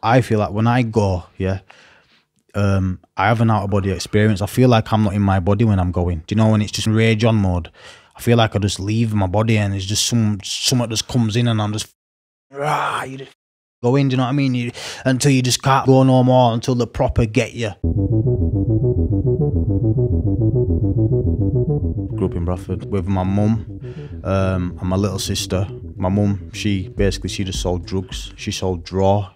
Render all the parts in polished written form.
I feel like when I go, yeah, I have an out-of-body experience. I feel like I'm not in my body when I'm going. Do you know, when it's just rage on mode? I feel like I just leave my body and it's just something just comes in and I'm just, you just go in, do you know what I mean? Until you just can't go no more, until the proper get you. Grew up in Bradford with my mum and my little sister. My mum, she just sold drugs. She sold draw.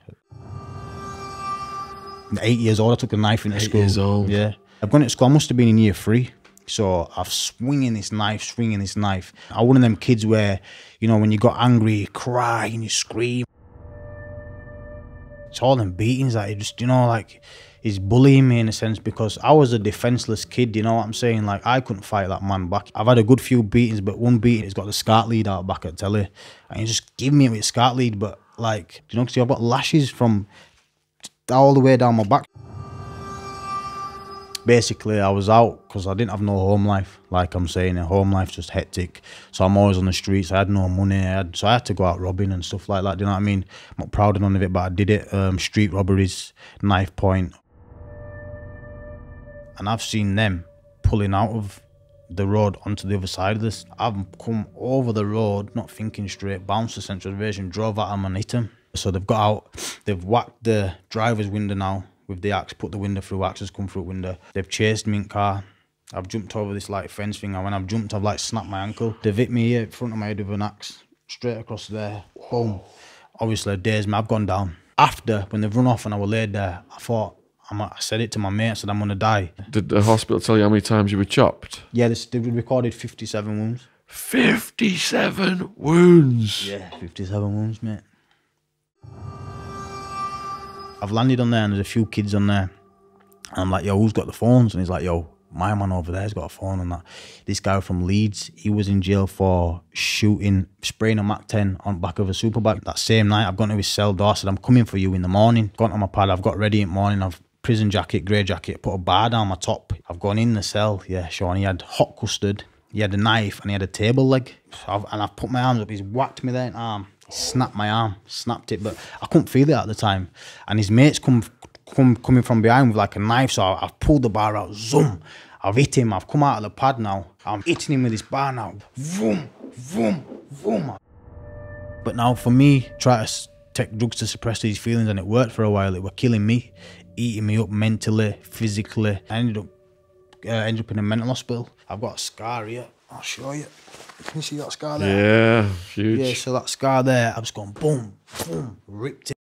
8 years old, I took a knife into school. 8 years old. Yeah. I've gone to school, I must have been in year 3. So I've swinging this knife. I'm one of them kids where, you know, when you got angry, you cry and you scream. It's all them beatings that you know, like, he's bullying me in a sense because I was a defenseless kid, you know what I'm saying? Like, I couldn't fight that man back. I've had a good few beatings, but one beating, he's got the SCART lead out back at telly. And he just give me it with SCART lead, but like, you know, because I've got lashes from all the way down my back. Basically, I was out because I didn't have no home life. Like I'm saying, a home life's just hectic. So I'm always on the streets. I had no money. So I had to go out robbing and stuff like that. Do you know what I mean? I'm not proud of none of it, but I did it. Street robberies, knife point. And I've seen them pulling out of the road onto the other side of this. I've come over the road, not thinking straight, bounced to Central Division, drove at them and hit them. So they've got out, they've whacked the driver's window now with the axe, put the window through, axe has come through window. They've chased me in car. I've jumped over this like fence thing, and when I've jumped, I've like snapped my ankle. They've hit me here in front of my head with an axe, straight across there, boom. Obviously, dazed me, I've gone down. After, when they've run off and I was laid there, I thought, I said it to my mate, I said, I'm gonna die. Did the hospital tell you how many times you were chopped? Yeah, they recorded 57 wounds. 57 wounds? Yeah, 57 wounds, mate. I've landed on there and there's a few kids on there. And I'm like, yo, who's got the phones? And he's like, yo, my man over there's got a phone and that. This guy from Leeds, he was in jail for spraying a Mac-10 on back of a Superbike. That same night, I've gone to his cell door, said, I'm coming for you in the morning. Gone on my pad, I've got ready in the morning. I've prison jacket, grey jacket, put a bar down my top. I've gone in the cell, yeah, Sean. He had hot custard, he had a knife, and he had a table leg. And I've put my arms up, he's whacked me there in the arm. Snapped my arm, snapped it, but I couldn't feel it at the time. And his mates coming from behind with like a knife, so I've pulled the bar out, zoom. I've hit him, I've come out of the pad now. I'm hitting him with this bar now, vroom, vroom, vroom. But now for me, try to take drugs to suppress these feelings, and it worked for a while. It were killing me, eating me up mentally, physically. I ended up in a mental hospital. I've got a scar here, I'll show you. Can you see that scar there? Yeah, huge. Yeah, so that scar there, I've just gone boom, boom, ripped it.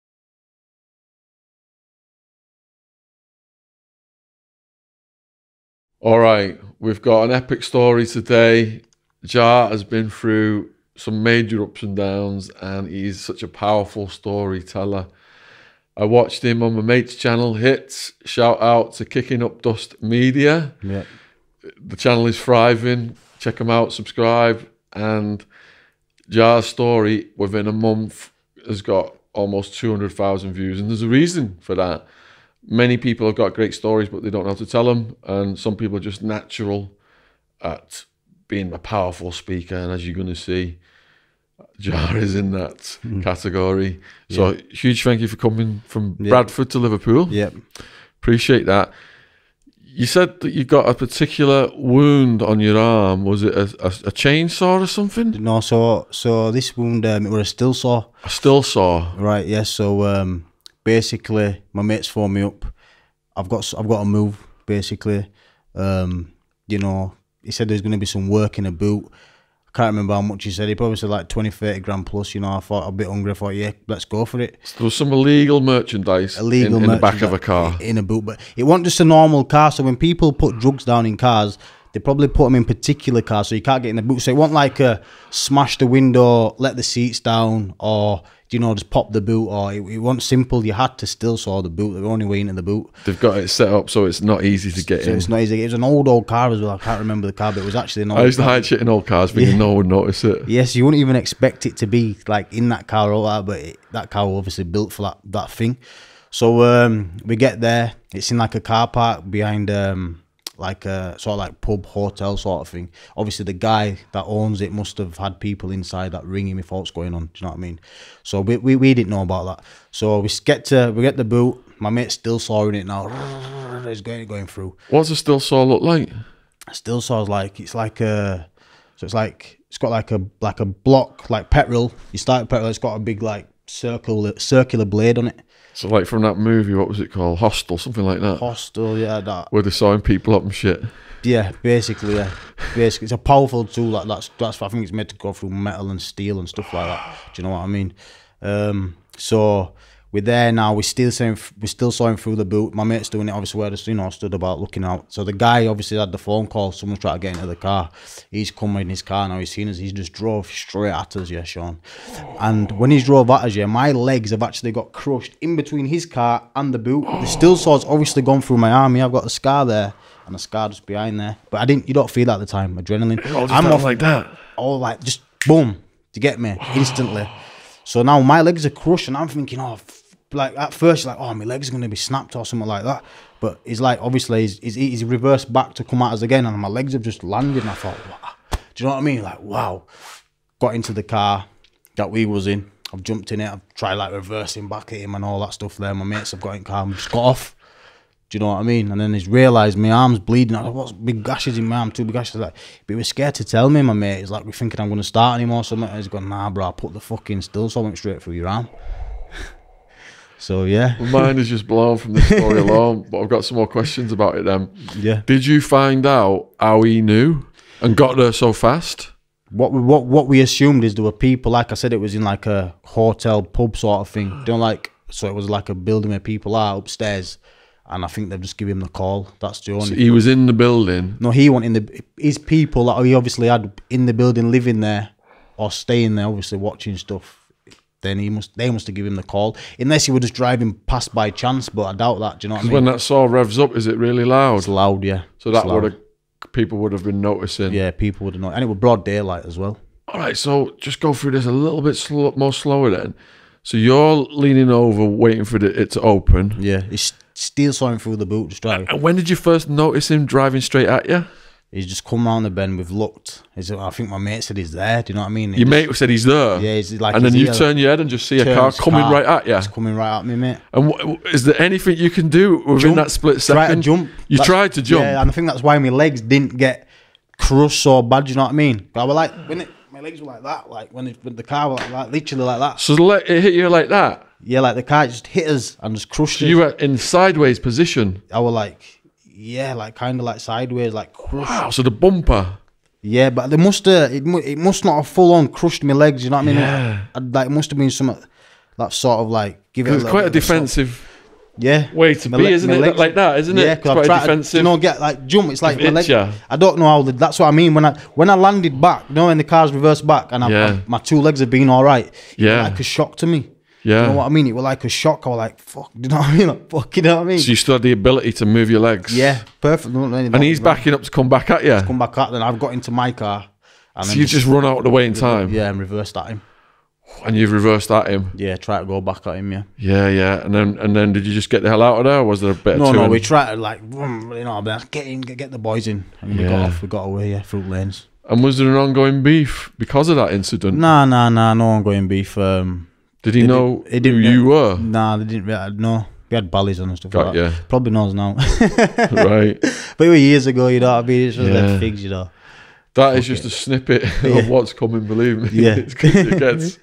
All right, we've got an epic story today. Jar has been through some major ups and downs, and he's such a powerful storyteller. I watched him on my mate's channel, Hits. Shout out to Kicking Up Dust Media. Yeah. The channel is thriving. Check them out, subscribe. And Jar's story within a month has got almost 200,000 views. And there's a reason for that. Many people have got great stories, but they don't know how to tell them. And some people are just natural at being a powerful speaker. And as you're going to see, Jar is in that category. So huge thank you for coming from Bradford to Liverpool. Yep. Appreciate that. You said that you got a particular wound on your arm. Was it a chainsaw or something? No, so this wound, it was a still saw. A still saw. Right, yes. So basically, my mates phoned me up. I've got to move. Basically, you know, he said there's going to be some work in a boot. I can't remember how much he said. He probably said like 20, 30 grand plus. You know, I thought, I'm a bit hungry. I thought, yeah, let's go for it. So there was some illegal merchandise in the back of a car. In a boot, but it wasn't just a normal car. So when people put drugs down in cars, they probably put them in particular cars, so you can't get in the boot. So it wasn't like a smash the window, let the seats down, or, you know, just pop the boot, or it wasn't simple. You had to still saw the boot. The only way into the boot. They've got it set up so it's not easy to get in. It's not easy. It was an old car as well. I can't remember the car, but it was actually an old I used to car. hide shit in old cars thinking no one would notice it. Yes, you wouldn't even expect it to be like in that car or that, but that car was obviously built for that thing. So we get there. It's in like a car park behind like a sort of like pub hotel sort of thing. Obviously, the guy that owns it must have had people inside that ring him if what's going on. Do you know what I mean? So we didn't know about that. So we get the boot. My mate's still sawing it now. It's going through. What's a still saw look like? Still saws it's got like a block like petrol. You start with petrol. It's got a big like circular blade on it. So like from that movie, what was it called? Hostel, something like that. Hostel, yeah, that. Where they're sawing people up and shit. Yeah, basically, yeah. Basically, it's a powerful tool. Like that's I think it's made to go through metal and steel and stuff like that. Do you know what I mean? So we're there now. We're still sawing through the boot. My mate's doing it. Obviously, where I stood about looking out. So the guy obviously had the phone call. Someone's trying to get into the car. He's come in his car now. He's seen us. He just drove straight at us, yeah, Sean. And when he drove at us, yeah, my legs have actually got crushed in between his car and the boot. The still saw's obviously gone through my arm. Yeah, I've got a scar there and a scar just behind there. But you don't feel that at the time. Adrenaline. I'm off like that. Oh, like just boom to get me instantly. So now my legs are crushed, and I'm thinking, oh. Like at first, like, oh, my leg's gonna be snapped or something like that. But he's like, obviously, he's reversed back to come at us again, and my legs have just landed. And I thought, wow. Do you know what I mean? Like, wow. Got into the car that we was in. I've jumped in it. I've tried like reversing back at him and all that stuff there. My mates have got in the car. And just got off. Do you know what I mean? And then he's realised my arm's bleeding. I was like, what's big gashes in my arm? 2 big gashes. Like, but he was scared to tell me, my mate. He's like, we're thinking I'm gonna start anymore. So he's gone, nah, bro. I put the fucking still saw went straight through your arm. So yeah, my mind is just blown from this story alone. But I've got some more questions about it. Then, yeah. Did you find out how he knew and got there so fast? What we assumed is there were people. Like I said, it was in like a hotel pub sort of thing. Don't like so it was like a building where people are upstairs, and I think they've just given him the call. That's the only. So he was in the building. No, he went in his people that he obviously had in the building, living there or staying there, obviously watching stuff. Then they must have given him the call, unless he were just driving past by chance. But I doubt that. Do you know what I mean? When that saw revs up, is it really loud? It's loud, yeah. So that would have people would have been noticing. Yeah, people would have known, and it was broad daylight as well. All right, so just go through this a little bit more slower then. So you're leaning over, waiting for it to open. Yeah, he's still sawing through the boot, just driving. And when did you first notice him driving straight at you? He's just come round the bend. We've looked. I think my mate said he's there. Do you know what I mean? Your mate said he's there. Yeah, he's like. And then you turn your head and just see a car coming right at you. It's coming right at me, mate. And is there anything you can do within that split second? Try to jump. You tried to jump. Yeah, and I think that's why my legs didn't get crushed so bad. Do you know what I mean? But I was like, my legs were like that, like when the car was like that, literally like that. So it hit you like that? Yeah, like the car just hit us and just crushed us. You were in sideways position. I was like. Yeah, like kind of like sideways, like crushed. Wow, so the bumper. Yeah, but they must it must not have full on crushed my legs. You know what I mean? Yeah. Like it must have been something that sort of like give it. It's quite a defensive. Way to be, isn't it? Legs, like that, isn't it? Yeah, because quite defensive. Get like jump. It's like my leg. I don't know how. That's what I mean when I landed back. You know, when the car's reversed back and my 2 legs have been all right. Yeah, like a shock to me. Yeah. You know what I mean? It was like a shock. I was like, fuck, you know what I mean? Like, fuck, you know what I mean? So you still had the ability to move your legs? Yeah, perfect. And he's backing up to come back at you? Come back at, then I've got into my car. And so you just run out of the way in time? Yeah, and reversed at him. And you've reversed at him? Yeah, try to go back at him, yeah. Yeah, yeah. And then did you just get the hell out of there, or was there a bit of No, we tried to like, get the boys in. And we got away, yeah, through lanes. And was there an ongoing beef because of that incident? Nah, no ongoing beef. Did he know who you were? Nah, they didn't really know. We had ballies and stuff like that. Yeah. Probably knows now. Right. But it was years ago, you know what I mean? It's just like figs, you know. That is just a snippet of what's coming, believe me. Yeah. It gets,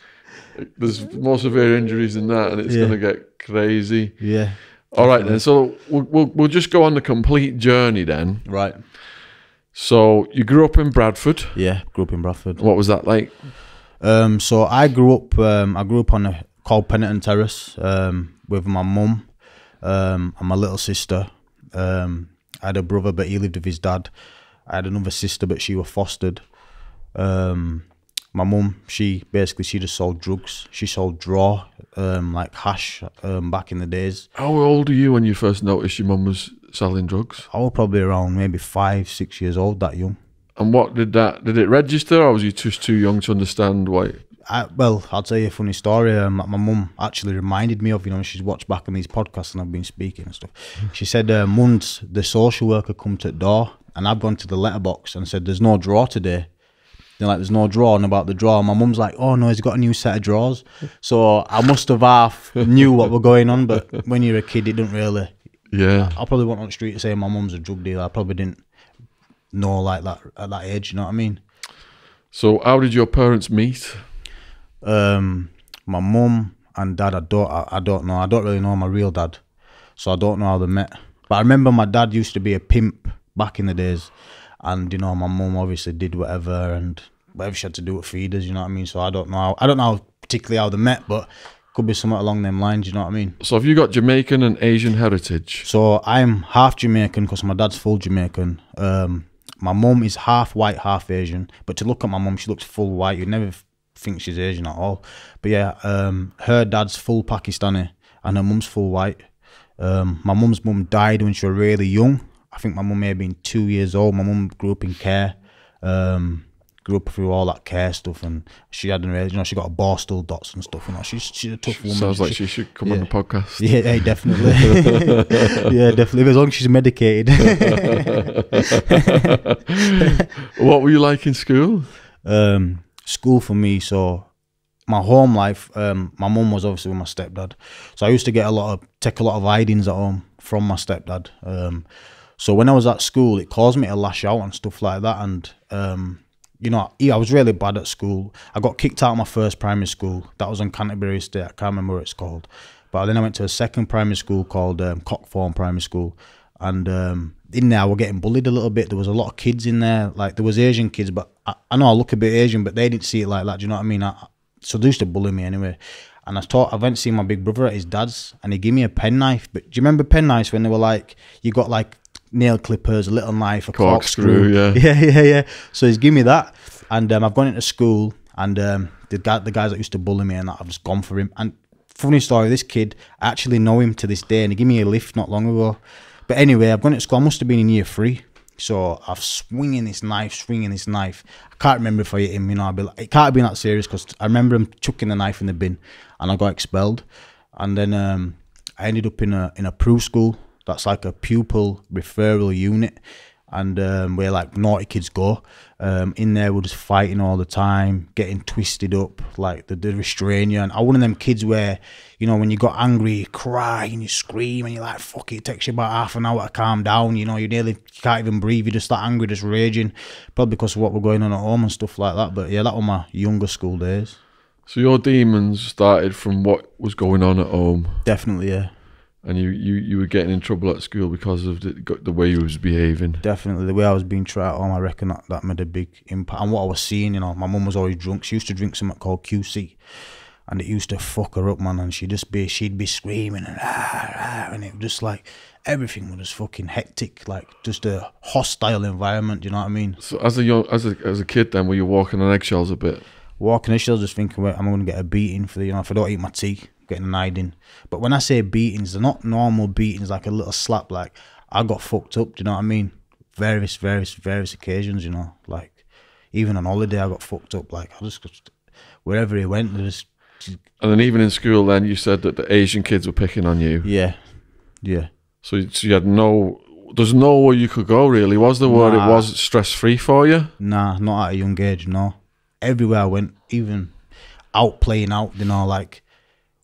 there's more severe injuries than that, and it's going to get crazy. Yeah. All right, then. So we'll just go on the complete journey then. Right. So you grew up in Bradford. Yeah, grew up in Bradford. What was that like? So I grew up on called Pennington Terrace with my mum and my little sister. I had a brother, but he lived with his dad. I had another sister, but she was fostered. My mum, she just sold drugs. She sold draw, like hash, back in the days. How old are you when you first noticed your mum was selling drugs? I was probably around maybe 5-6 years old, that young. And what did it register, or was you just too young to understand why? Well, I'll tell you a funny story. My mum actually reminded me of, she's watched back on these podcasts and I've been speaking and stuff. She said, once the social worker come to the door and I've gone to the letterbox and said, there's no drawer today. They're like, there's no drawer, and about the drawer. My mum's like, oh no, he's got a new set of drawers. So I must have half knew what were going on, but when you're a kid, it didn't really. Yeah. I probably went on the street saying my mum's a drug dealer. I probably didn't know like that at that age, you know what I mean? So how did your parents meet? My mum and dad, I don't know. I don't really know my real dad, so I don't know how they met. But I remember my dad used to be a pimp back in the days, and my mum obviously did whatever she had to do to feed us. You know what I mean? So I don't know. I don't know particularly how they met, but could be somewhat along them lines. You know what I mean? So have you got Jamaican and Asian heritage? So I'm half Jamaican because my dad's full Jamaican. My mum is half white, half Asian. But to look at my mum, she looks full white. You'd never think she's Asian at all. But yeah, her dad's full Pakistani and her mum's full white. My mum's mum died when she was really young. I think my mum may have been 2 years old. My mum grew up in care. Grew up through all that care stuff, and she hadn't really, she got a Borstal dots and stuff. She's a tough woman. Sounds like she should come on the podcast. Yeah, definitely. Yeah, definitely. As long as she's medicated. What were you like in school? School for me, so my home life, my mum was obviously with my stepdad, so I used to take a lot of hidings at home from my stepdad. So when I was at school, it caused me to lash out and stuff like that, and I was really bad at school. I got kicked out of my first primary school. That was on Canterbury Estate. I can't remember what it's called. But then I went to a second primary school called Cockthorne Primary School. And in there, I was getting bullied a little bit. There was a lot of kids in there. Like, there was Asian kids, but I know I look a bit Asian, but they didn't see it like that. Do you know what I mean? So they used to bully me anyway. And I went to see my big brother at his dad's, and he gave me a penknife. But do you remember penknives when they were like, you got like nail clippers, a little knife, a corkscrew? Yeah. So he's given me that, and I've gone into school, and the guys that used to bully me and that, I've just gone for him. And funny story, this kid, I actually know him to this day, and he gave me a lift not long ago. But anyway, I've gone to school. I must have been in year 3. So I'm swinging this knife. I can't remember if I hit him, I'd be like, it can't have been that serious, because I remember him chucking the knife in the bin, and I got expelled. And then I ended up in a PRU school. That's like a pupil referral unit, and where like naughty kids go. In there, we're just fighting all the time, getting twisted up, like they restrain you. And I'm one of them kids where, when you got angry, you cry and you scream and you're like, fuck it, it takes you about half an hour to calm down. You can't even breathe. You're just that angry, just raging, probably because of what was going on at home and stuff like that. But yeah, that was my younger school days. So your demons started from what was going on at home? Definitely, yeah. And you were getting in trouble at school because of the way you was behaving? Definitely. The way I was being treated at home, I reckon that made a big impact. And what I was seeing, my mum was always drunk. She used to drink something called QC. And it used to fuck her up, man. And she'd be screaming and it was just like, everything was just fucking hectic. Like, just a hostile environment, do you know what I mean? So as a kid then, were you walking on eggshells a bit? Walking eggshells, just thinking, I'm going to get a beating for if I don't eat my tea. Getting an hiding. But when I say beatings, they're not normal beatings like a little slap. Like, I got fucked up, do you know what I mean? Various occasions, like even on holiday I got fucked up. Like, I just wherever he went, they just. And then even in school, then you said that the Asian kids were picking on you. Yeah. So you had there's nowhere you could go really, was there? Where it was stress free for you? Nah, not at a young age. No, everywhere I went, even out playing out, like.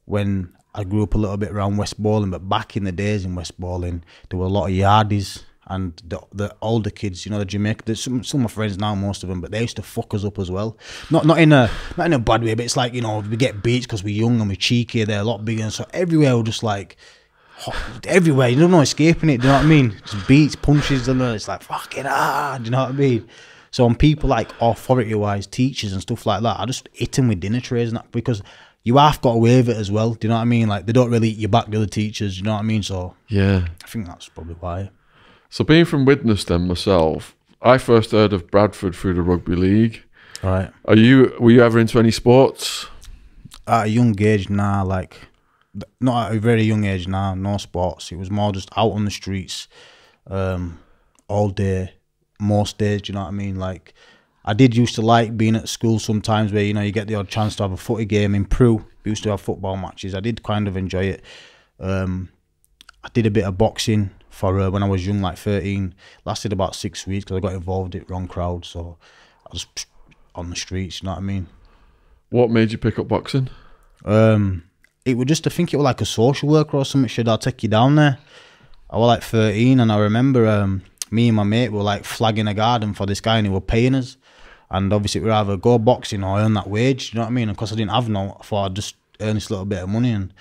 When I grew up a little bit around West Bowling, but back in the days in West Bowling, there were a lot of yardies, and the older kids, the Jamaican, there's some of my friends now, most of them, but they used to fuck us up as well. Not in a bad way, but it's like, we get beats because we're young and we're cheeky, they're a lot bigger, and so everywhere we're just like, everywhere, you don't know escaping it, do you know what I mean? Just beats, punches, and then it's like, fucking do you know what I mean? So on people like authority-wise, teachers and stuff like that, I just hit them with dinner trays and that, because you half got away with it as well. Do you know what I mean? Like, they don't really eat you back, the other teachers. You know what I mean? So yeah, I think that's probably why. So being from Widnes then myself, I first heard of Bradford through the rugby league. Right. Were you ever into any sports? At a young age, nah. Like, not at a very young age, nah. No sports. It was more just out on the streets, all day, most days. Do you know what I mean? Like, I did used to like being at school sometimes, where you get the odd chance to have a footy game in Peru. We used to have football matches. I did kind of enjoy it. I did a bit of boxing for when I was young, like 13. Lasted about 6 weeks because I got involved in wrong crowd, so I was on the streets. You know what I mean? What made you pick up boxing? It was just, I think it was like a social worker or something. Should I take you down there? I was like 13, and I remember me and my mate were like flagging a garden for this guy, and he were paying us. And obviously we'd either go boxing or earn that wage. You know what I mean? Of course, I didn't have no. I thought I'd just earn this little bit of money and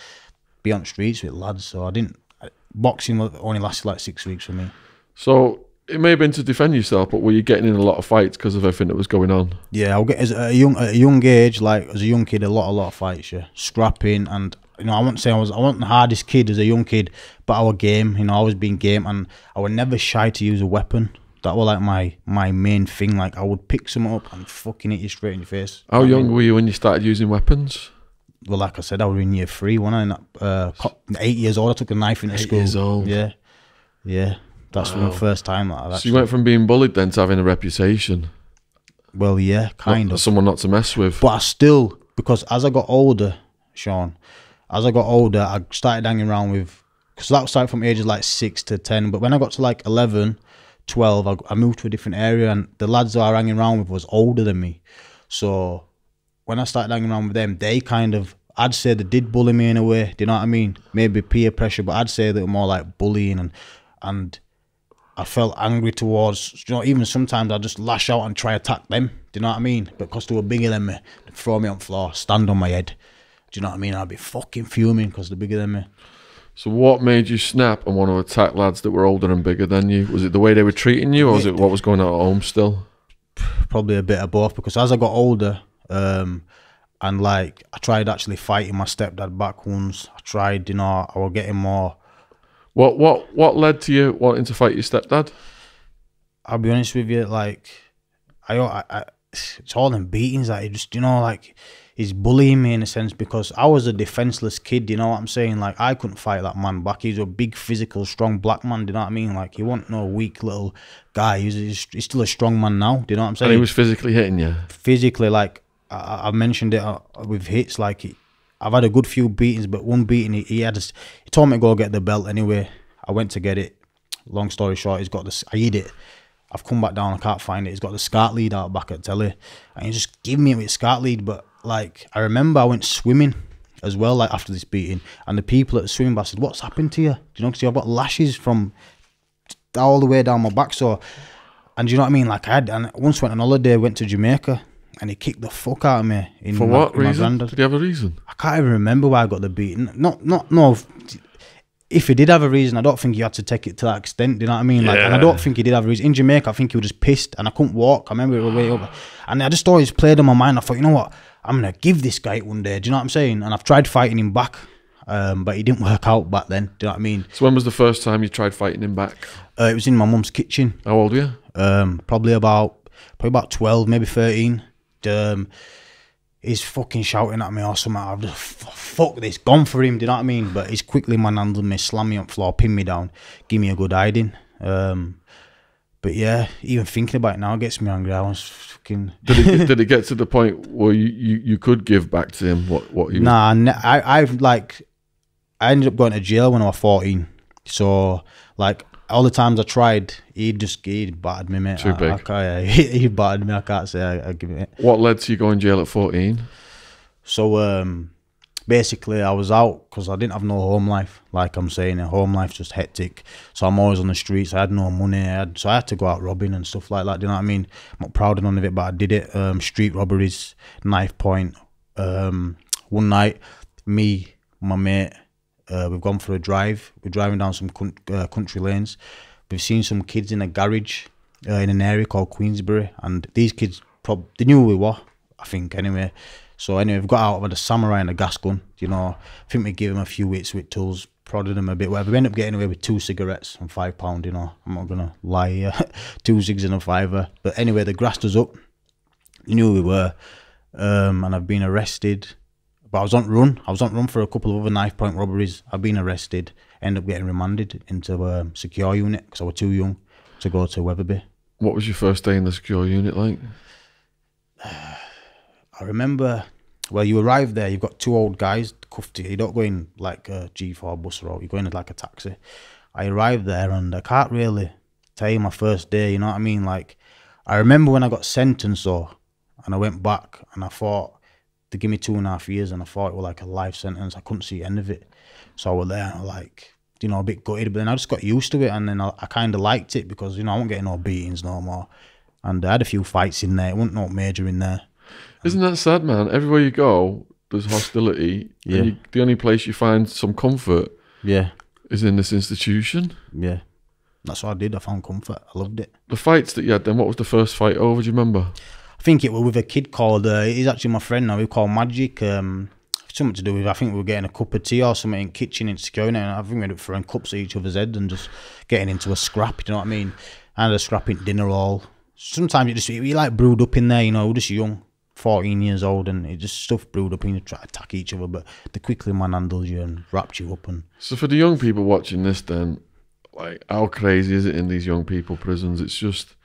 be on the streets with lads. So I didn't. Boxing only lasted like 6 weeks for me. So it may have been to defend yourself, but were you getting in a lot of fights because of everything that was going on? Yeah, I'll get at a young age, like as a young kid, a lot of fights. Yeah, scrapping, and I wouldn't say I wasn't the hardest kid as a young kid, but our game, I was being game, and I was never shy to use a weapon. That was like my main thing. Like I would pick something up and fucking hit you straight in your face. How young were you when you started using weapons? Well, like I said, I was in year 3, wasn't I? 8 years old, I took a knife into school. 8 years old. Yeah. That's the first time that I've actually... So you went from being bullied then to having a reputation? Well, yeah, kind of. Someone not to mess with. But I still, because as I got older, Sean, I started hanging around with... Because that started from ages like 6 to 10. But when I got to like 11, 12, I moved to a different area, and the lads that I was hanging around with was older than me. So when I started hanging around with them, they kind of... I'd say they did bully me in a way. Do you know what I mean? Maybe peer pressure, but I'd say they were more like bullying, and I felt angry towards, even sometimes I'd just lash out and try attack them. Do you know what I mean? Because they were bigger than me, they'd throw me on the floor, stand on my head. Do you know what I mean? I'd be fucking fuming because they're bigger than me. So what made you snap and want to attack lads that were older and bigger than you? Was it the way they were treating you, or was it what was going on at home still? Probably a bit of both, because as I got older, and like I tried actually fighting my stepdad back once. I tried, I was getting more. What led to you wanting to fight your stepdad? I'll be honest with you, like I it's all them beatings that he just, like he's bullying me in a sense, because I was a defenseless kid. You know what I'm saying? Like I couldn't fight that man back. He's a big, physical, strong black man. Do you know what I mean? Like he wasn't no weak little guy. He's still a strong man now. Do you know what I'm saying? And he was physically hitting you. Physically, like. I mentioned it with hits. Like I've had a good few beatings, but one beating he told me to go get the belt anyway. I went to get it. Long story short, he's got this. I hid it. I've come back down. I can't find it. He's got the SCART lead out back at telly, and he just gave me it with SCART lead. But like I remember, I went swimming as well. Like after this beating, and the people at the swimming bath said, "What's happened to you?" Do you know? Because I've got lashes from all the way down my back. So, and do you know what I mean? Like I once went on holiday, went to Jamaica. And he kicked the fuck out of me. For what reason? Did he have a reason? I can't even remember why I got the beating. No. If he did have a reason, I don't think he had to take it to that extent. Do you know what I mean? Like, and I don't think he did have a reason. In Jamaica, I think he was just pissed, and I couldn't walk. I remember it was way over, and I just always played on my mind. I thought, you know what? I'm gonna give this guy one day. Do you know what I'm saying? And I've tried fighting him back, but he didn't work out back then. Do you know what I mean? So when was the first time you tried fighting him back? It was in my mum's kitchen. How old were you? Probably about 12, maybe 13. He's fucking shouting at me or something. I've just fuck this, gone for him. Do you know what I mean? But he's quickly manhandled me, slammed me on the floor, pinned me down, give me a good hiding. But yeah, even thinking about it now gets me angry. I was fucking. Did it get to the point where you could give back to him what he was? Nah, I ended up going to jail when I was 14. So like all the times I tried, he battered me, mate. Too big. He battered me. I can't say I give it. What led to you going to jail at 14? So basically I was out because I didn't have no home life. Like I'm saying, home life's just hectic. So I'm always on the streets. I had no money. So I had to go out robbing and stuff like that. Do you know what I mean? I'm not proud of none of it, but I did it. Street robberies, knife point. One night, me, my mate, we've gone for a drive. We're driving down some country lanes. We've seen some kids in a garage in an area called Queensbury, and these kids they knew who we were, I think, anyway. So anyway, we've got out with a samurai and a gas gun. I think we gave them a few hits with tools, prodded them a bit. Whatever. We ended up getting away with 2 cigarettes and £5. I'm not gonna lie, 2 cigs and a £5. But anyway, they grassed us up. They knew who we were, and I've been arrested. But I was on run. I was on run for a couple of other knife point robberies. I've been arrested. Ended up getting remanded into a secure unit because I was too young to go to Wetherby. What was your first day in the secure unit like? I remember, well, you arrive there, you've got two old guys cuffed you. You don't go in like a G4 bus route, you go in like a taxi. I arrived there and I can't really tell you my first day, you know what I mean? Like, I remember when I got sentenced though, and I went back and I thought, they give me 2.5 years and I thought it was like a life sentence. I couldn't see the end of it. So I was there and I was like, you know, a bit gutted, but then I just got used to it and then I kind of liked it because, you know, I wasn't getting no beatings no more. And I had a few fights in there. It wasn't no major in there. Isn't that sad, man? Everywhere you go, there's hostility. Yeah. And the only place you find some comfort is in this institution. Yeah. That's what I did. I found comfort. I loved it. The fights that you had then, what was the first fight over? Do you remember? I think it was with a kid called, he's actually my friend now, we call Magic. Something to do with, I think we were getting a cup of tea or something in the kitchen in security, and I think we ended up throwing cups at each other's head and just getting into a scrap, you know what I mean? I had a scrap in dinner hall. Sometimes you like brewed up in there, you know, we're just young, 14 years old, and it just stuff brewed up and you try to attack each other, but they quickly manhandles you and wrapped you up. And so for the young people watching this then, like, how crazy is it in these young people prisons? It's just,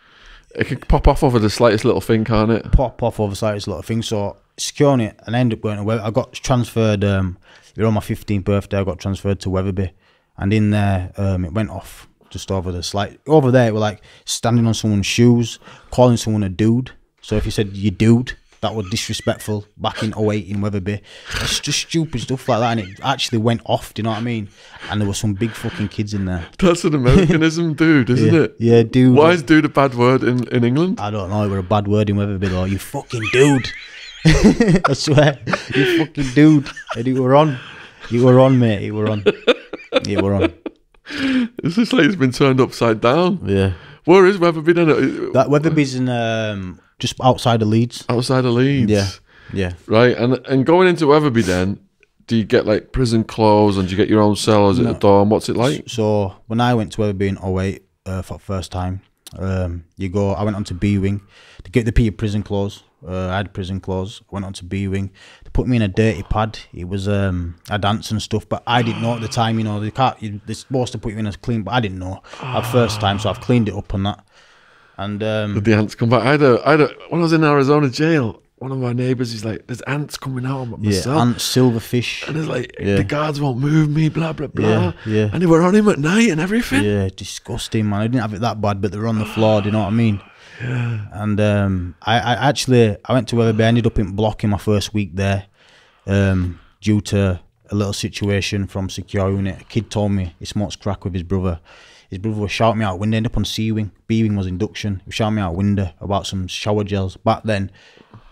it can pop off over the slightest little thing, can't it? Pop off over the slightest little thing. So securing it, and I ended up going to Wetherby. I got transferred, on my 15th birthday, I got transferred to Wetherby, and in there, it went off just over the slight, over there it was like standing on someone's shoes, calling someone a dude. So if you said you dude, that was disrespectful back in 08 in Wetherby. It's just stupid stuff like that, and it actually went off, do you know what I mean? And there were some big fucking kids in there. That's an Americanism, dude, isn't it? Yeah, dude. Why is dude a bad word in England? I don't know, it was a bad word in Wetherby though. You fucking dude. I swear, you fucking dude. And you were on, mate, you were on. It's just like it's been turned upside down. Yeah. Where is Wetherby then? That Wetherby's in just outside of Leeds. Outside of Leeds. Yeah. Yeah. Right, and going into Wetherby then, do you get like prison clothes and do you get your own cell, or is it a dorm? What's it like? So when I went to Wetherby in 08 for the first time, I went on to B Wing to get the prison clothes. I had prison clothes. I went on to B Wing. They put me in a dirty pad. It was I danced and stuff, but I didn't know at the time. You know, they're supposed to put you in as clean, but I didn't know at first time, so I've cleaned it up and that. And did the ants come back? I had a when I was in Arizona jail, one of my neighbours, he's like, "There's ants coming out of my cell." Ants, silverfish, and it's like the guards won't move me, blah blah blah. Yeah. And they were on him at night and everything. Yeah, disgusting, man. I didn't have it that bad, but they were on the floor. Do you know what I mean? Yeah. And I went to Wetherby. I ended up in block in my first week there, due to a little situation from secure unit. A kid told me he smokes crack with his brother. His brother was shouting me out window. Ended up on C Wing. B Wing was induction. He was shouting me out window about some shower gels. Back then,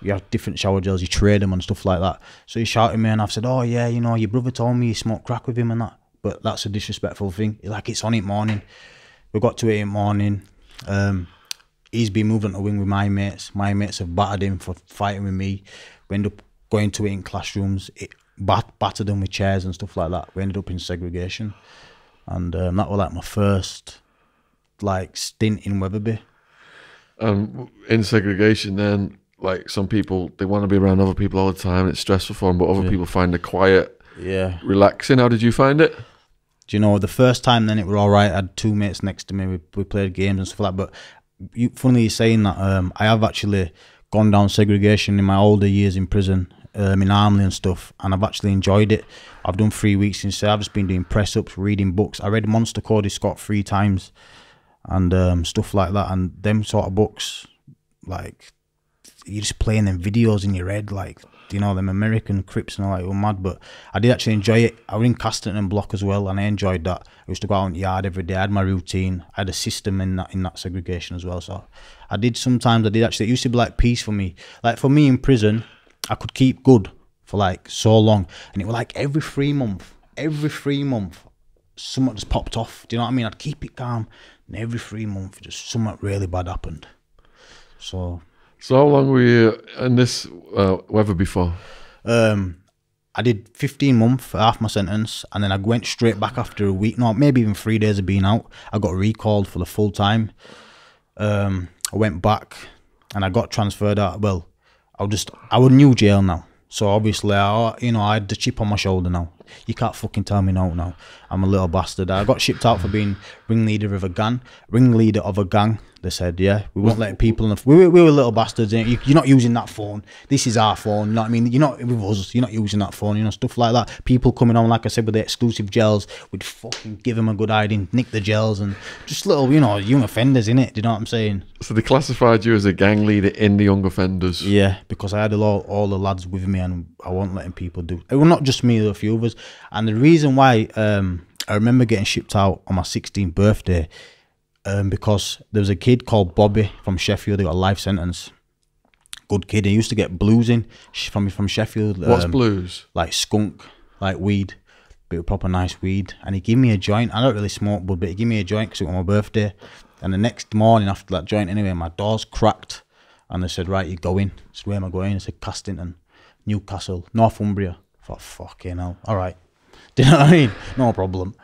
you have different shower gels. You trade them and stuff like that. So he shouted me, and I've said, "Oh yeah, you know, your brother told me you smoked crack with him and that." But that's a disrespectful thing. Like, it's on it morning. We got to it in morning. He's been moved on to wing with my mates. My mates have battered him for fighting with me. We ended up going to it in classrooms. It battered them with chairs and stuff like that. We ended up in segregation. And that was like my first like stint in Wetherby. In segregation then, like, some people, they want to be around other people all the time. It's stressful for them, but other people find it quiet, relaxing. How did you find it? Do you know, the first time then it was all right. I had two mates next to me. We played games and stuff like that. But funnily saying that, I have actually gone down segregation in my older years in prison, in Armley and stuff, and I've actually enjoyed it. I've done 3 weeks since. I've just been doing press-ups, reading books. I read Monster Cody Scott 3 times and stuff like that. And them sort of books, like, you're just playing them videos in your head, like, you know, them American Crips and all that, were mad. But I did actually enjoy it. I was in Casterton Block as well, and I enjoyed that. I used to go out in the yard every day. I had my routine. I had a system in that segregation as well. So I did actually, it used to be like peace for me. Like, for me in prison, I could keep good for like so long, and it was like every 3 months, something just popped off. Do you know what I mean? I'd keep it calm, and every 3 months, just something really bad happened. So how long were you in this Wetherby for? I did 15 months for half my sentence, and then I went straight back after a week, no, maybe even 3 days of being out. I got recalled for the full time. I went back and I got transferred out. Well, I was new jail now, so obviously I had the chip on my shoulder now. You can't fucking tell me no now. I'm a little bastard. I got shipped out for being ringleader of a gang. They said, yeah, we won't let people in the... We were little bastards. You're not using that phone. This is our phone. You know what I mean? You're not with us. You're not using that phone. You know, stuff like that. People coming on, like I said, with the exclusive gels, we'd fucking give them a good hiding, nick the gels, and just little, you know, young offenders, innit? Do you know what I'm saying? So they classified you as a gang leader in the young offenders? Yeah, because I had all the lads with me, and I wasn't letting people do... It was not just me, there were a few others. And the reason why I remember getting shipped out on my 16th birthday... because there was a kid called Bobby from Sheffield. He got a life sentence. Good kid. He used to get blues in from Sheffield. What's blues? Like skunk, like weed, bit of proper nice weed. And he gave me a joint. I don't really smoke, but he gave me a joint because it was my birthday. And the next morning after that joint, anyway, my door's cracked, and they said, "Right, you're going." I said, "Where am I going?" I said, "Castington, Newcastle, Northumbria." I thought, fucking hell. All right. Do you know what I mean? No problem.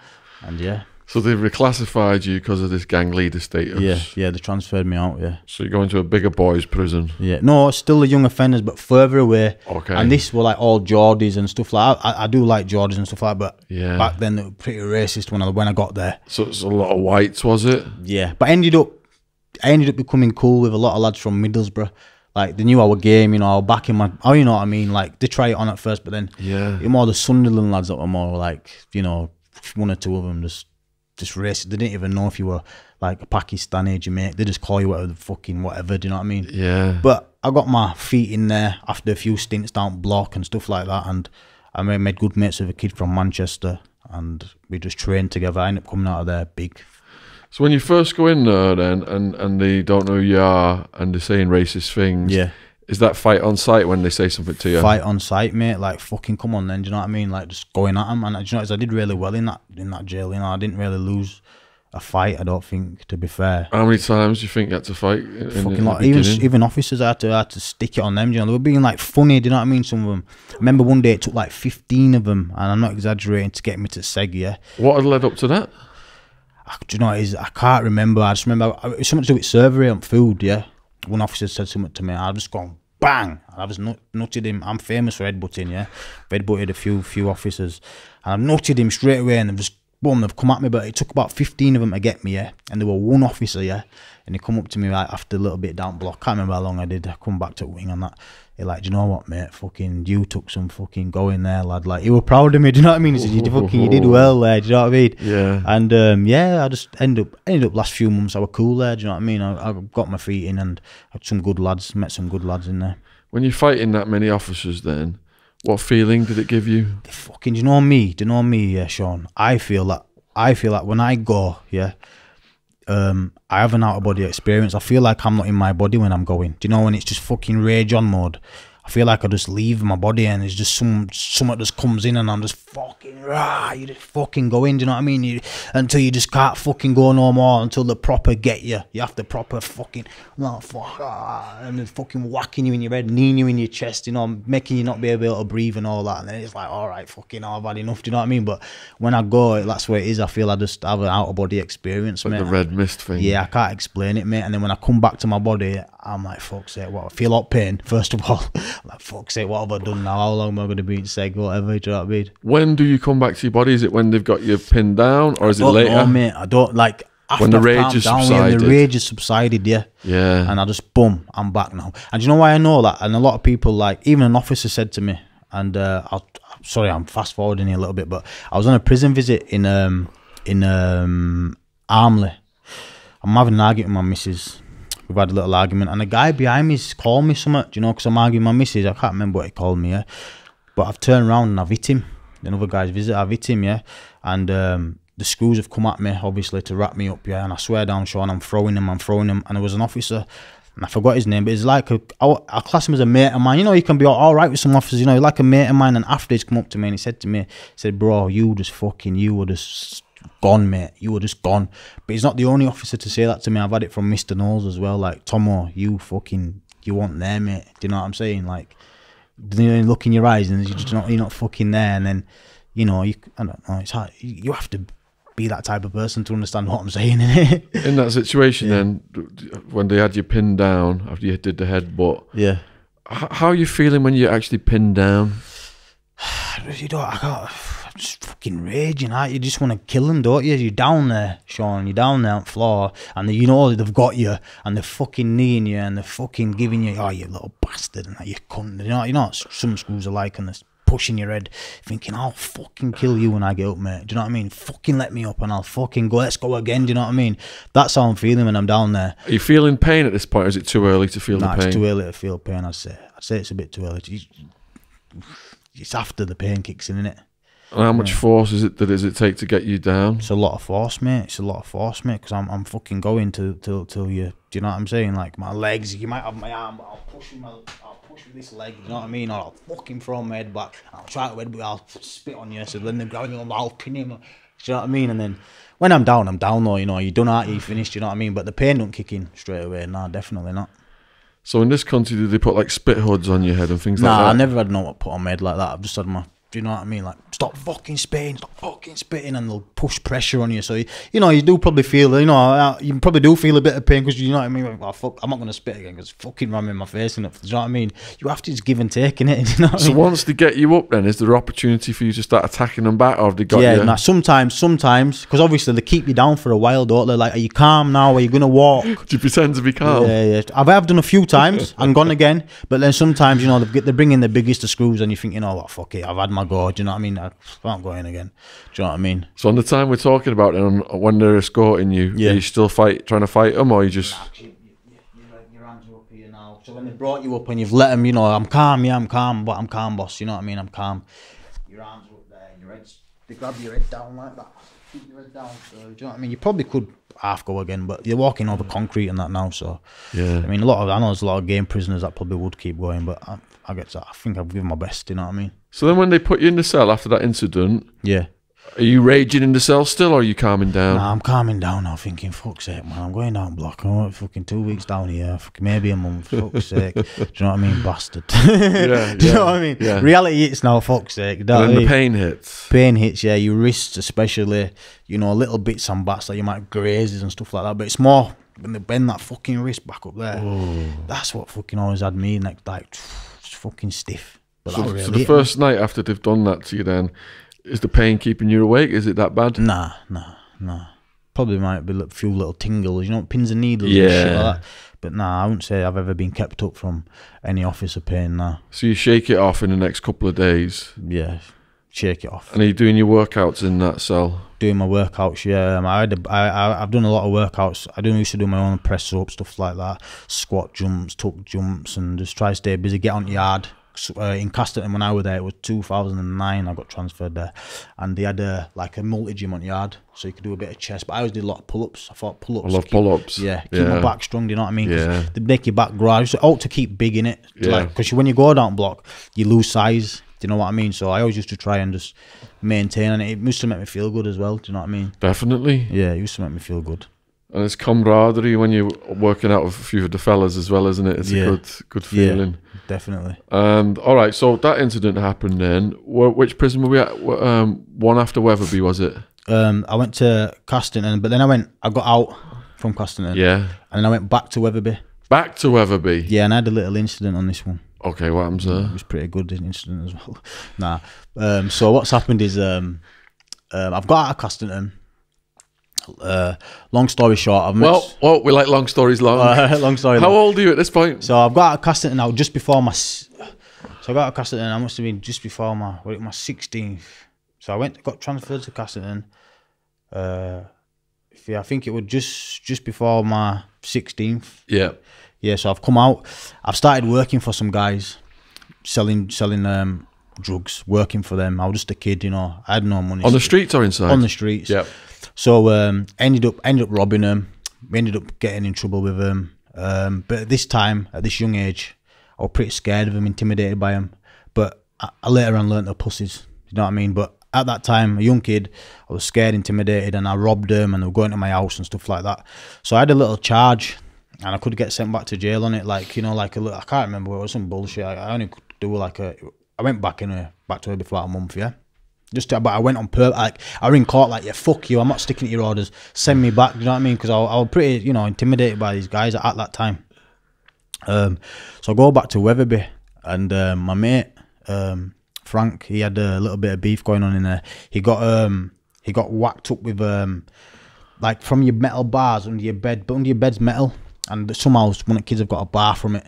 And yeah. So they've reclassified you because of this gang leader status? Yeah, they transferred me out, yeah. So you're going to a bigger boys' prison? Yeah, no, it's still the young offenders, but further away. Okay. And this were like all Geordies and stuff like that. I do like Geordies and stuff like that, but yeah, back then they were pretty racist when I got there. So it's a lot of whites, was it? Yeah, but I ended up becoming cool with a lot of lads from Middlesbrough. Like, they knew our game, you know, I was back in my... Oh, you know what I mean? Like, they try it on at first, but then... Yeah. You're more the Sunderland lads that were more like, you know, one or two of them just racist. They didn't even know if you were like a Pakistani, Jamaican. They just call you whatever, do you know what I mean? Yeah. But I got my feet in there after a few stints down block and stuff like that, and I made good mates with a kid from Manchester, and we just trained together. I ended up coming out of there big. So when you first go in there then, and they don't know who you are, and they're saying racist things, yeah, is that fight on sight when they say something to you? Fight on sight, mate. Like, fucking come on then, do you know what I mean? Like, just going at them. And do you know, I did really well in that jail, you know. I didn't really lose a fight, I don't think, to be fair. How many times do you think you had to fight? Fucking lot. Even officers, I had to stick it on them, do you know. They were being like funny, do you know what I mean? Some of them. I remember one day it took like 15 of them, and I'm not exaggerating, to get me to Seg, yeah. What had led up to that? Do you know what it is? I can't remember. I just remember it was something to do with surgery on food, yeah. One officer said something to me, I just gone bang, and I was nutted him. I'm famous for headbutting, yeah. I've headbutted a few officers, and I've nutted him straight away, and they've come at me, but it took about 15 of them to get me, yeah. And there were one officer, yeah, and he come up to me like after a little bit down block. Can't remember how long I did. I come back to wing and that. He like, "Do you know what, mate? Fucking you took some fucking going there, lad." Like, he was proud of me. Do you know what I mean? He said, "You did well there." Do you know what I mean? Yeah. And yeah, I just ended up last few months I were cool there. Do you know what I mean? I got my feet in, and had some good lads. Met some good lads in there. When you're fighting that many officers, then what feeling did it give you? Fucking, do you know me? Yeah, Sean. I feel like when I go, yeah, I have an out of body experience. I feel like I'm not in my body when I'm going. Do you know, when it's just fucking rage on mode? I feel like I just leave my body, and it's just something just comes in, and I'm just fucking you just fucking go in. Do you know what I mean? Until you just can't fucking go no more, until the proper get you. You have to proper fucking and then fucking whacking you in your head, kneeing you in your chest, you know, making you not be able to breathe and all that. And then it's like, all right, fucking, I've had enough. Do you know what I mean? But when I go, that's where it is. I feel I just have an out of body experience, like mate. The red mist thing. Yeah, I can't explain it, mate. And then when I come back to my body, I'm like, fuck's sake, what? I feel like pain, first of all. Like, fuck's sake, what have I done now? How long am I going to be in Seg? Whatever, do you know what I mean? When do you come back to your body? Is it when they've got you pinned down, or is it later? No, mate, I don't, like, after when the rage has subsided. When the rage has subsided, yeah. Yeah. And I just, boom, I'm back now. And do you know why I know that? And a lot of people, like, even an officer said to me, and sorry, I'm fast forwarding here a little bit, but I was on a prison visit in Armley. I'm having an argument with my missus. We've had a little argument, and a guy behind me's called me something, do you know, because I'm arguing with my missus. I can't remember what he called me, yeah. But I've turned around and I've hit him. Another guy's visit, I've hit him, yeah. And the screws have come at me, obviously, to wrap me up, yeah. And I swear down, Sean, I'm throwing him. And there was an officer, and I forgot his name, but it's like, I class him as a mate of mine. You know, you can be all right with some officers, you know, like a mate of mine. And after he's come up to me, and he said to me, "Bro, you were just gone, mate. You were just gone." But he's not the only officer to say that to me. I've had it from Mr. Knowles as well. Like, "Tomo, you weren't there, mate." Do you know what I'm saying? Like, you look in your eyes, and you're not fucking there. And then, you know, I don't know. It's hard. You have to be that type of person to understand what I'm saying. In that situation, then, when they had you pinned down after you did the headbutt, yeah. How are you feeling when you're actually pinned down? I just fucking raging, right? You just want to kill them, don't you? You're down there, Sean, you're down there on the floor, and you know they've got you, and they're fucking kneeing you, and they're fucking giving you, oh, you little bastard, and that, you cunt. You know what some schools are like, and they're pushing your head, thinking, I'll fucking kill you when I get up, mate. Do you know what I mean? Fucking let me up, and I'll fucking go, let's go again, do you know what I mean? That's how I'm feeling when I'm down there. Are you feeling pain at this point, or is it too early to feel the pain? It's too early to feel pain, I'd say. I'd say it's a bit too early. It's after the pain kicks in, innit? And how much force does it take to get you down? It's a lot of force, mate. It's a lot of force, mate. Because I'm fucking going till you. Do you know what I'm saying? Like my legs, you might have my arm, but I'll push with this leg. Do you know what I mean? Or I'll fucking throw my head back. I'll try to head, but I'll spit on you. So then they're grabbing you, I'll pin him. Do you know what I mean? And then when I'm down though. You know, you done that, you finished. You know what I mean? But the pain don't kick in straight away. Nah, definitely not. So in this country, did they put like spit hoods on your head and things like that? Nah, I never had no one put on my head like that. I've just had my. Do you know what I mean? Like, stop fucking spitting, and they'll push pressure on you. So, you know, you do probably feel, you probably do feel a bit of pain because, you know what I mean? Like, oh, fuck, I'm not going to spit again because fucking ram in my face. And, do you know what I mean? You have to just give and take in it. You know what I mean? Once they get you up then, is there opportunity for you to start attacking them back, or have they got you? Yeah, nah, sometimes, because obviously they keep you down for a while, don't they? Like, are you calm now? Are you going to walk? Do you pretend to be calm? Yeah. I've done a few times and gone again, but then sometimes, you know, they bring in the biggest of screws and you think, you know what, fuck it, I've had my go. Do you know what I mean? I can't go in again. Do you know what I mean? So on the time we're talking about, then, when they're escorting you, are you still trying to fight them, or you just... Your hands are up here now. So when they brought you up and you've let them, you know, I'm calm, but I'm calm, boss. You know what I mean? I'm calm. Your arms are up there, your head's... They grab your head down like that. Keep your head down. So, do you know what I mean? You probably could half go again, but you're walking over concrete and that now, so... Yeah. I mean, I know there's a lot of game prisoners that probably would keep going, but I think I've given my best, you know what I mean? So then when they put you in the cell after that incident, yeah, are you raging in the cell still, or are you calming down? Nah, I'm calming down now, thinking, fuck's sake, man, I'm going down block. I'm like, fucking 2 weeks down here, maybe a month, fuck's sake. Do you know what I mean? Bastard. Do you know what I mean? Yeah. Reality hits now, fuck's sake. And then the pain hits. Pain hits, yeah, your wrists especially, you know, little bits and bats that you might grazes and stuff like that, but it's more when they bend that fucking wrist back up there. Oh. That's what fucking always had me, like just fucking stiff. But So the first night after they've done that to you then, is the pain keeping you awake? Is it that bad? Nah. Probably might be a few little tingles, you know, pins and needles and shit like that. But nah, I wouldn't say I've ever been kept up from any officer pain, nah. So you shake it off in the next couple of days? Yeah, shake it off. And are you doing your workouts in that cell? Doing my workouts, yeah. I've done a lot of workouts. Used to do my own press up, stuff like that. Squat jumps, tuck jumps, and just try to stay busy, get on yard. In Casterton when I was there, it was 2009 I got transferred there, and they had a multi-gym on yard, so you could do a bit of chest, but I always did a lot of pull-ups. I thought pull-ups, I love pull-ups. Keep my back strong, do you know what I mean? Yeah. They make your back grow. I used to keep big in it, because when you go down block you lose size, do you know what I mean? So I always used to try and just maintain, and it used to make me feel good as well, do you know what I mean? Definitely. Yeah, it used to make me feel good. And it's camaraderie when you're working out with a few of the fellas as well, isn't it? It's a good feeling. Yeah, definitely. And all right, so that incident happened then. Which prison were we at? One after Wetherby, was it? I went to Casterton, but then I got out from Casterton. Yeah. And then I went back to Wetherby. Back to Wetherby? Yeah, and I had a little incident on this one. Okay, what happens there? It was pretty good incident as well. Nah. So what's happened is I've got out of Casterton. Long story short, we like long stories long. Long story. How old are you at this point? So I've got out of Casterton now just before my. So I got out of Casterton. I must have been just before my 16th. So got transferred to Casterton. I think it was just before my 16th. Yeah. Yeah. So I've come out. I've started working for some guys, selling drugs. Working for them. I was just a kid, you know. I had no money. On the streets or inside? On the streets. Yeah. So ended up robbing them. We ended up getting in trouble with them. But at this time, at this young age, I was pretty scared of them, intimidated by them. But I later on learned they're pussies. You know what I mean? But at that time, a young kid, I was scared, intimidated, and I robbed them, and they were going to my house and stuff like that. So I had a little charge, and I could get sent back to jail on it. Like, you know, like a little, I can't remember. It was some bullshit. I only could do I went back to her before a month, yeah. But I went on I was in court like, yeah, fuck you, I'm not sticking to your orders, send me back, you know what I mean? Because I was pretty, you know, intimidated by these guys at that time. So I go back to Wetherby, and my mate, Frank. He had a little bit of beef going on in there. He got whacked up with like from your metal bars under your bed, but under your bed's metal, and somehow one of the kids have got a bar from it.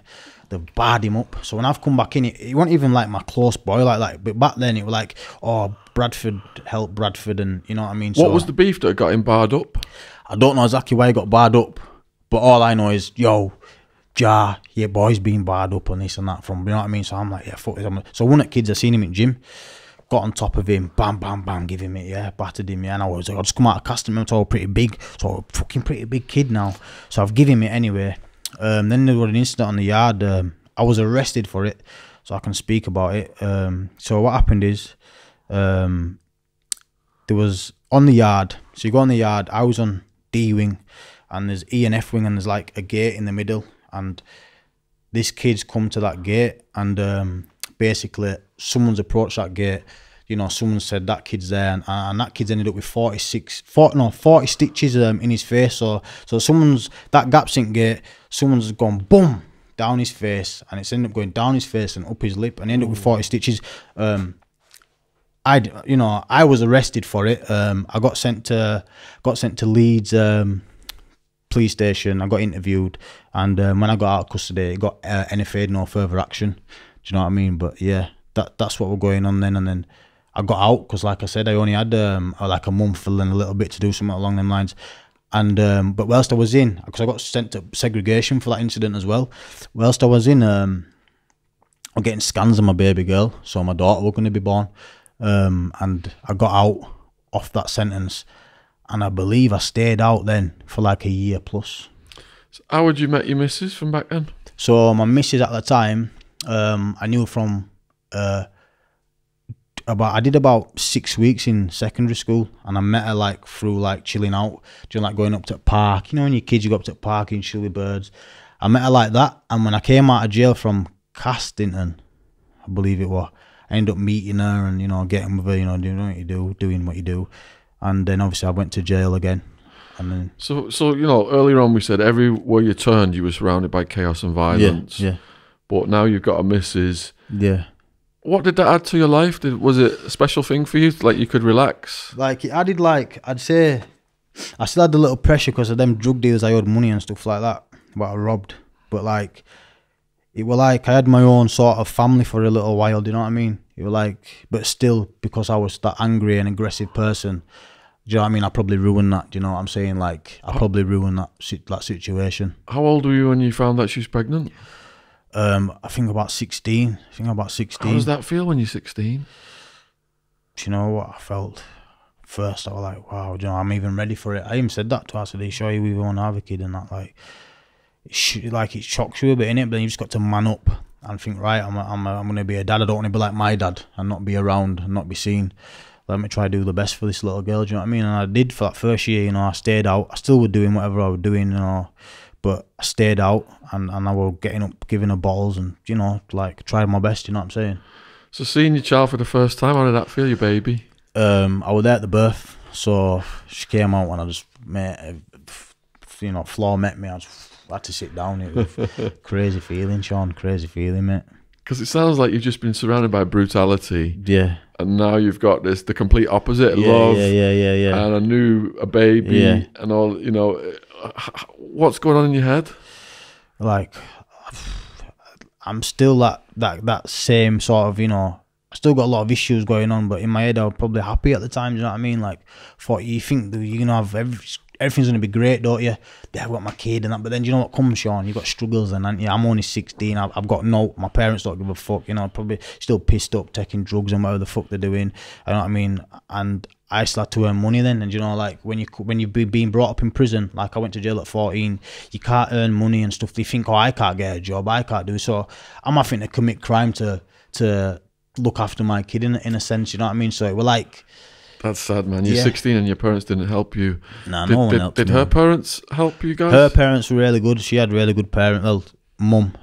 They've barred him up. So when I've come back in, he wasn't even like my close boy like that. But back then it was like, oh, Bradford helped Bradford, and you know what I mean. What was the beef that got him barred up? I don't know exactly why he got barred up, but all I know is, yo, Jar, your boy's been barred up and this and that from, you know what I mean? So I'm like, yeah, fuck this. So one of the kids, I seen him in gym, got on top of him, bam, bam, bam, give him it, yeah, battered him, yeah. And I was like, I just come out of casting him, so pretty big, so a fucking pretty big kid now. So I've given him it anyway. Then there was an incident on the yard. I was arrested for it, so I can speak about it. So what happened is, there was on the yard, so you go on the yard, I was on D wing, and there's E and F wing, and there's like a gate in the middle, and this kid's come to that gate, and basically someone's approached that gate, you know, someone said that kid's there, and that kid's ended up with 40 stitches in his face. So someone's, that gap sync gate, someone's gone boom down his face, and it's ended up going down his face and up his lip, and ended up with 40 stitches. I was arrested for it. I got sent to Leeds police station. I got interviewed, and when I got out of custody, it got NFA'd, no further action. Do you know what I mean? But yeah, that's what was going on then. And then I got out because, like I said, I only had like a month and a little bit to do something along them lines. And but whilst I was in, because I got sent to segregation for that incident as well. Whilst I was in, I'm getting scans of my baby girl, so my daughter was going to be born. And I got out off that sentence, and I believe I stayed out then for like a year plus. So how would you met your missus from back then? So my missus at the time, I knew from I did about 6 weeks in secondary school, and I met her like through like chilling out, doing like going up to the park. You know, when you're kids, you go up to the park and chill with birds. I met her like that, and when I came out of jail from Castington, I believe it was, I ended up meeting her and, you know, getting with her, you know, doing what you do. And then obviously I went to jail again. And then So you know, earlier on we said everywhere you turned you were surrounded by chaos and violence. Yeah. But now you've got a missus. Yeah. What did that add to your life? Was it a special thing for you? Like you could relax? Like it added, like, I'd say I still had a little pressure because of them drug dealers I owed money and stuff like that, but I robbed. But like, it was like I had my own sort of family for a little while, do you know what I mean? It was like, but still, because I was that angry and aggressive person, do you know what I mean? I probably ruined that, do you know what I'm saying? Like, I probably ruined that situation. How old were you when you found that she was pregnant? I think about 16. How does that feel when you're 16? Do you know what I felt? First, I was like, wow, do you know, I'm even ready for it. I even said that to her. I said, "Are you sure you even want to have a kid?" And that, like, it shocks you a bit, innit? But then you just got to man up and think, right, I'm gonna be a dad. I don't want to be like my dad and not be around and not be seen. Let me try to do the best for this little girl. Do you know what I mean? And I did for that first year. You know, I stayed out. I still was doing whatever I was doing, you know, but I stayed out and I was getting up, giving her bottles, and, you know, like, tried my best. You know what I'm saying? So seeing your child for the first time, how did that feel, your baby? I was there at the birth, so she came out and I just floor met me. I just had to sit down. It was crazy feeling, Sean. Crazy feeling, mate. Because it sounds like you've just been surrounded by brutality. Yeah. And now you've got the complete opposite, Yeah, love. Yeah. And a baby, and all, you know. What's going on in your head? Like, I'm still that same sort of, you know, I still got a lot of issues going on, but in my head I was probably happy at the time, do you know what I mean? Like, thought, you think that you're going to have everything's going to be great, don't you? Yeah, I've got my kid and that, but then do you know what comes, Sean? You've got struggles, and I'm only 16, I've got my parents don't give a fuck, you know, probably still pissed up, taking drugs and whatever the fuck they're doing, you know what I mean? And I still had to earn money then, and you know, like, when you've been brought up in prison, like I went to jail at 14, you can't earn money and stuff. You think, oh, I can't get a job, I can't do, so I'm having to commit crime to look after my kid in a sense, you know what I mean? So it was like, that's sad, man. You're 16 and your parents didn't help you. Nah, no one helped me. Did her parents help you guys? Her parents were really good. She had really good parents. Well, mum.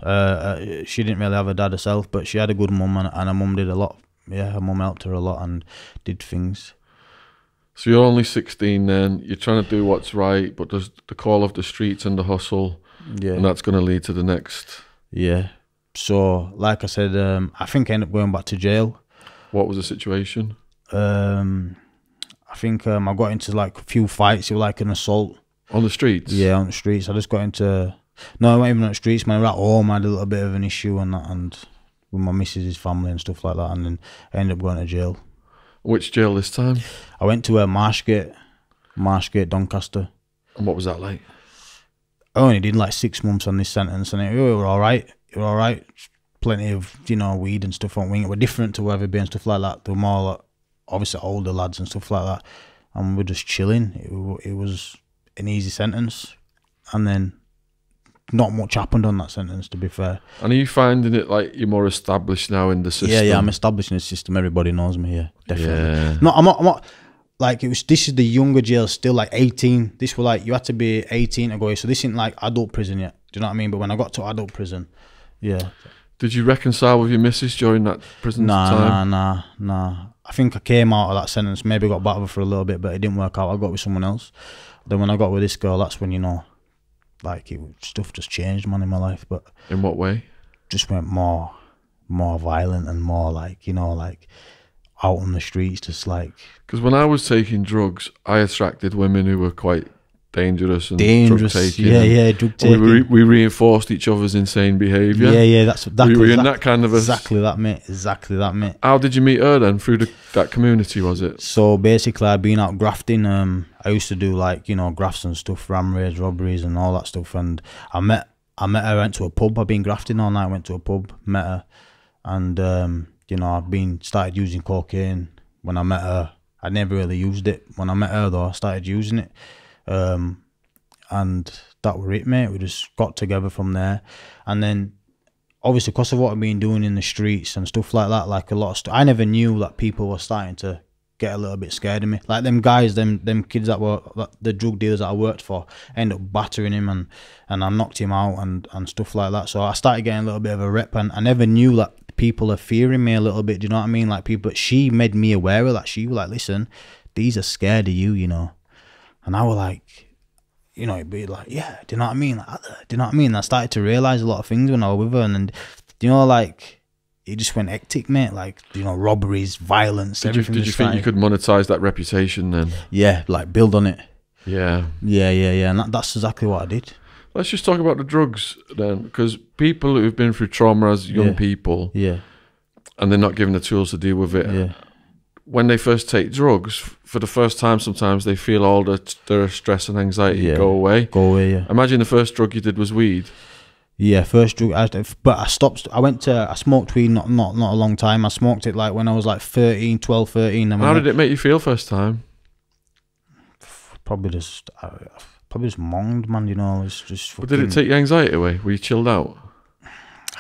She didn't really have a dad herself, but she had a good mum, and her mum did a lot. Yeah, her mum helped her a lot and did things. So you're only 16 then. You're trying to do what's right, but there's the call of the streets and the hustle. Yeah. And that's going to lead to the next. Yeah. So, like I said, I think I ended up going back to jail. What was the situation? I think I got into like a few fights. It was like an assault. On the streets? Yeah, on the streets. I just got into. No, I wasn't even on the streets. Man, we were at home. I had a little bit of an issue and that, and with my missus' family and stuff like that, and then I ended up going to jail. Which jail this time? I went to Marshgate, Doncaster. And what was that like? I only did like 6 months on this sentence, and it were all right. It were all right. Plenty of weed and stuff on wing. It were different to where I've been and stuff like that. They were more like obviously older lads and stuff like that, and we're just chilling. It was an easy sentence, and then not much happened on that sentence, to be fair. And are you finding it like you're more established now in the system? Yeah, I'm established in the system. Everybody knows me here, definitely. Yeah. No, I'm not. Like this is the younger jail, still like 18. This were like you had to be 18 to go. So this isn't like adult prison yet. Do you know what I mean? But when I got to adult prison, yeah. Did you reconcile with your missus during that prison time? Nah. I think I came out of that sentence, maybe got back with her for a little bit, but it didn't work out. I got with someone else. Then when I got with this girl, that's when like stuff just changed, man, in my life. But in what way? Just went more violent and more like like out on the streets, just like. Because when I was taking drugs, I attracted women who were quite dangerous and drug taking. Yeah, drug taking. We reinforced each other's insane behaviour. Yeah, that's we were in that kind of exactly that, mate. How did you meet her then? Through that community, was it? So basically, I've been out grafting. I used to do like grafts and stuff, ram raids, robberies, and all that stuff. And I met her. I went to a pub. I've been grafting all night. Went to a pub, met her, and I've started using cocaine when I met her. I never really used it. When I met her though, I started using it. And that were it, mate. We just got together from there, and then obviously because of what I've been doing in the streets and stuff like that, like a lot of stuff, I never knew that people were starting to get a little bit scared of me. Like them guys, them kids the drug dealers that I worked for, ended up battering him and I knocked him out and stuff like that. So I started getting a little bit of a rep, and I never knew that people are fearing me a little bit. Do you know what I mean? Like people, she made me aware of that. She was like, listen, these are scared of you, And I was like, it'd be like, yeah, do you know what I mean? Like, do you know what I mean? I started to realise a lot of things when I was with her, and like, it just went hectic, mate. Like, robberies, violence, everything. Did you think you could monetize that reputation then? Yeah, like build on it. Yeah. Yeah. And that's exactly what I did. Let's just talk about the drugs then, because people who've been through trauma as young people, and they're not given the tools to deal with it, when they first take drugs, for the first time, sometimes they feel all their stress and anxiety go away. Yeah. Imagine the first drug you did was weed. Yeah, first drug. But I stopped. I smoked weed not a long time. I smoked it like when I was like 12, 13. How did it make you feel first time? Probably just monged, man. It's just. But did it take your anxiety away? Were you chilled out?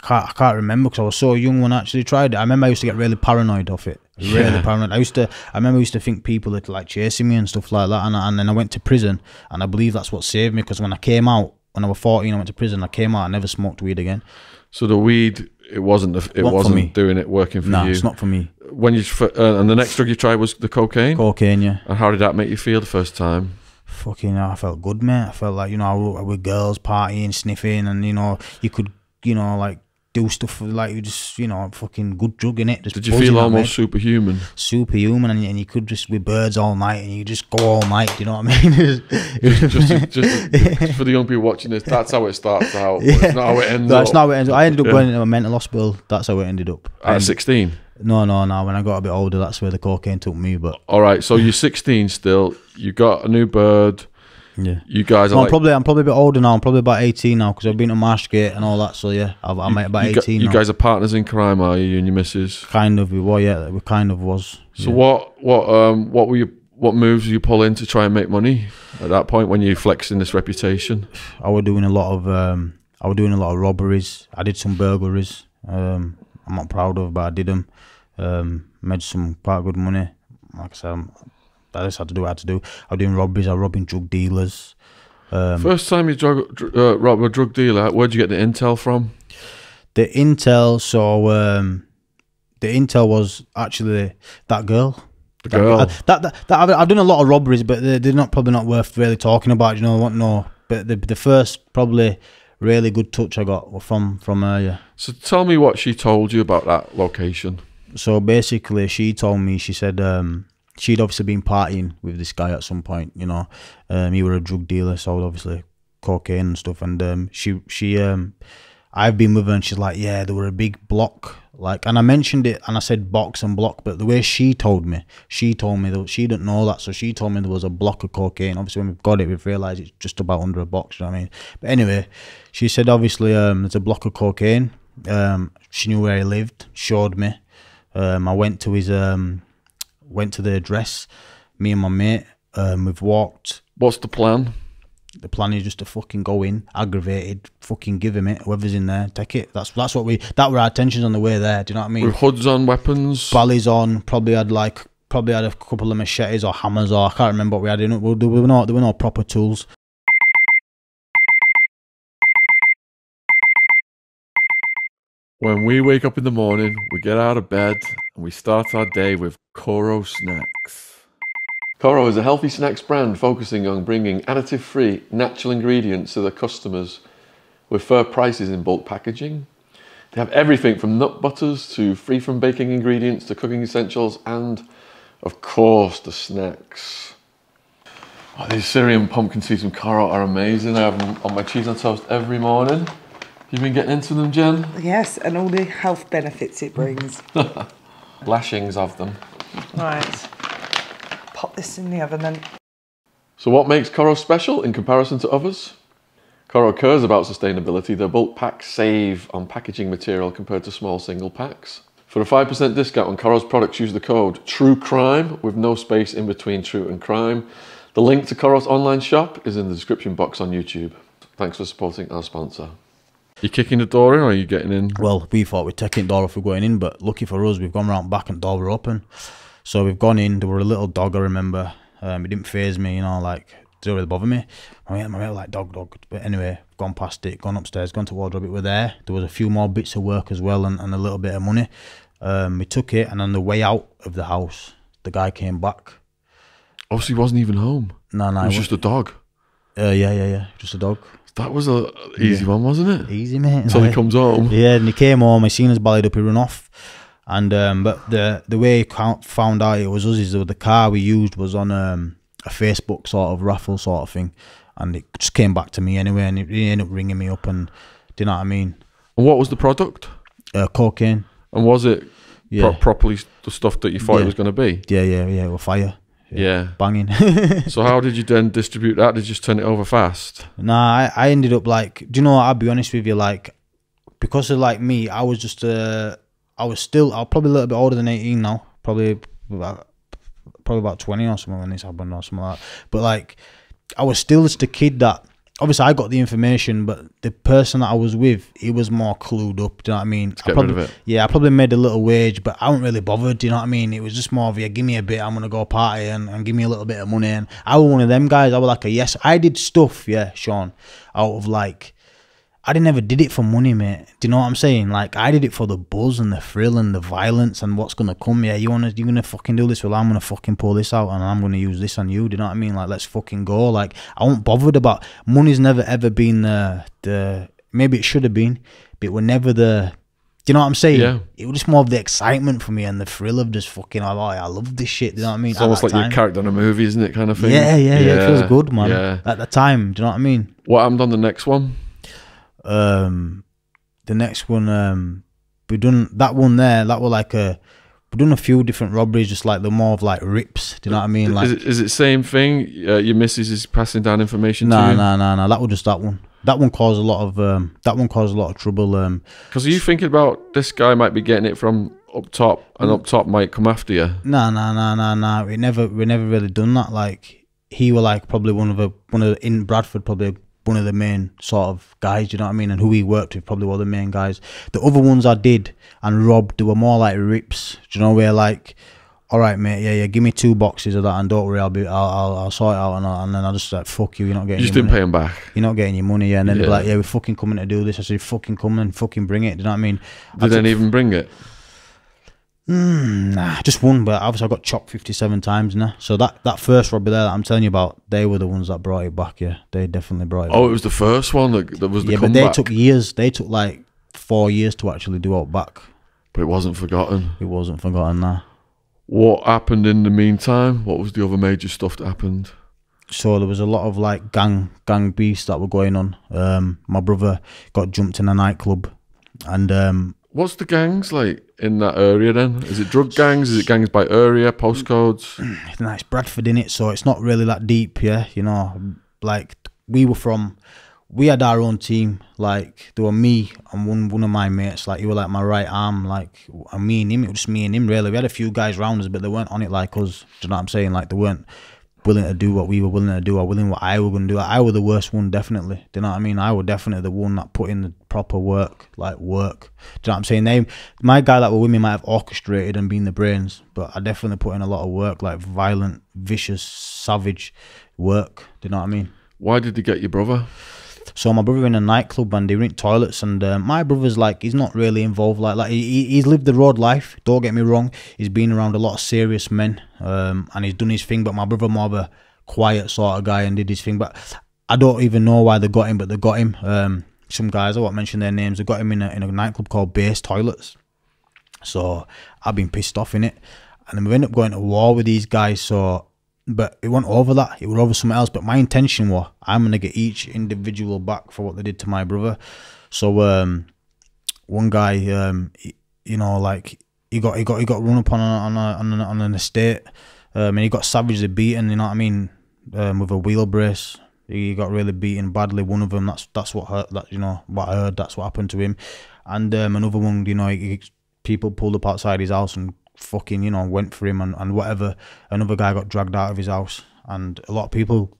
I can't remember because I was so young when I actually tried it. I remember I used to get really paranoid off it. Really paranoid. I remember I used to think people were like chasing me and stuff like that. And then I went to prison, and I believe that's what saved me, because when I came out, when I was 14, I went to prison. I came out, I never smoked weed again. So the weed, it wasn't doing it, working for you. No, it's not for me. When and the next drug you tried was the cocaine. Cocaine, yeah. And how did that make you feel the first time? Fucking, I felt good, mate. I felt like I was with girls partying, sniffing, and you could like do stuff like you just fucking good drug in it. Did you feel almost superhuman? Superhuman, and you could just with birds all night, and you just go all night. Do you know what I mean? just for the young people watching this, that's how it starts out. Yeah. It's not how it ends. That's not how it ends. I ended up going into a mental hospital. That's how it ended up. At 16? No. When I got a bit older, that's where the cocaine took me. But all right, so you're 16 still. You got a new bird. Yeah, you guys are. I'm probably a bit older now. I'm probably about 18 now, because I've been to Marshgate and all that. So yeah, I'm about 18. You guys are partners in crime, are you and your missus? Kind of, we kind of was. So what moves were you pulling to try and make money at that point when you're flexing this reputation? I was doing a lot of robberies. I did some burglaries. I'm not proud of, but I did them. Made some quite good money. Like I said, I just had to do what I had to do. I was doing robberies. I was robbing drug dealers. First time you robbed a drug dealer, where'd you get the intel from? The intel, the intel was actually that girl. The girl. I've done a lot of robberies, but they're probably not worth really talking about. You know what? No, but the first probably really good touch I got from her. Yeah. So tell me what she told you about that location. So basically, she told me, she said she'd obviously been partying with this guy at some point, you know. He were a drug dealer, so obviously cocaine and stuff. And I've been with her, and she's like, yeah, there were a big block, like, and I mentioned it, and I said box and block, but the way she told me that she didn't know that, so she told me there was a block of cocaine. Obviously, when we've got it, we've realised it's just about under a box, you know what I mean? But anyway, she said obviously there's a block of cocaine. She knew where he lived, showed me. I went to the address, me and my mate. We've walked. What's the plan? The plan is just to fucking go in, aggravated, fucking give him it. Whoever's in there, take it. That were our intentions on the way there. Do you know what I mean? With hoods on, weapons. Ballys on. Probably had a couple of machetes or hammers, or I can't remember what we had in it. There were no proper tools. When we wake up in the morning, we get out of bed and we start our day with Koro snacks. Koro is a healthy snacks brand focusing on bringing additive-free, natural ingredients to their customers with fair prices in bulk packaging. They have everything from nut butters to free from baking ingredients to cooking essentials and, of course, the snacks. Oh, these Syrian pumpkin seeds from Koro are amazing. I have them on my cheese on toast every morning. You've been getting into them, Jen? Yes, and all the health benefits it brings. Lashings of them. Right. Pop this in the oven then. So what makes Koro special in comparison to others? Koro cares about sustainability. Their bulk packs save on packaging material compared to small single packs. For a 5% discount on Koro's products, use the code TRUECRIME with no space in between true and crime. The link to Koro's online shop is in the description box on YouTube. Thanks for supporting our sponsor. You kicking the door in or are you getting in? Well, we thought we'd taking the door off, we're going in, but lucky for us, we've gone round back and the door were open. So we've gone in. There were a little dog, I remember. It didn't faze me, you know, like, it didn't really bother me. My mate was like, dog. But anyway, gone past it, gone upstairs, gone to wardrobe, it were there. There was a few more bits of work as well and a little bit of money. We took it, and on the way out of the house, the guy came back. Obviously, he wasn't even home. No. It was just a dog. Yeah, just a dog. That was a easy one, wasn't it? Easy, mate. Until he comes home. Yeah, and he came home, he seen us ballied up, he run off. And but the way he found out it was us is that the car we used was on a Facebook sort of raffle sort of thing, and it just came back to me anyway, and he ended up ringing me up, and do you know what I mean? And what was the product? Cocaine. And was it properly the stuff that you thought it was going to be? Yeah, it was fire. Yeah. Banging. So how did you then distribute that? Did you just turn it over fast? Nah, I ended up like, do you know what, I'll be honest with you, like, because of like me, I was just I'm probably a little bit older than 18 now, probably about 20 or something when this happened or something like that. But like, I was still just a kid that, obviously I got the information, but the person that I was with, he was more clued up, do you know what I mean? Get rid of it. Yeah, I probably made a little wage, but I wasn't really bothered, do you know what I mean? It was just more of, yeah, give me a bit, I'm going to go party and give me a little bit of money. And I was one of them guys, I was like yes, I did stuff, yeah, Sean, out of like, I never did it for money, mate. Do you know what I'm saying? Like, I did it for the buzz and the thrill and the violence and what's gonna come. Yeah, you're gonna fucking do this. Well, I'm gonna fucking pull this out and I'm gonna use this on you. Do you know what I mean? Like, let's fucking go. Like, I wasn't bothered about money's never ever been the maybe it should have been, but it were never the. Do you know what I'm saying? Yeah. It was just more of the excitement for me and the thrill of just fucking. Oh, I love this shit. Do you know what I mean? It's almost like your character in a movie, isn't it? Kind of thing. Yeah. It feels good, man. Yeah. At the time, do you know what I mean? What happened on the next one? The next one, we done that one there. That was like we done a few different robberies, just like the more of like rips. Do you know what I mean? Like, is it same thing? Your missus is passing down information to you? No. That was just that one. That one caused a lot of trouble. Because are you thinking about this guy might be getting it from up top, and up top might come after you? No. We never really done that. Like, he were like probably one of in Bradford, probably one of the main sort of guys, you know what I mean, and who he worked with, probably one of the main guys. The other ones I did and robbed, they were more like rips, do you know, where like, all right, mate, yeah, give me 2 boxes of that, and don't worry, I'll sort it out, and then I'll just like, fuck you, you're not getting. You just your didn't money. pay him back. You're not getting your money, yeah, and then they'd be like, yeah, we're fucking coming to do this. I said, fucking come and fucking bring it. Do you know what I mean? Did they even bring it? Nah, just one, but obviously I got chopped 57 times now. So that first robbery there that I'm telling you about, they were the ones that brought it back. Yeah, they definitely brought it back. Oh, it was the first one that was the comeback. But they took years. They took like 4 years to actually do it back. But it wasn't forgotten. It wasn't forgotten, nah. What happened in the meantime? What was the other major stuff that happened? So there was a lot of like gang beefs that were going on. My brother got jumped in a nightclub, and What's the gangs like in that area then? Is it drug gangs? Is it gangs by area, postcodes? nah, it's Bradford in it, so it's not really that deep, yeah. You know, like we had our own team. Like there were me and one of my mates. Like he was like my right arm. Like and me and him, it was just me and him really. We had a few guys round us, but they weren't on it like us. Do you know what I'm saying? Like they weren't willing to do what we were willing to do, or willing what I was going to do. I was the worst one, definitely. Do you know what I mean? I was definitely the one that put in the proper work, like work. Do you know what I'm saying? My guy that were with me might have orchestrated and been the brains, but I definitely put in a lot of work, like violent, vicious, savage work. Do you know what I mean? Why did they get your brother? So my brother in a nightclub and they were in toilets, and my brother's like, he's not really involved like he's lived the road life, don't get me wrong. He's been around a lot of serious men, and he's done his thing, but my brother more of a quiet sort of guy and did his thing. But I don't even know why they got him, but they got him. Some guys, I won't mention their names, they got him in a nightclub called Base Toilets. So I've been pissed off in it, and then we ended up going to war with these guys. So but it wasn't over that, it was over something else. But my intention was, I'm going to get each individual back for what they did to my brother. So one guy, you know, like he got run up on an estate, and he got savagely beaten, you know what I mean, with a wheel brace. He got really beaten badly. One of them, that's what hurt, that, you know, what I heard, that's what happened to him. And another one, you know, people pulled up outside his house and fucking, you know, went for him and whatever. Another guy got dragged out of his house, and a lot of people,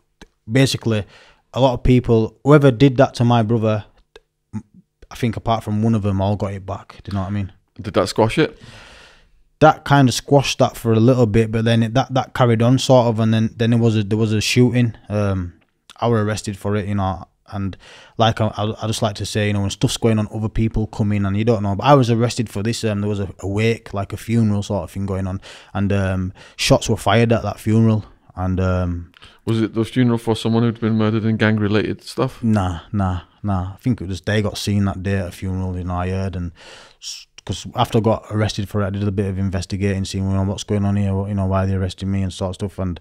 whoever did that to my brother, I think apart from one of them, all got it back. Do you know what I mean? Did that squash it? That kind of squashed that for a little bit, but then that carried on sort of, and then there was a shooting. I was arrested for it, you know. And like I just like to say, you know, when stuff's going on, other people come in and you don't know. But I was arrested for this. There was a wake, like a funeral sort of thing going on, and shots were fired at that funeral. And was it the funeral for someone who'd been murdered in gang-related stuff? Nah. I think it was they got seen that day at a funeral. You know, I heard, and because after I got arrested for it, I did a bit of investigating, seeing, you know, what's going on here, you know, why they arrested me and sort of stuff. And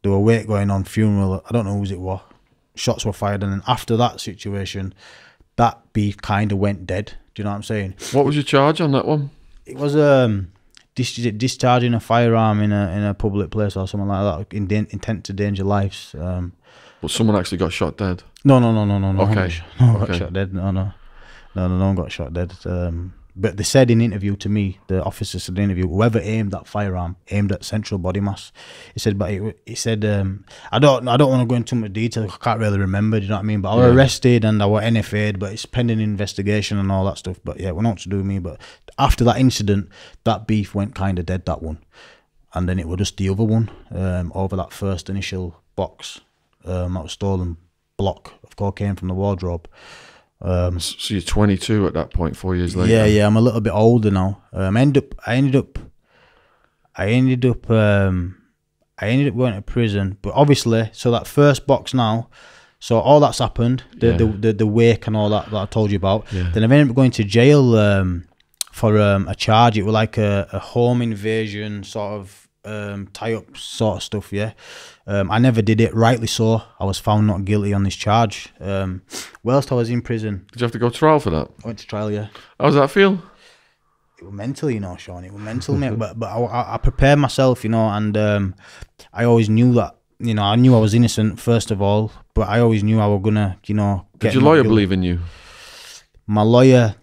there were a wake going on, funeral. I don't know whose it was. Shots were fired, and then after that situation, that beef kind of went dead. Do you know what I'm saying? What was your charge on that one? It was discharging a firearm in a public place or something like that, intent to danger lives. But someone actually got shot dead? No. Okay. No one got shot dead. No one got shot dead. But they said in interview to me, the officer said in interview, whoever aimed that firearm aimed at central body mass. He said, but he said, I don't want to go into too much detail. I can't really remember. Do you know what I mean? But I was arrested and I was NFA'd, but it's pending investigation and all that stuff. But yeah, we're not to do with me. But after that incident, that beef went kind of dead. That one, and then it was just the other one over that first initial box that was stolen, block of cocaine from the wardrobe. So you're 22 at that point, 4 years later. Yeah, I'm a little bit older now. I ended up going to prison, but obviously, so that first box now, so all that's happened, the wake and all that I told you about. Yeah. Then I ended up going to jail for a charge. It was like a home invasion sort of tie-up sort of stuff. Yeah. I never did it, rightly so. I was found not guilty on this charge. Whilst I was in prison. Did you have to go to trial for that? I went to trial, yeah. How does that feel? It was mental, you know, Sean. It was mental, mate. But I prepared myself, you know, and I always knew that, you know, I knew I was innocent, first of all, but I always knew I was going to, you know, Did your lawyer believe in you? My lawyer,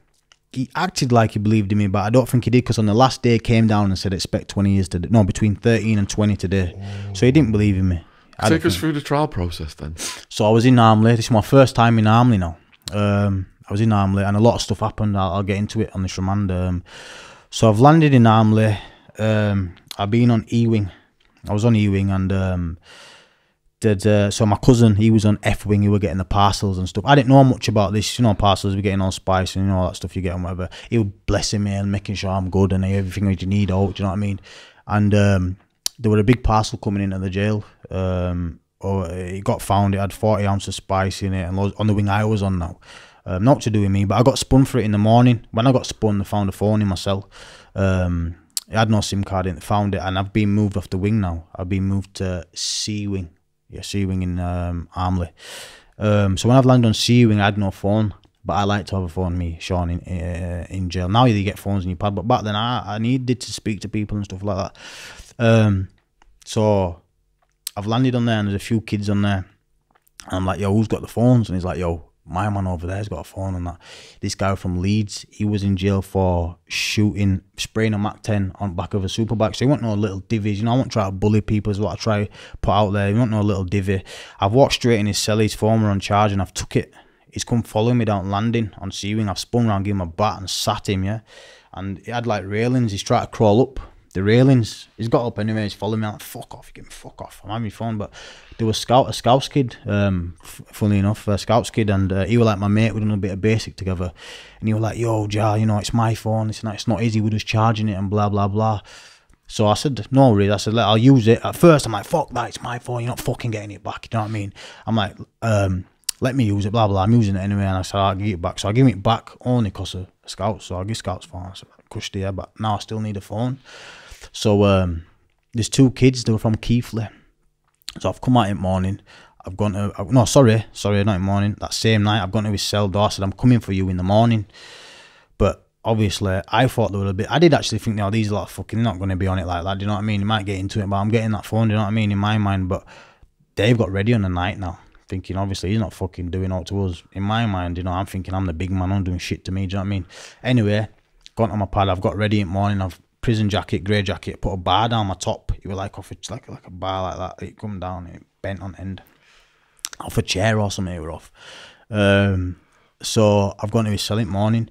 he acted like he believed in me, but I don't think he did, because on the last day he came down and said expect 20 years today. No, between 13 and 20 today. So he didn't believe in me. Take us through the trial process then. So I was in Armley. This is my first time in Armley now. I was in Armley and a lot of stuff happened. I'll get into it on this remand. So I've landed in Armley. I've been on E-Wing. I was on E-Wing, and so my cousin, he was on F-Wing. He were getting the parcels and stuff. I didn't know much about this, you know, parcels. We're getting all spice and, you know, all that stuff you get and whatever. He was blessing me and making sure I'm good and everything that you need out, do you know what I mean? And there were a big parcel coming into the jail. It got found. It had 40 ounces of spice in it, and on the wing I was on now. Not to do with me, but I got spun for it in the morning. When I got spun, they found a phone in my cell. It had no SIM card in it, found it, and I've been moved off the wing now. I've been moved to C wing. Yeah, C wing in Armley. So when I've landed on C wing, I had no phone. But I like to have a phone, me, Sean, in jail. Now you get phones in your pad, but back then I needed to speak to people and stuff like that. So I've landed on there, and there's a few kids on there. And I'm like, yo, who's got the phones? And he's like, yo, my man over there's got a phone and that. This guy from Leeds, he was in jail for spraying a Mac 10 on back of a superbike. So he wasn't no little divvies. You know, I won't try to bully people is what I try to put out there. He wasn't no little divvy. I've walked straight in his cell, his phone were on charge, and I've took it. He's come following me down landing on C-Wing. I've spun around, given him a bat and sat him, yeah. And he had like railings. He's tried to crawl up the railings. He's got up anyway. He's following me. I'm like, fuck off, you get me fuck off. I'm having my phone. But there was a Scouts kid, funnily enough, a Scouts kid, and he was like my mate. We done a bit of basic together. And he was like, yo, Jar, you know, it's my phone. It's not easy. We're just charging it and blah, blah, blah. So I said, no worries. I said, I'll use it. At first, I'm like, fuck that. It's my phone. You're not fucking getting it back. You know what I mean? I'm like, let me use it, blah, blah. I'm using it anyway. And I said, I'll give it back. So I give it back only because of Scouts. So I give Scouts phone. I said, cushy, yeah, but now I still need a phone. So there's two kids. They were from Keighley. So I've come out in the morning. I've gone to, no, sorry, not in the morning. That same night, I've gone to his cell door. I said, I'm coming for you in the morning. But obviously, I thought they were a bit, I did actually think, no, these are like fucking not going to be on it like that. Do you know what I mean? You might get into it, but I'm getting that phone, do you know what I mean? In my mind, but they've got ready on the night now. Thinking obviously he's not fucking doing all to us. In my mind, you know, I'm thinking I'm the big man, I'm doing shit to me, do you know what I mean? Anyway, gone on my pad, I've got ready in the morning, I've prison jacket, grey jacket, put a bar down my top. It was like off like a bar like that. It come down, it bent on end. Off a chair or something it were off. So I've gone to his cell in the morning.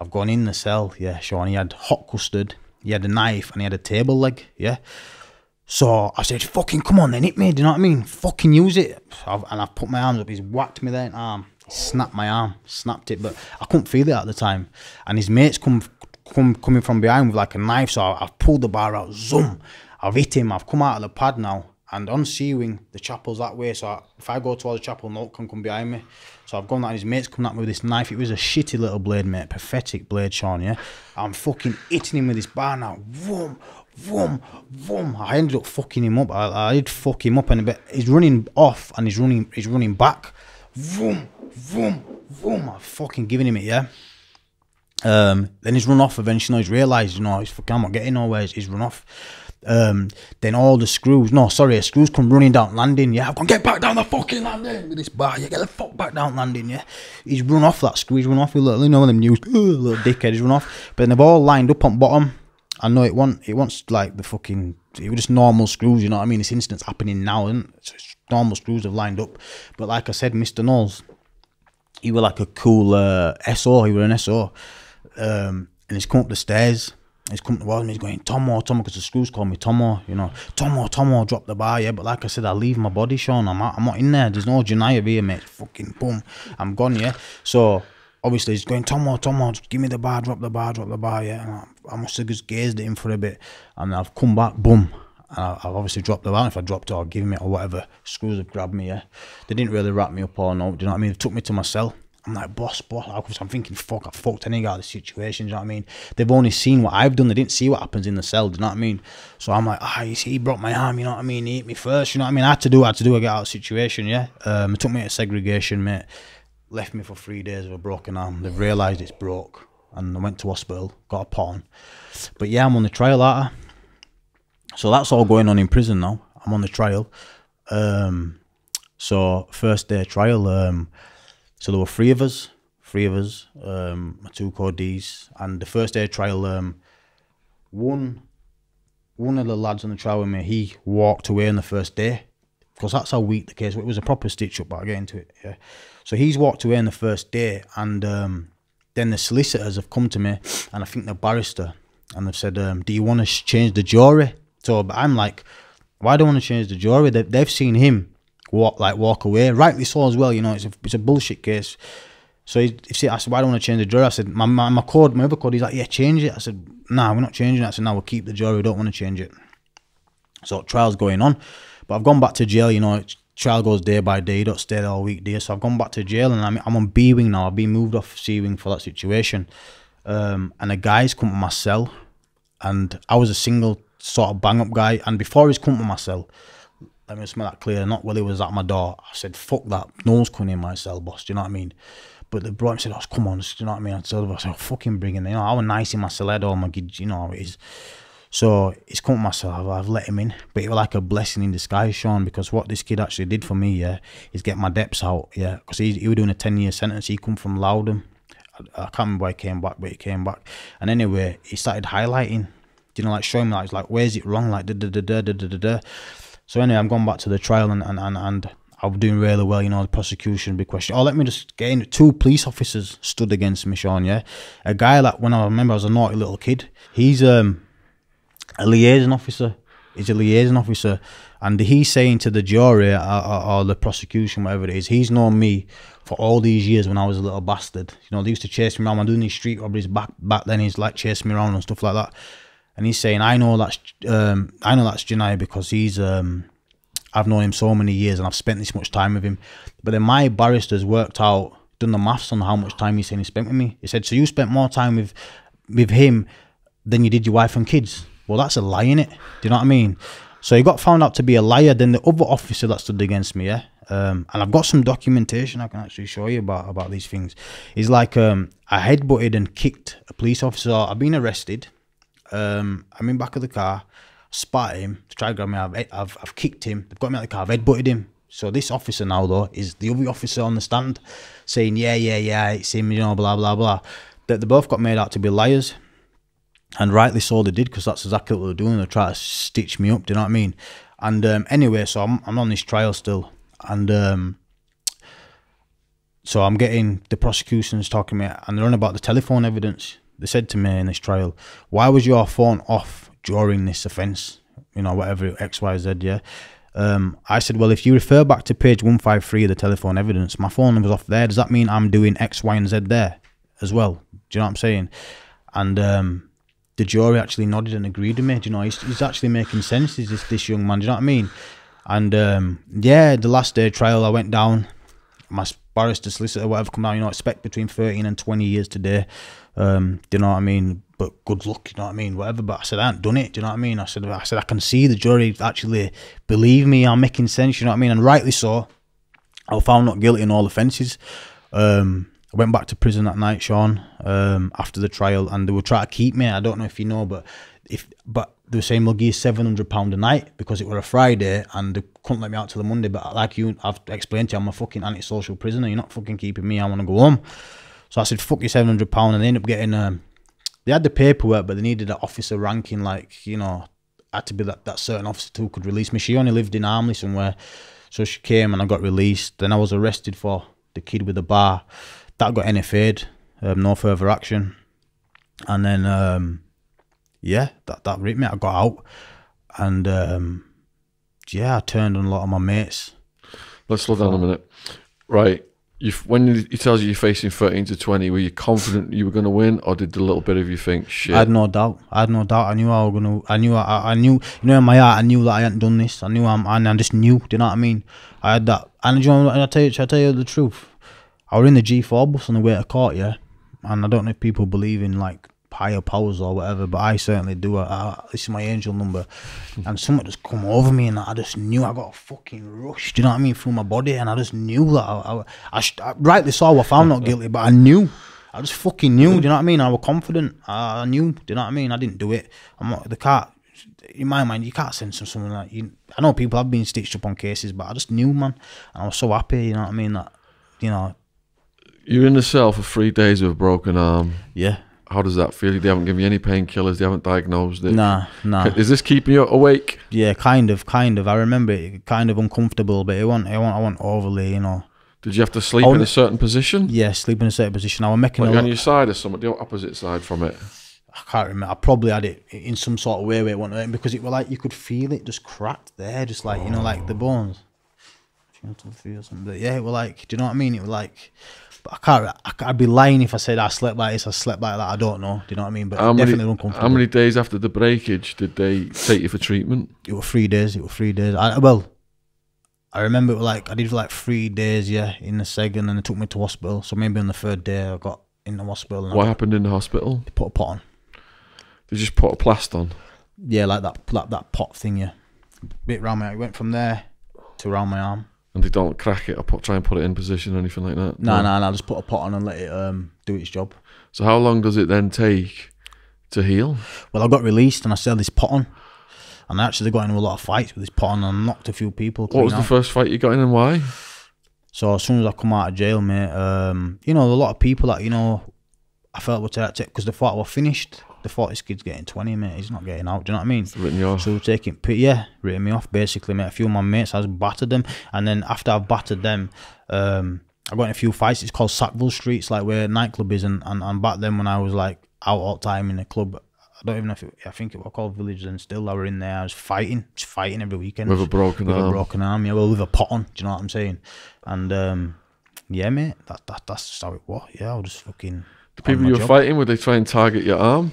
I've gone in the cell, yeah, Sean, he had hot custard, he had a knife and he had a table leg, yeah. So I said, fucking come on then, hit me, do you know what I mean? Fucking use it. And I've put my arms up, he's whacked me there in the arm. He snapped my arm, snapped it, but I couldn't feel it at the time. And his mates coming from behind with like a knife, so I've pulled the bar out, zoom. I've hit him, I've come out of the pad now. And on C-Wing, the chapel's that way, so if I go towards the chapel, no one can come behind me. So I've gone that, and his mate's coming at me with this knife. It was a shitty little blade, mate, pathetic blade, Sean, yeah? I'm fucking hitting him with this bar now, vroom, vroom, vroom. I ended up fucking him up. I did fuck him up, and he's running off, and he's running back. Vroom, vroom, vroom. I'm fucking giving him it, yeah? Then he's run off eventually. He's realised, you know, I'm not getting nowhere. He's run off. Then all the screws, screws come running down landing, yeah. I've gone, get back down the fucking landing with this bar, yeah, get the fuck back down landing, yeah. He's run off that screw, he's run off with little, you know, them news, little dickhead, he's run off. But then they've all lined up on bottom. I know it wants like the fucking, it was just normal screws, you know what I mean? This incident's happening now, and so normal screws have lined up. But like I said, Mr. Knowles, he was like a cool SO, he was an SO. And he's come up the stairs. He's come towards me, he's going, Tomo, because the screws call me Tomo, you know. Tomo, drop the bar, yeah. But like I said, I leave my body, Sean. I'm not in there. There's no Janaya here, mate. Fucking boom. I'm gone, yeah. So, obviously, he's going, Tomo, just give me the bar, drop the bar, yeah. And I must have just gazed at him for a bit. And I've come back, boom. And I've obviously dropped the bar. If I dropped it or give him it or whatever, screws have grabbed me, yeah. They didn't really wrap me up or no, do you know what I mean? They took me to my cell. I'm like, boss. I'm thinking, fuck, I fucked any guy out of the situation, do you know what I mean? They've only seen what I've done. They didn't see what happens in the cell, do you know what I mean? So I'm like, you see, he broke my arm, you know what I mean? He hit me first, you know what I mean? I had to do, I get out of the situation, yeah? It took me to segregation, mate. Left me for 3 days with a broken arm. They've realised it's broke. And I went to hospital, got a pot on. But yeah, I'm on the trial, aren't I? So that's all going on in prison now. I'm on the trial. So first day trial, so there were three of us, my two co-Ds, and the first day of trial, one of the lads on the trial with me, he walked away on the first day, because that's how weak the case was. It was a proper stitch up, but I'll get into it, yeah. So he's walked away on the first day, and then the solicitors have come to me, and I think the barrister, and they've said, do you want to change the jury? So but I'm like, why do I want to change the jury? They've seen him walk away, rightly so as well, you know. It's a bullshit case. So I said, why don't I want to change the jury? I said, my other code, he's like, yeah, change it. I said, nah, we're not changing it. I said, no, we'll keep the jury, we don't want to change it. So trial's going on, but I've gone back to jail, you know. trial goes day by day. You don't stay there all week, do you? So I've gone back to jail, and I'm on B wing now. I've been moved off C wing for that situation. And a guy's come to my cell, and I was a single sort of bang up guy. And before he's come to my cell, let me just make that clear, not while he was at my door, I said, fuck that, no one's coming in my cell, boss, do you know what I mean? But the bro and said, oh, come on, do you know what I mean? I said, oh, fucking bring him in. You know, I was nice in my cell, I had all my kids, you know how it is. So he's come to my cell, I've let him in. But it was like a blessing in disguise, Sean, because what this kid actually did for me, yeah, is get my depths out, yeah. Because he was doing a 10-year sentence. He come from Loudon. I can't remember why he came back, but he came back. And anyway, he started highlighting, you know, like showing me, like, where's it wrong, like, da-da-da-da-da-da-da. So anyway, I'm going back to the trial, and I'm doing really well, you know, the prosecution, big question. Oh, let me just get in. 2 police officers stood against me, Sean, yeah. A guy that, when I remember I was a naughty little kid, he's a liaison officer. He's a liaison officer. And he's saying to the jury or the prosecution, whatever it is, he's known me for all these years when I was a little bastard. You know, they used to chase me around. I'm doing these street robberies back then. He's like chasing me around and stuff like that. And he's saying, I know that's Janai because he's I've known him so many years and I've spent this much time with him. But then my barrister's worked out, done the maths on how much time he's saying he spent with me. He said, so you spent more time with him than you did your wife and kids. Well, that's a lie, innit? Do you know what I mean? So he got found out to be a liar. Then the other officer that stood against me, yeah, and I've got some documentation I can actually show you about these things. He's like, I headbutted and kicked a police officer. I've been arrested. I'm in back of the car, spat at him to try to grab me. I've kicked him. They've got me out of the car. I've headbutted him. So this officer now, though, is the other officer on the stand saying, yeah, it's him, you know, blah, blah, blah. That they both got made out to be liars. And rightly so they did, because that's exactly what they're doing. They're trying to stitch me up, do you know what I mean? And anyway, so I'm on this trial still. And so I'm getting, the prosecution's talking to me, and they're on about the telephone evidence. They said to me in this trial, why was your phone off during this offence? You know, whatever, X, Y, Z, yeah. I said, well, if you refer back to page 153 of the telephone evidence, my phone was off there. Does that mean I'm doing X, Y, and Z there as well? Do you know what I'm saying? And the jury actually nodded and agreed with me. Do you know, he's actually making sense. Is this young man? Do you know what I mean? And yeah, the last day of trial, I went down. My barrister, solicitor, whatever, come down. You know, expect between 13 and 20 years today. Do you know what I mean? But good luck. You know what I mean? Whatever. But I said I ain't done it. Do you know what I mean? I said I can see the jury actually believe me. I'm making sense. You know what I mean? And rightly so. I was found not guilty in all offences. I went back to prison that night, Sean, after the trial, and they were trying to keep me. I don't know if you know, but they were saying they'll give you £700 a night because it were a Friday and they couldn't let me out till the Monday. But like I've explained to you, I'm a fucking antisocial prisoner. You're not fucking keeping me. I want to go home. So I said, fuck you, £700, and they ended up getting they had the paperwork, but they needed an officer ranking, like, you know, had to be that certain officer who could release me. She only lived in Armley somewhere, so she came and I got released. Then I was arrested for the kid with the bar. That got NFA'd, no further action. And then, yeah, that ripped me. I got out. And, yeah, I turned on a lot of my mates. Let's slow down a minute. Right. When he tells you you're facing 13 to 20, were you confident you were going to win, or did the little bit of you think, shit? I had no doubt. I knew I was going to. I knew, you know, in my heart, I knew that I hadn't done this. I just knew, do you know what I mean? I had that. And, you know, I tell you the truth. I was in the G4 bus on the way to court, yeah, and I don't know if people believe in like higher powers or whatever, but I certainly do. This is my angel number, and something just come over me, and I just knew I got a fucking rush. Do you know what I mean, through my body, and I just knew that I rightly so I found not guilty, but I knew. I just fucking knew. Do you know what I mean? I was confident. I knew. Do you know what I mean? I didn't do it. I'm not the cat. In my mind, you can't send someone like you. I know people have been stitched up on cases, but I just knew, man. And I was so happy. You know what I mean? That, you know. You're in the cell for 3 days with a broken arm. Yeah. How does that feel? They haven't given you any painkillers. They haven't diagnosed it. Nah. Is this keeping you awake? Yeah, kind of. I remember it kind of uncomfortable, but it wasn't overly, you know. Did you have to sleep in a certain position? Yeah, sleep in a certain position. I was making like on your side or something, the opposite side from it. I can't remember. I probably had it in some sort of way where it wasn't hurting, because it was like you could feel it just cracked there, just like, you know, like the bones. But yeah, it was like, do you know what I mean? It was like, but I'd be lying if I said I slept like this, I slept like that. I don't know. Do you know what I mean? But definitely uncomfortable. How many days after the breakage did they take you for treatment? It was 3 days. I remember like I did for like 3 days, in the seg, and then they took me to hospital. So maybe on the 3rd day I got in the hospital. And What happened in the hospital? They put a pot on. They just put a plaster on. Yeah, like that pot thing, yeah. Bit round my. It went from there to around my arm. And they don't crack it or try and put it in position or anything like that? No. Just put a pot on and let it do its job. So how long does it then take to heal? Well, I got released and I still had this pot on. And I actually got into a lot of fights with this pot on and knocked a few people clean What was out. the first fight you got in and why? So as soon as I come out of jail, mate, you know, a lot of people that, you know, I felt were taking, because they thought I was finished. They thought this kid's getting 20, mate. He's not getting out. Do you know what I mean? Written you off. So taking, written me off basically, mate. A few of my mates, I just battered them, and then after I've battered them, I got in a few fights. It's called Sackville Street. It's like where a nightclub is, and back then when I was like out all the time in the club, I don't even know if I think it was called Village, and still I were in there. I was fighting every weekend With a broken arm. With a broken arm, yeah. Well, with a pot on. Do you know what I'm saying? And yeah, mate, that's just how it was. Yeah, I was just fucking. The people you were fighting, would they try and target your arm?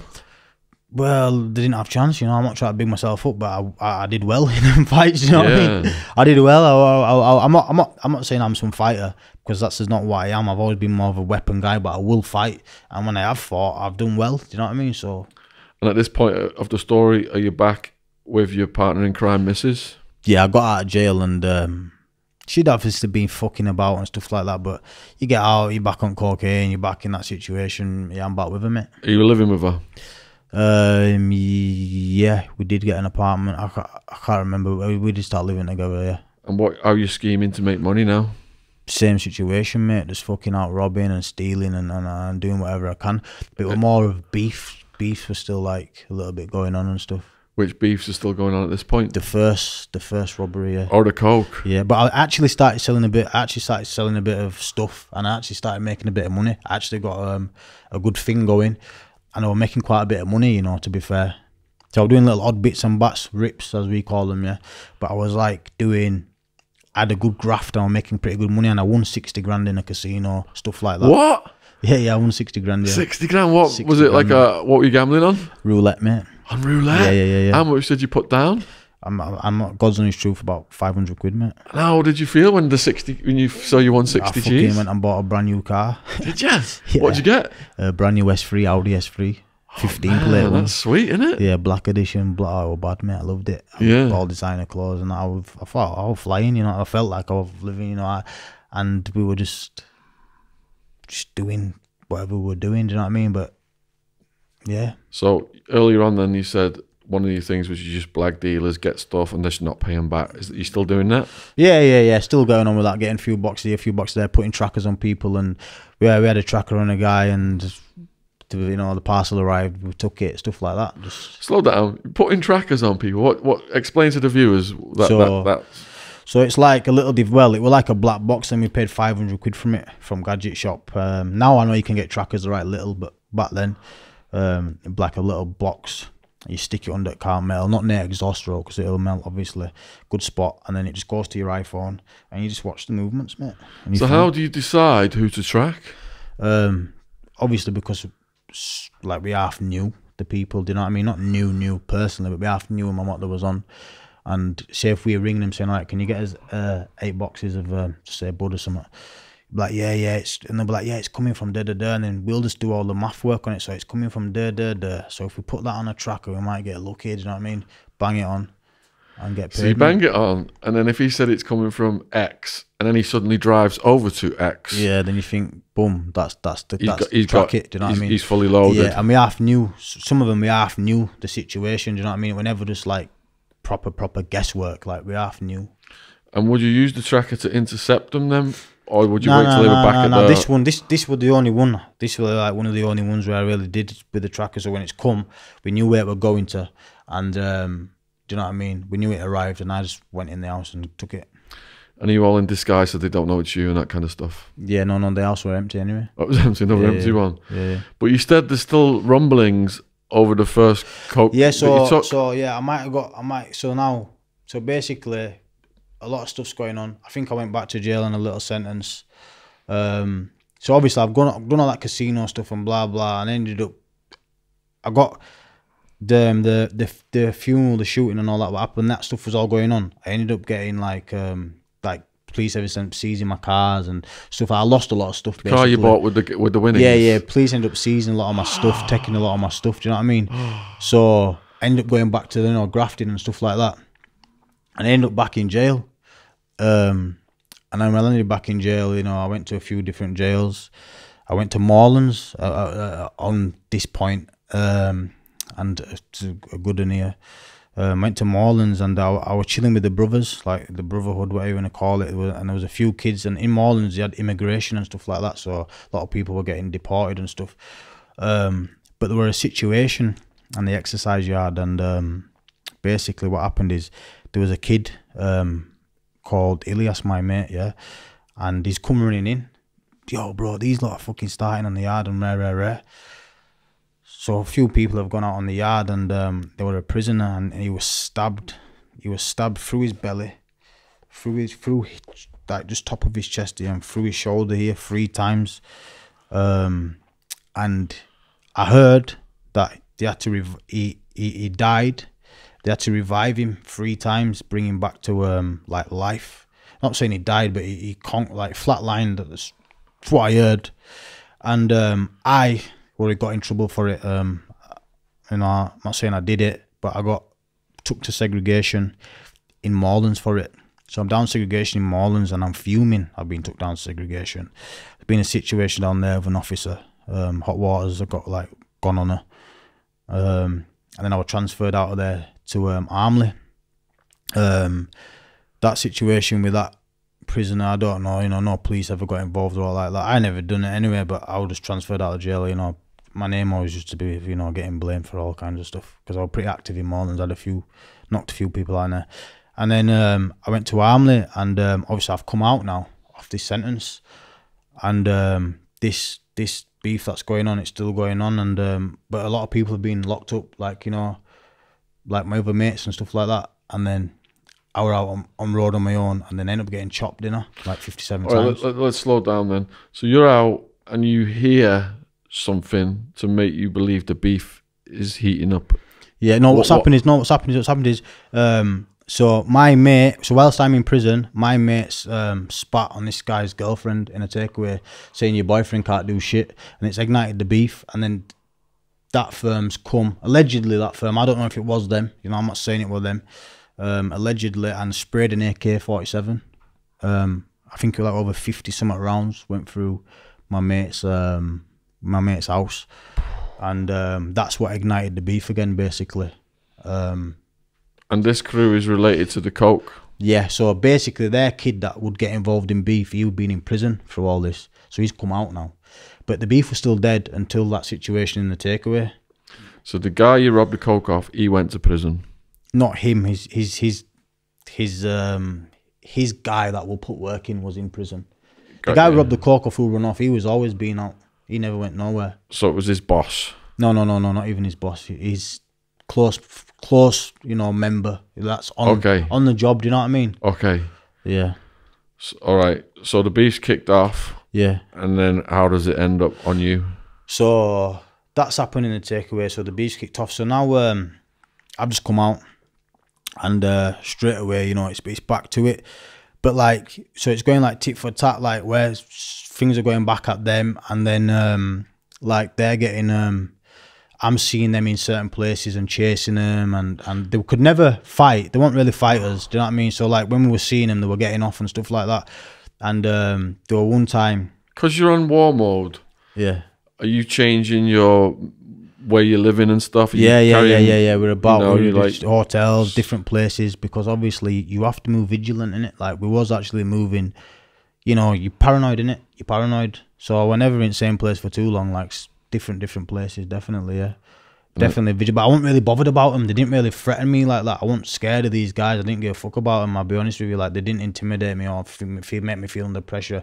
Well, they didn't have a chance, you know. I'm not trying to big myself up, but I did well in them fights. You know what I mean? I did well. I'm not saying I'm some fighter, because that's not what I am. I've always been more of a weapon guy, but I will fight. And when I have fought, I've done well. Do you know what I mean? So. And at this point of the story, are you back with your partner in crime, Mrs.? Yeah, I got out of jail, and she'd obviously been fucking about and stuff like that. But you get out, you're back on cocaine, you're back in that situation. Yeah, I'm back with her, mate. Are you living with her? Yeah, we did get an apartment. I can't remember. We did start living together, yeah. And how are you scheming to make money now? Same situation, mate. Just fucking out robbing and stealing and doing whatever I can. But we're more of beef. Beefs were still like a little bit going on and stuff. Which beefs are still going on at this point? The first robbery, yeah. Or the coke? Yeah, but I actually started selling a bit. I actually started selling a bit of stuff, and I actually started making a bit of money. I actually got a good thing going, and I was making quite a bit of money, you know, to be fair. So I was doing little odd bits and bats, rips as we call them, yeah. But I was like I had a good graft, and I was making pretty good money, and I won 60 grand in a casino, stuff like that. What? Yeah, I won 60 grand, yeah. 60 grand? What 60 was it grand, like? What were you gambling on? Roulette, mate. On roulette? Yeah. How much did you put down? I'm God's honest truth, about 500 quid, mate. And how did you feel when you saw you won 60 I fucking went and bought a brand new car. Did you? Yeah. What'd you get? A brand new S3, Audi S3. 15 plate one. That's sweet, isn't it? Yeah, black edition. Oh, bad, mate. I loved it. Yeah. All designer clothes, and I thought I was flying, you know. I felt like I was living, you know. And we were just doing whatever we were doing, do you know what I mean? But yeah. So earlier on then you said one of your things was you just blag dealers, get stuff, and they're just not paying back. Is you still doing that? Yeah. Still going on with that, getting a few boxes here, a few boxes there, putting trackers on people. And we had a tracker on a guy, and you know, the parcel arrived, we took it, stuff like that. Just slow down. Putting trackers on people. What explain to the viewers that. So it's like a little, it was like a black box, and we paid 500 quid from it, from Gadget Shop. Now I know you can get trackers the right little, but back then, like a little box, you stick it under car mail, not near exhaust road, because it'll melt, obviously. Good spot, and then it just goes to your iPhone, and you just watch the movements, mate. So how do you decide who to track? Obviously, because like we half knew the people, do you know what I mean? Not new personally, but we half knew them and what they was on. And say if we ring them saying, like, can you get us 8 boxes of say Bud or something, like and they'll be like, yeah, it's coming from da, and then we'll just do all the math work on it, so it's coming from da. So if we put that on a tracker, we might get lucky, do you know what I mean? Bang it on and get paid. So you bang it on, and then if he said it's coming from X, and then he suddenly drives over to X, yeah, then you think, boom, that's he's track it, do you know what I mean? He's fully loaded. Yeah, and we half knew, some of them we half knew the situation, do you know what I mean? We're never just like proper guesswork, like we half knew. And would you use the tracker to intercept them then, or would you wait till they were back at the... This was the only one. This was like one of the only ones where I really did with the tracker. So when it's come, we knew where it were going to, and do you know what I mean? We knew it arrived, and I just went in the house and took it. And are you all in disguise so they don't know it's you and that kind of stuff? Yeah, no, the house were empty anyway. Oh, it was empty, another empty one. Yeah. But you said there's still rumblings over the first coke. Yeah, so yeah, so basically a lot of stuff's going on. I think I went back to jail on a little sentence. So obviously I've done all that casino stuff and blah blah, and ended up, I got the funeral, the shooting and all that what happened. That stuff was all going on. I ended up getting like like police ever ended up seizing my cars and stuff. I lost a lot of stuff. Basically. Car you bought with the winnings. Yeah. Police ended up seizing a lot of my stuff, taking a lot of my stuff. Do you know what I mean? So I ended up going back to grafting and stuff like that, and I ended up back in jail. And then when I ended back in jail, I went to a few different jails. I went to Morelands on this point, and it's a good one here. Went to Morelands and I was chilling with the brothers, like the brotherhood, whatever you want to call it. And there was a few kids, and in Morelands you had immigration and stuff like that, so a lot of people were getting deported and stuff. But there were a situation in the exercise yard, and basically what happened is there was a kid called Ilias, my mate, yeah, and he's come running in. Yo, bro, these lot are fucking starting on the yard and rare. So a few people have gone out on the yard, and they were a prisoner, and he was stabbed. He was stabbed through his belly, through like just top of his chest here, and through his shoulder here 3 times. And I heard that they had to he died. They had to revive him 3 times, bring him back to like life. Not saying he died, but he like flatlined. That's what I heard, and I already got in trouble for it. I'm not saying I did it, but I got took to segregation in Morelands for it. So I'm down segregation in Morelands, and I'm fuming. I've been took down to segregation. There's been a situation down there with an officer. Hot waters have got like gone on her, and then I was transferred out of there to Armley. That situation with that prisoner, I don't know, no police ever got involved or all like that. I never done it anyway, but I was just transferred out of jail, My name always used to be, getting blamed for all kinds of stuff, because I was pretty active in Morelands. I had knocked a few people out there. And then I went to Armley, and obviously I've come out now off this sentence, and this beef that's going on, it's still going on, and but a lot of people have been locked up, like like my other mates and stuff like that, and then I was out on road on my own, and then end up getting chopped, like 57 times. Let's slow down then. So you're out and you hear something to make you believe the beef is heating up. Yeah, what's happened is so my mate, so whilst I'm in prison, my mate's spat on this guy's girlfriend in a takeaway, saying your boyfriend can't do shit, and it's ignited the beef. And then that firm's come, allegedly that firm, I don't know if it was them, I'm not saying it was them, allegedly, and sprayed an AK-47. I think like over 50 something rounds went through my mate's house, and that's what ignited the beef again, basically. And this crew is related to the coke. Yeah, so basically their kid that would get involved in beef, he would been in prison through all this, so he's come out now. But the beef was still dead until that situation in the takeaway. So the guy you robbed the coke off, he went to prison. Not him. His guy that will put work in was in prison. The guy who robbed the coke off, who run off, he was always been out. He never went nowhere. So it was his boss. No, not even his boss. He's close, member. That's on the job. Do you know what I mean? Okay. Yeah. So, all right. So the beef's kicked off. Yeah. And then how does it end up on you? So that's happened in the takeaway. So the beef's kicked off. So now I've just come out, and straight away, it's back to it. But like, so it's going like tit for tat, like where things are going back at them, and then like they're getting I'm seeing them in certain places and chasing them, and they could never fight. They weren't really fighters, do you know what I mean? So like when we were seeing them, they were getting off and stuff like that. And there were one time, because you're on war mode. Yeah. Are you changing your where you're living and stuff? Yeah. We're about we're like hotels, different places, because obviously you have to move vigilant in it. Like we was actually moving, you're paranoid in it. You're paranoid. So we're never in the same place for too long. Like different places, definitely, yeah. Definitely vigilant. But I wasn't really bothered about them. They didn't really threaten me like that. I wasn't scared of these guys. I didn't give a fuck about them. I'll be honest with you. Like they didn't intimidate me or make me feel under pressure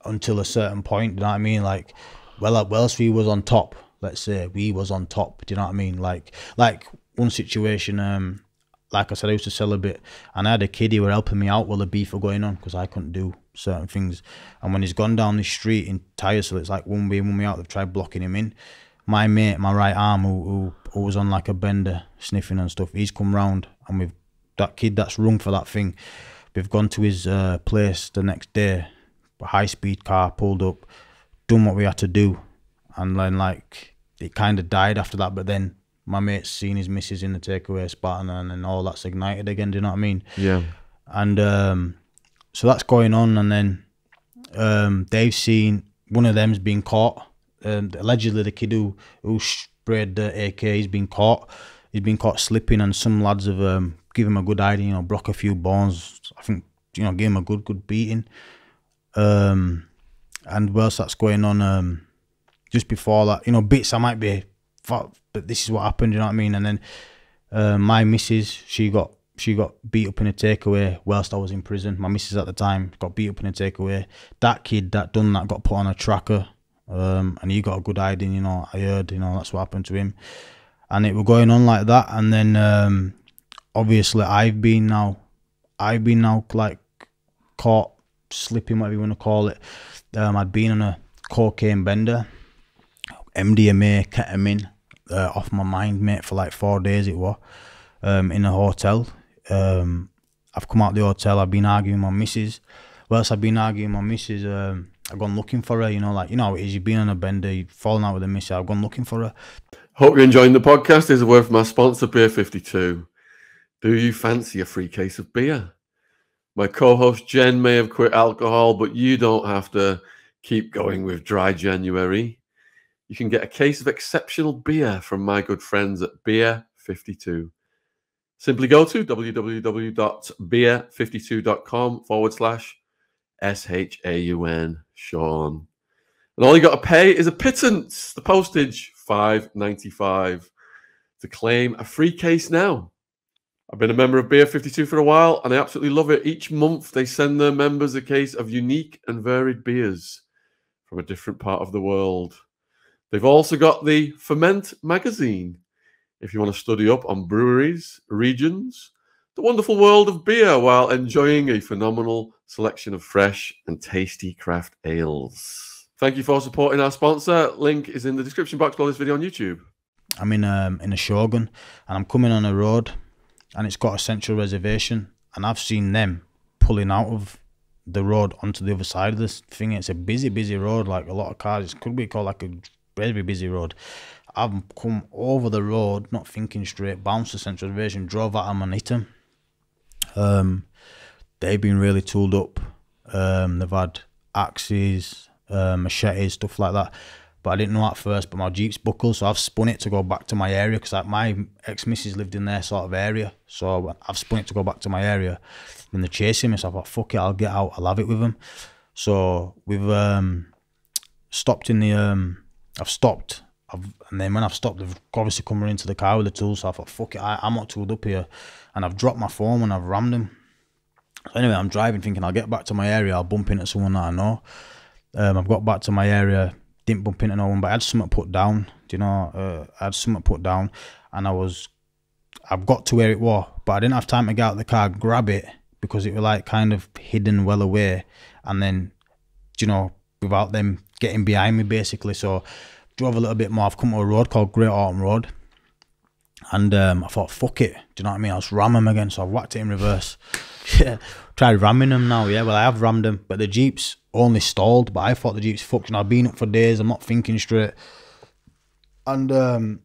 until a certain point. Do you know what I mean? Like, whilst we was on top, let's say we was on top. Do you know what I mean? Like one situation. Like I said, I used to sell a bit, and I had a kid. He were helping me out while the beef were going on because I couldn't do certain things. And when he's gone down the street in Tyersall, it's like one way out. They've tried blocking him in. My mate, my right arm, who was on like a bender, sniffing and stuff, he's come round, and with that kid that's rung for that thing, We've gone to his place the next day. A high-speed car pulled up, done what we had to do, and then like it kind of died after that. But then my mate's seen his missus in the takeaway spot, and then all that's ignited again. Do you know what I mean? Yeah. And so that's going on, and then they've seen one of them's been caught. Allegedly, the kid who sprayed the AK, he's been caught. He's been caught slipping, and some lads have given him a good idea. You know, broke a few bones. I think, you know, gave him a good beating. And whilst that's going on, just before that, you know, bits I might be, but this is what happened. You know what I mean? And then my missus, she got beat up in a takeaway whilst I was in prison. My missus at the time got beat up in a takeaway. That kid that done that got put on a tracker, and he got a good hiding. You know, I heard, you know, that's what happened to him. And it was going on like that, and then obviously I've been now like caught slipping, whatever you want to call it. I'd been on a cocaine bender, MDMA, ketamine, off my mind, mate, for like 4 days it was, in a hotel. I've come out the hotel, I've been arguing with my missus. Whilst I've been arguing with my missus, I've gone looking for her, you know, like, you know how it is, you've been on a bender, you've fallen out with a missus, I've gone looking for her. Hope you're enjoying the podcast. Here's a word from our sponsor, Beer 52. Do you fancy a free case of beer? My co-host Jen may have quit alcohol, but you don't have to keep going with dry January. You can get a case of exceptional beer from my good friends at Beer 52. Simply go to www.beer52.com/SHAUN Sean. And all you got to pay is a pittance, the postage, $5.95, to claim a free case now. I've been a member of Beer 52 for a while, and I absolutely love it. Each month, they send their members a case of unique and varied beers from a different part of the world. They've also got the Ferment magazine, if you want to study up on breweries, regions, the wonderful world of beer, while enjoying a phenomenal selection of fresh and tasty craft ales. Thank you for supporting our sponsor. Link is in the description box below this video on YouTube. I'm in a Shogun, and I'm coming on a road, and it's got a central reservation, and I've seen them pulling out of the road onto the other side of this thing. It's a busy road, like a lot of cars. It could be called like a very busy road. I've come over the road, not thinking straight, bounced the central reservation, drove at them and hit them. They've been really tooled up. They've had axes, machetes, stuff like that. But I didn't know at first, but my Jeep's buckled, so I've spun it to go back to my area, because like my ex-missus lived in their sort of area. So I've spun it to go back to my area. And they're chasing me, so I thought, fuck it, I'll get out, I'll have it with them. So we've stopped in the, and then when I've stopped, they've obviously come into the car with the tools, so I thought, fuck it, I'm not tooled up here. And I've dropped my phone when I've rammed them. So anyway, I'm driving thinking I'll get back to my area, I'll bump into someone that I know. I've got back to my area, didn't bump into no one, but I had something put down. Do you know? I had something put down, and I've got to where it was, but I didn't have time to get out of the car, grab it, because it was like kind of hidden well away, and then, you know, without them getting behind me basically. So drove a little bit more. I've come to a road called Great Autumn Road, and I thought, fuck it, do you know what I mean? I'll just ram them again. So I whacked it in reverse. Yeah, tried ramming them now. Yeah, well, I have rammed them, but the Jeep's only stalled. But I thought the Jeep's fucked. I've been up for days, I'm not thinking straight. And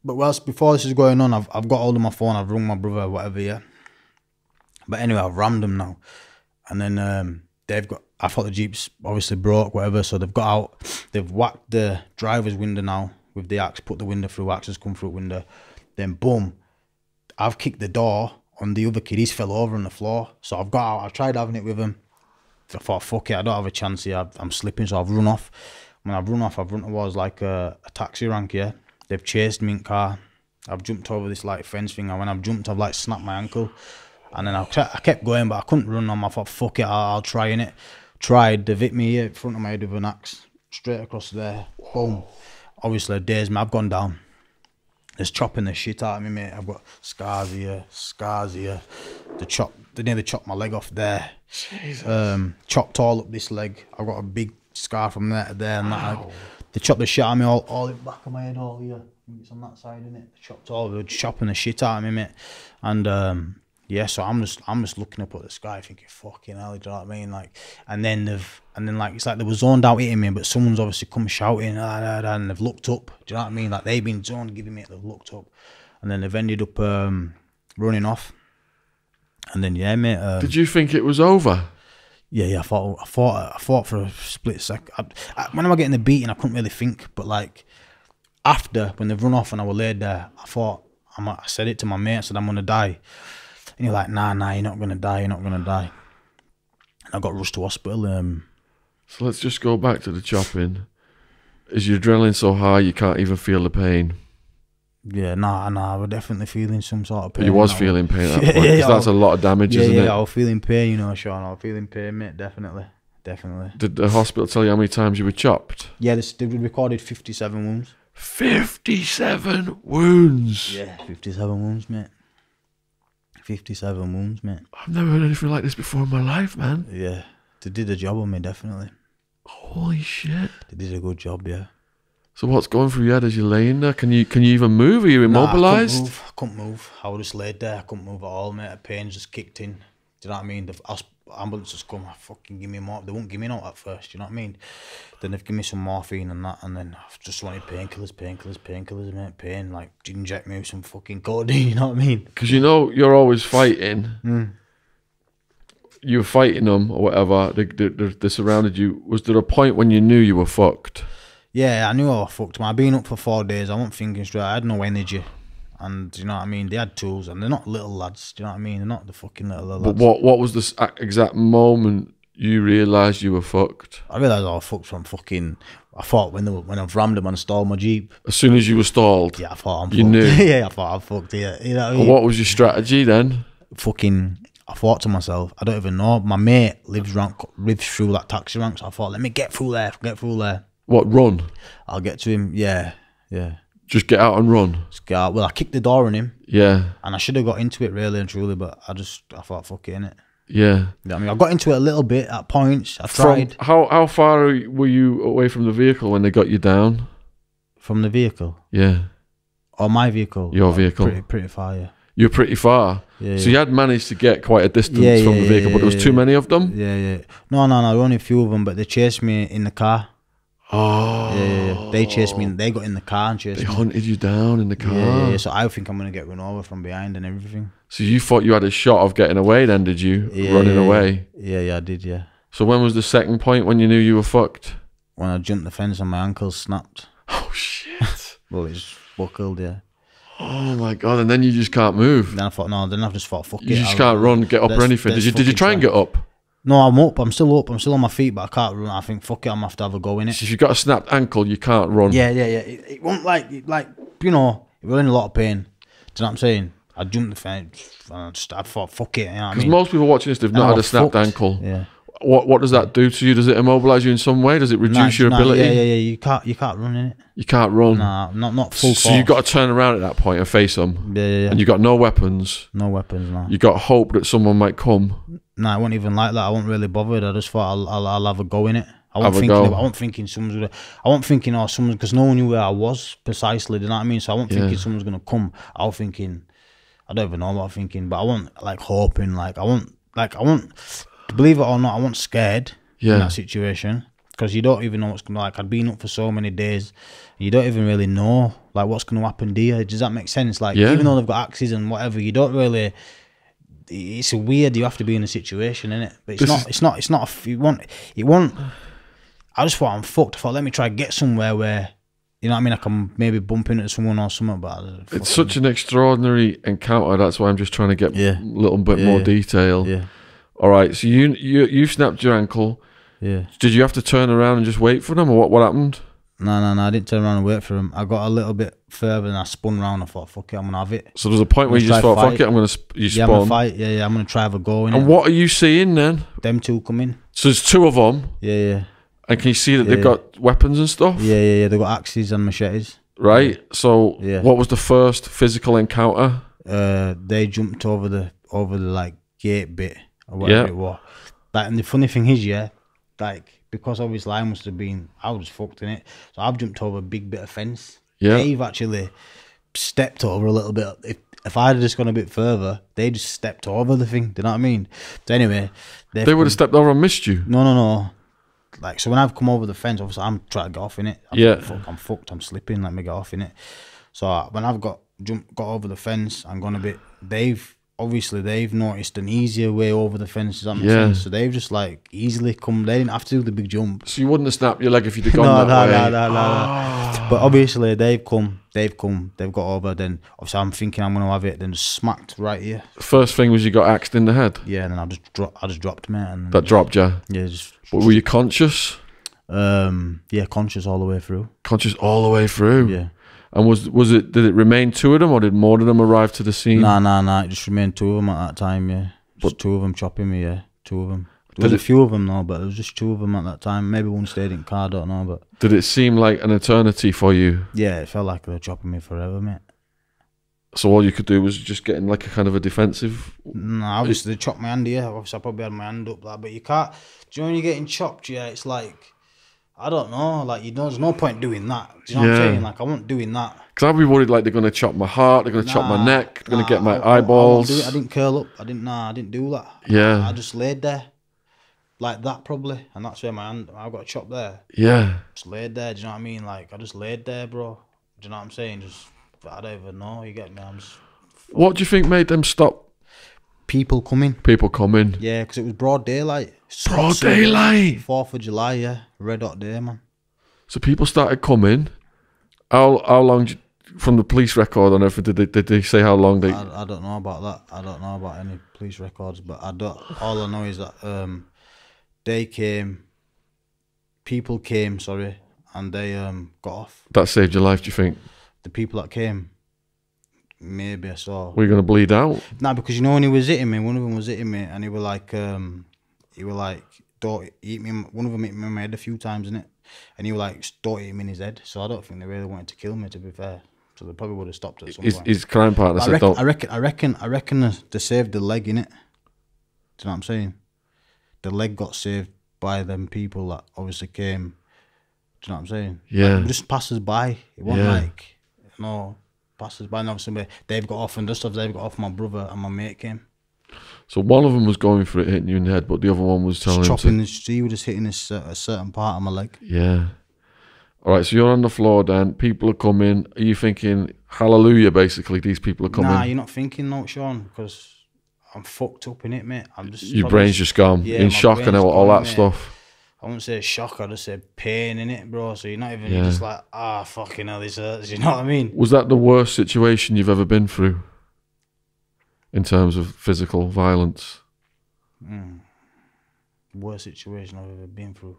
but whilst before this is going on, I've got hold of my phone, I've rung my brother or whatever, yeah. But anyway, I've rammed them now, and then I thought the Jeep's obviously broke, whatever, so they've got out, they've whacked the driver's window now with the axe, put the window through, axe has come through window, then boom, I've kicked the door on the other kid, he's fell over on the floor, so I've got out, I've tried having it with him, I thought, fuck it, I don't have a chance here, I'm slipping, so I've run off. When I've run off, I've run towards like a taxi rank, yeah, they've chased me in car, I've jumped over this like fence thing, and when I've jumped, I've like snapped my ankle, and then I kept going, but I couldn't run on. I thought, fuck it, I'll try in it. Tried, they've hit me here in front of my head with an axe, straight across there, boom. Obviously, days, I've gone down. It's chopping the shit out of me, mate. I've got scars here. They nearly chopped my leg off there. Jesus. Chopped all up this leg. I've got a big scar from there to there. And that. Like, they chopped the shit out of me all in the back of my head, all here. It's on that side, innit? They chopped all, they were chopping the shit out of me, mate. And Yeah, so I'm just looking up at the sky, thinking, "Fucking hell," do you know what I mean? Like, and then like it's like they were zoned out hitting me, but someone's obviously come shouting, and they've looked up. Do you know what I mean? Like they've been zoned giving me it, they've looked up, and then they've ended up running off. And then yeah, mate. Did you think it was over? Yeah. I thought for a split second. When I was getting the beating, I couldn't really think, but like after when they've run off and I was laid there, I thought I said it to my mate. I said I'm gonna die. And you're like, nah, you're not gonna die. You're not gonna die. And I got rushed to hospital. So let's just go back to the chopping. Is your adrenaline so high you can't even feel the pain? Yeah, nah. I was definitely feeling some sort of pain. You was feeling pain at that point, because that's a lot of damage, isn't it? Yeah, I was feeling pain, you know, Sean. I was feeling pain, mate. Definitely. Did the hospital tell you how many times you were chopped? Yeah, they recorded 57 wounds. 57 wounds. Yeah, 57 wounds, mate. 57 wounds, mate. I've never heard anything like this before in my life, man. Yeah, they did a job on me, definitely. Holy shit! They did a good job, yeah. So what's going through your head as you're laying there? Can you even move? Are you immobilised? Nah, I couldn't move. I was just laid there. I couldn't move at all, mate. The pain just kicked in. Do you know what I mean? The ambulance just come, fucking give me more. They won't give me no at first, do you know what I mean? Then they've given me some morphine and that, and then I've just wanted painkillers, mate. Pain, like, inject me with some fucking codeine, you know what I mean? Because you know you're always fighting. You were fighting them or whatever. They surrounded you. Was there a point when you knew you were fucked? Yeah, I knew I was fucked, man. I'd been up for 4 days. I wasn't thinking straight. I had no energy. And, you know what I mean? They had tools, and they're not little lads. Do you know what I mean? They're not the fucking little lads. But what was the exact moment you realised you were fucked? I realised I was fucked from fucking... I thought when I've rammed them and stalled my Jeep. As soon as you were stalled? Yeah, I thought I'm fucked. You knew? Yeah, I thought I'm fucked, yeah. You know what I mean? And what was your strategy then? I thought to myself, I don't even know. My mate lives through that taxi rank, so I thought, let me get through there. What, run? I'll get to him, yeah. Just get out and run? Just get out. Well, I kicked the door on him. Yeah. And I should have got into it really and truly, but I thought, fuck it, innit? Yeah. You know I mean, I got into it a little bit at points. I tried. How far were you away from the vehicle when they got you down? From the vehicle? Yeah. Or my vehicle? Your vehicle? Pretty far, yeah. You're pretty far. Yeah, so you had managed to get quite a distance from the vehicle, but there was too many of them? Yeah. No, there were only a few of them, but they chased me in the car. Oh. Yeah. They chased me. They got in the car and chased me. They hunted you down in the car. Yeah. So I think I'm going to get run over from behind and everything. So you thought you had a shot of getting away then, did you? Running away? Yeah, I did, yeah. So when was the second point when you knew you were fucked? When I jumped the fence and my ankles snapped. Oh, shit. Well, it just buckled, yeah. Oh, my God. And then you just can't move. Then I just thought, fuck it. You just can't run, get up or anything. Did you try and get up? No, I'm up. I'm still up. I'm still on my feet, but I can't run. I think, fuck it, I'm going to have to have a go in it. So if you've got a snapped ankle, you can't run. Yeah. It won't like, you know, it was in a lot of pain. Do you know what I'm saying? I jumped the fence and I thought, fuck it, you know what I mean? Because most people watching this, they've not had a snapped ankle. Yeah. What does that do to you? Does it immobilise you in some way? Does it reduce your ability? Yeah. You can't run in it. You can't run. Nah, not full force. So you've got to turn around at that point and face them. Yeah. And you've got no weapons. No weapons, no. You got hope that someone might come. Nah, I wasn't even like that. I wasn't really bothered. I just thought I'll have a go in it. I wasn't thinking someone's gonna. I wasn't thinking someone's, because no one knew where I was precisely. Do you know what I mean? So I wasn't thinking someone's gonna come. I was thinking, I don't even know what I'm thinking, but I wasn't like hoping. I wasn't, believe it or not, I wasn't scared in that situation, because you don't even know what's gonna, I'd been up for so many days, you don't even really know what's gonna happen to you. Does that make sense? Even though they've got axes and whatever, you don't really. It's weird. You have to be in a situation, innit? But it's not. You want. I just thought I'm fucked. I thought, let me try get somewhere where, you know what I mean, I can maybe bump into someone or something. But it's such an extraordinary encounter. That's why I'm just trying to get a little bit more detail. Yeah. All right. So you snapped your ankle. Yeah. Did you have to turn around and just wait for them, or what happened? No. I didn't turn around and wait for him. I got a little bit further and I spun round. I thought, fuck it, I'm gonna have it. So there's a point where you just thought, fuck it, I'm gonna. You spun. I'm gonna fight. Yeah. I'm gonna try have a go in it. And what are you seeing then? Them two come in. So there's two of them. Yeah. And can you see that they've got weapons and stuff? Yeah. They've got axes and machetes. Right. So what was the first physical encounter? They jumped over the gate bit or whatever it was. And the funny thing is, because obviously I was fucked in it. So I've jumped over a big bit of fence. Yeah. They've actually stepped over a little bit if I had just gone a bit further, they just stepped over the thing. Do you know what I mean? So anyway, They would have stepped over and missed you. No. Like, so when I've come over the fence, obviously I'm trying to get off in it. I'm fucked. I'm slipping. Let me get off in it. So when I've got over the fence and gone a bit, they've noticed an easier way over the fence. Does that make sense? So they've just like easily come. They didn't have to do the big jump. So you wouldn't have snapped your leg if you'd have gone that way. No. But obviously they've got over. Then obviously I'm thinking I'm gonna have it. Then just smacked right here. First thing was you got axed in the head. Yeah, and then I just dropped, mate. And that dropped you. Yeah, But were you conscious? Yeah, conscious all the way through. Conscious all the way through. Yeah. And was it? Did it remain two of them, or did more of them arrive to the scene? Nah. It just remained two of them at that time. Yeah, just two of them chopping me. Yeah, two of them. There was a few of them though, but there was just two of them at that time. Maybe one stayed in car. I don't know, but did it seem like an eternity for you? Yeah, it felt like they were chopping me forever, mate. So all you could do was just get in like a kind of a defensive. No, obviously they chopped my hand here. Obviously I probably had my hand up that, but you can't. Do you know when you're getting chopped? Yeah, it's like, I don't know. Like, there's no point doing that. Do you know what I'm saying? Like, I wasn't doing that. Because I'd be worried like they're going to chop my heart, they're going to chop my neck, they're going to get my eyeballs. I didn't curl up. I didn't do that. Yeah. I just laid there. Like that probably. And that's where I got chopped there. Yeah. Just laid there. Do you know what I mean? Like, I just laid there, bro. Do you know what I'm saying? I don't even know. You get me? What do you think made them stop? People coming. Yeah, because it was broad daylight. Broad daylight. 4th of July, yeah. Red hot day, man. So people started coming. How long from the police record on everything did they say how long they? I don't know about that. I don't know about any police records, but all I know is that people came, and they got off. That saved your life, do you think? The people that came, maybe I saw. Were you going to bleed out? Nah, because you know when he was hitting me, one of them was hitting me, and he were like, don't hit me. One of them hit me in my head a few times, innit? And he was like, don't hit him in his head. So I don't think they really wanted to kill me, to be fair. So they probably would have stopped at some point. His crime partner said, "Don't." I reckon they saved the leg, innit? Do you know what I'm saying? The leg got saved by them people that obviously came. Do you know what I'm saying? Yeah. Like, just passers by. It wasn't like, no, passers by. And obviously they've got off, and just after they've got off, my brother and my mate came. So one of them was going for it, hitting you in the head, but the other one was telling him to... He was just hitting a certain part of my leg. Yeah. All right, so you're on the floor then. People are coming. Are you thinking, hallelujah, basically, these people are coming? Nah, you're not thinking, no, Sean, because I'm fucked up in it, mate. Your brain's just gone. Yeah, in shock and all that stuff. I wouldn't say shock, I'd just say pain in it, bro. So you're not even just like, fucking hell, this hurts. You know what I mean? Was that the worst situation you've ever been through? In terms of physical violence? Worst situation I've ever been through?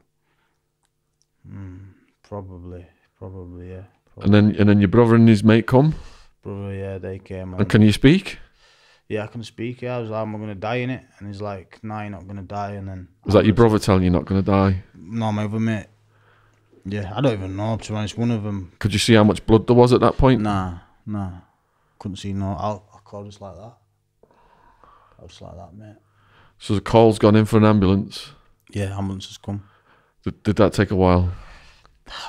Probably, yeah. Probably. And then your brother and his mate come? Brother, yeah, they came. And can you speak? Yeah, I can speak, yeah. I was like, am I going to die in it? And he's like, nah, you're not going to die. And then... Was that your brother telling you you're not going to die? No, my other mate. Yeah, I don't even know, to be honest. One of them... Could you see how much blood there was at that point? Nah. Couldn't see no... I called just like that. I was like that, mate. So the call's gone in for an ambulance? Yeah, ambulance has come. Did that take a while?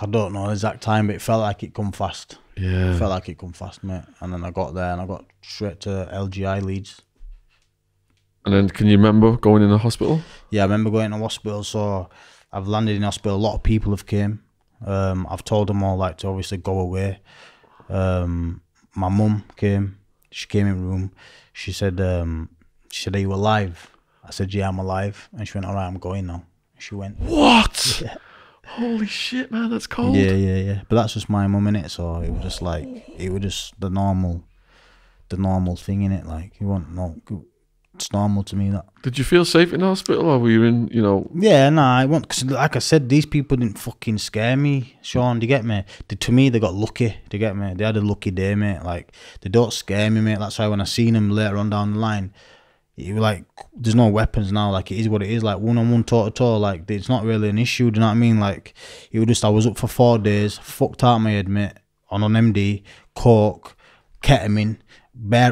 I don't know the exact time, but it felt like it come fast. Yeah. It felt like it come fast, mate. And then I got there and I got straight to LGI Leeds. And then can you remember going in the hospital? Yeah, I remember going to hospital. So I've landed in hospital. A lot of people have came. I've told them all like to obviously go away. My mum came. She came in the room. She said, are you alive? I said, yeah, I'm alive. And she went, all right, I'm going now. She went, what? Yeah. Holy shit, man, that's cold. Yeah. But that's just my mum, innit? So it was just like, it was just the normal thing, innit? Like, it's normal to me that. Did you feel safe in the hospital, or were you in, Yeah, I won't, because like I said, these people didn't fucking scare me, Sean, do you get me? To me, they got lucky, do you get me? They had a lucky day, mate. Like, they don't scare me, mate. That's why when I seen them later on down the line, it was like, there's no weapons now. Like, it is what it is. Like, one-on-one, toe-to-toe. Like, it's not really an issue. Do you know what I mean? Like, it was just, I was up for 4 days, fucked out my head, mate, on an MD, coke, ketamine,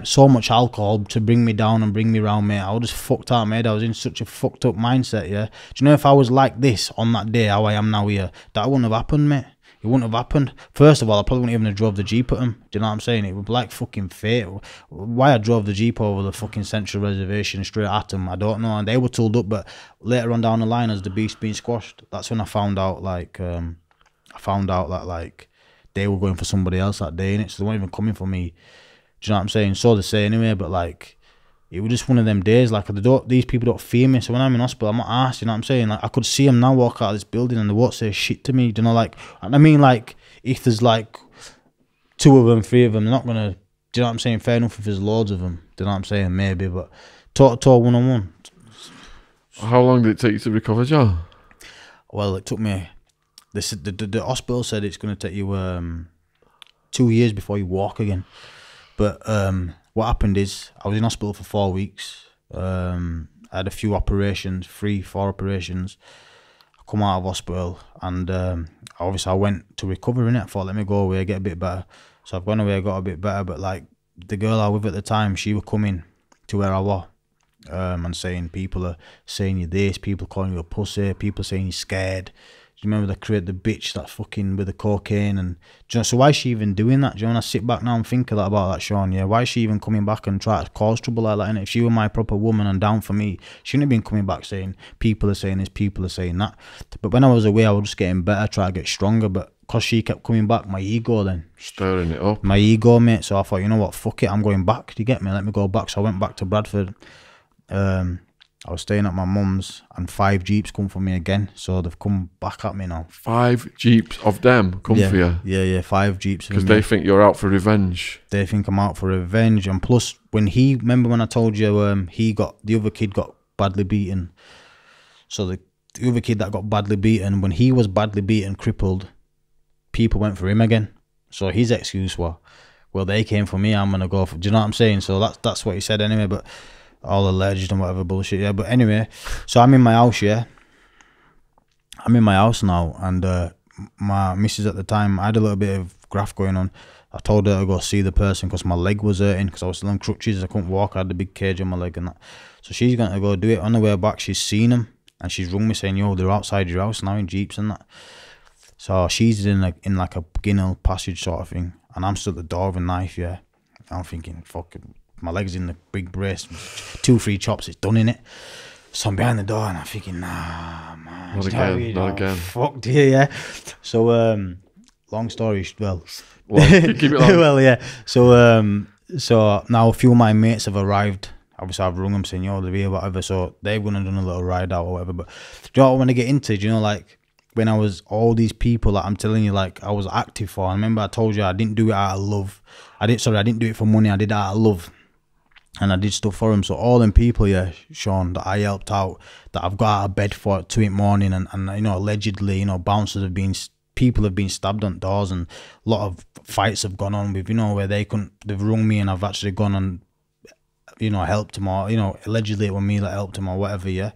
so much alcohol to bring me down and bring me round, mate. I was just fucked out my head. I was in such a fucked up mindset, yeah. Do you know if I was like this on that day, how I am now here, that wouldn't have happened, mate. It wouldn't have happened. First of all, I probably wouldn't even have drove the Jeep at him. Do you know what I'm saying? It would be like fucking fate. Why I drove the Jeep over the fucking Central Reservation straight at him, I don't know. And they were tooled up, but later on down the line, as the beast being squashed, that's when I found out, like, that, like, they were going for somebody else that day, innit? So they weren't even coming for me. Do you know what I'm saying? So they say anyway, but, like, it was just one of them days. Like, these people don't fear me. So when I'm in hospital, I'm not arsed, you know what I'm saying? Like, I could see them now walk out of this building and they won't say shit to me. Do you know, like, I mean, like, if there's, like, 2 of them, 3 of them, they're not going to, do you know what I'm saying? Fair enough if there's loads of them. Do you know what I'm saying? Maybe, but toe-to-toe, one-on-one. How long did it take you to recover, Joe? Well, it took me, the hospital said it's going to take you 2 years before you walk again. But what happened is I was in hospital for 4 weeks. I had a few operations, 3-4 operations. I come out of hospital and obviously I went to recover, innit? I thought, let me go away, get a bit better. So I've gone away, got a bit better, but like the girl I was with at the time, she was coming to where I was and saying, people are saying you this, people calling you a pussy, people saying you're scared. Do you remember the bitch that fucking with the cocaine? And do you know, so why is she even doing that? Do you know, when I sit back now and think about that, Sean, yeah, why is she even coming back and try to cause trouble like that? And if she were my proper woman and down for me, she wouldn't have been coming back saying, people are saying this, people are saying that. But when I was away, I was just getting better, try to get stronger. But because she kept coming back, my ego then. Stirring it up. My ego, mate. So I thought, you know what, fuck it, I'm going back. Do you get me? Let me go back. So I went back to Bradford. I was staying at my mum's and 5 Jeeps come for me again. So they've come back at me now. 5 Jeeps of them come for you? Yeah, 5 Jeeps. Because they think you're out for revenge. They think I'm out for revenge. And plus, remember when I told you the other kid got badly beaten? So the other kid that got badly beaten, when he was badly beaten, crippled, people went for him again. So his excuse was, well, they came for me, I'm going to go for... Do you know what I'm saying? So that's what he said anyway, but... all alleged and whatever bullshit, yeah. But anyway, so I'm in my house, yeah. I'm in my house now, and my missus at the time, I had a little bit of graft going on. I told her to go see the person because my leg was hurting, because I was still on crutches, I couldn't walk, I had a big cage on my leg and that. So she's going to go do it. On the way back, she's seen them, and she's rung me saying, yo, they're outside your house now in Jeeps and that. So she's in like a Ginnell passage sort of thing, and I'm still at the door with a knife, yeah. I'm thinking, fucking... my leg's in the big brace, 2-3 chops, it's done in it. So I'm behind the door and I'm thinking, nah, man. Not again. Fuck dear, yeah. So, long story, well. Keep it long. Well, yeah. So now a few of my mates have arrived. Obviously, I've rung them saying, yo, they're here, whatever. So they've gone and done a little ride out or whatever. But do you know what I want to get into? Do you know, like, when I was all these people that I'm telling you, like, I was active for. I remember I told you I didn't do it out of love. I didn't do it for money. I did it out of love. And I did stuff for him. So all them people, yeah, Sean, that I helped out, that I've got out of bed for at 2 in the morning, and you know, allegedly, you know, people have been stabbed on doors, and a lot of fights have gone on with, you know, where they've rung me and I've actually gone and, you know, helped him, or, you know, allegedly it was me that helped him or whatever, yeah.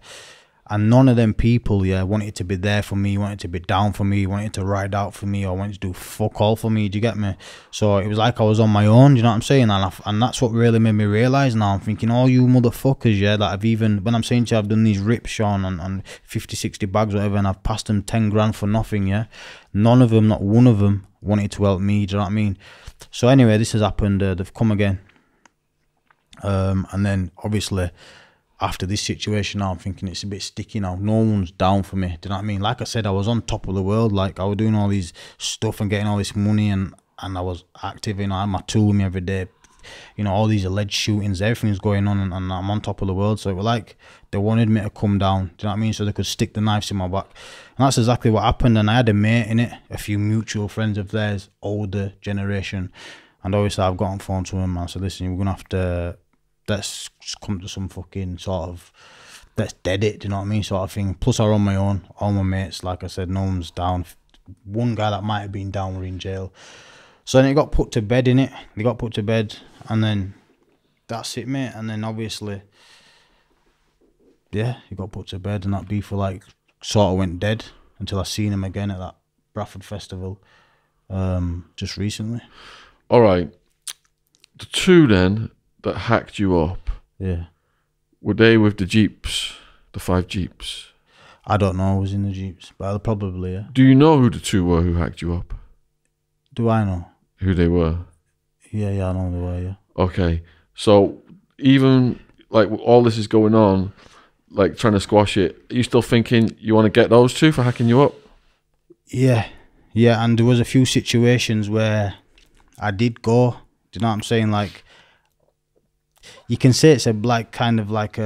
And none of them people, yeah, wanted to be there for me, wanted to be down for me, wanted to ride out for me, or wanted to do fuck all for me. Do you get me? So it was like I was on my own, do you know what I'm saying? And that's what really made me realise now. I'm thinking, all you motherfuckers, yeah, that I've even, when I'm saying to you, I've done these rips, Sean, on 50, 60 bags, whatever, and I've passed them 10 grand for nothing, yeah? None of them, not one of them, wanted to help me, do you know what I mean? So anyway, this has happened, they've come again. And then, obviously... after this situation now, I'm thinking it's a bit sticky now. No one's down for me. Do you know what I mean? Like I said, I was on top of the world. Like, I was doing all these stuff and getting all this money, and I was active. You know, I had my tool with me every day. You know, all these alleged shootings, everything's going on, and I'm on top of the world. So it was like they wanted me to come down. Do you know what I mean? So they could stick the knives in my back. And that's exactly what happened. And I had a mate in it, a few mutual friends of theirs, older generation. And obviously I've got on phone to them and I said, listen, we're going to have to... let's come to some fucking sort of, let's dead it, do you know what I mean, sort of thing. Plus I'm on my own, all my mates, like I said, no one's down. One guy that might have been down were in jail. So then it got put to bed, innit? They got put to bed, and then that's it, mate. And then obviously, yeah, he got put to bed, and that beef for like sort of went dead until I seen him again at that Bradford Festival just recently. All right. The 2 then that hacked you up, yeah, were they with the Jeeps, the 5 Jeeps? I don't know who was in the Jeeps, but probably, yeah. Do you know who the two were who hacked you up? Do I know? Who they were? Yeah, I know they were, yeah. Okay. So even like all this is going on, like trying to squash it, are you still thinking you want to get those two for hacking you up? Yeah, and there was a few situations where I did go. Do you know what I'm saying? Like, you can say it's a kind of like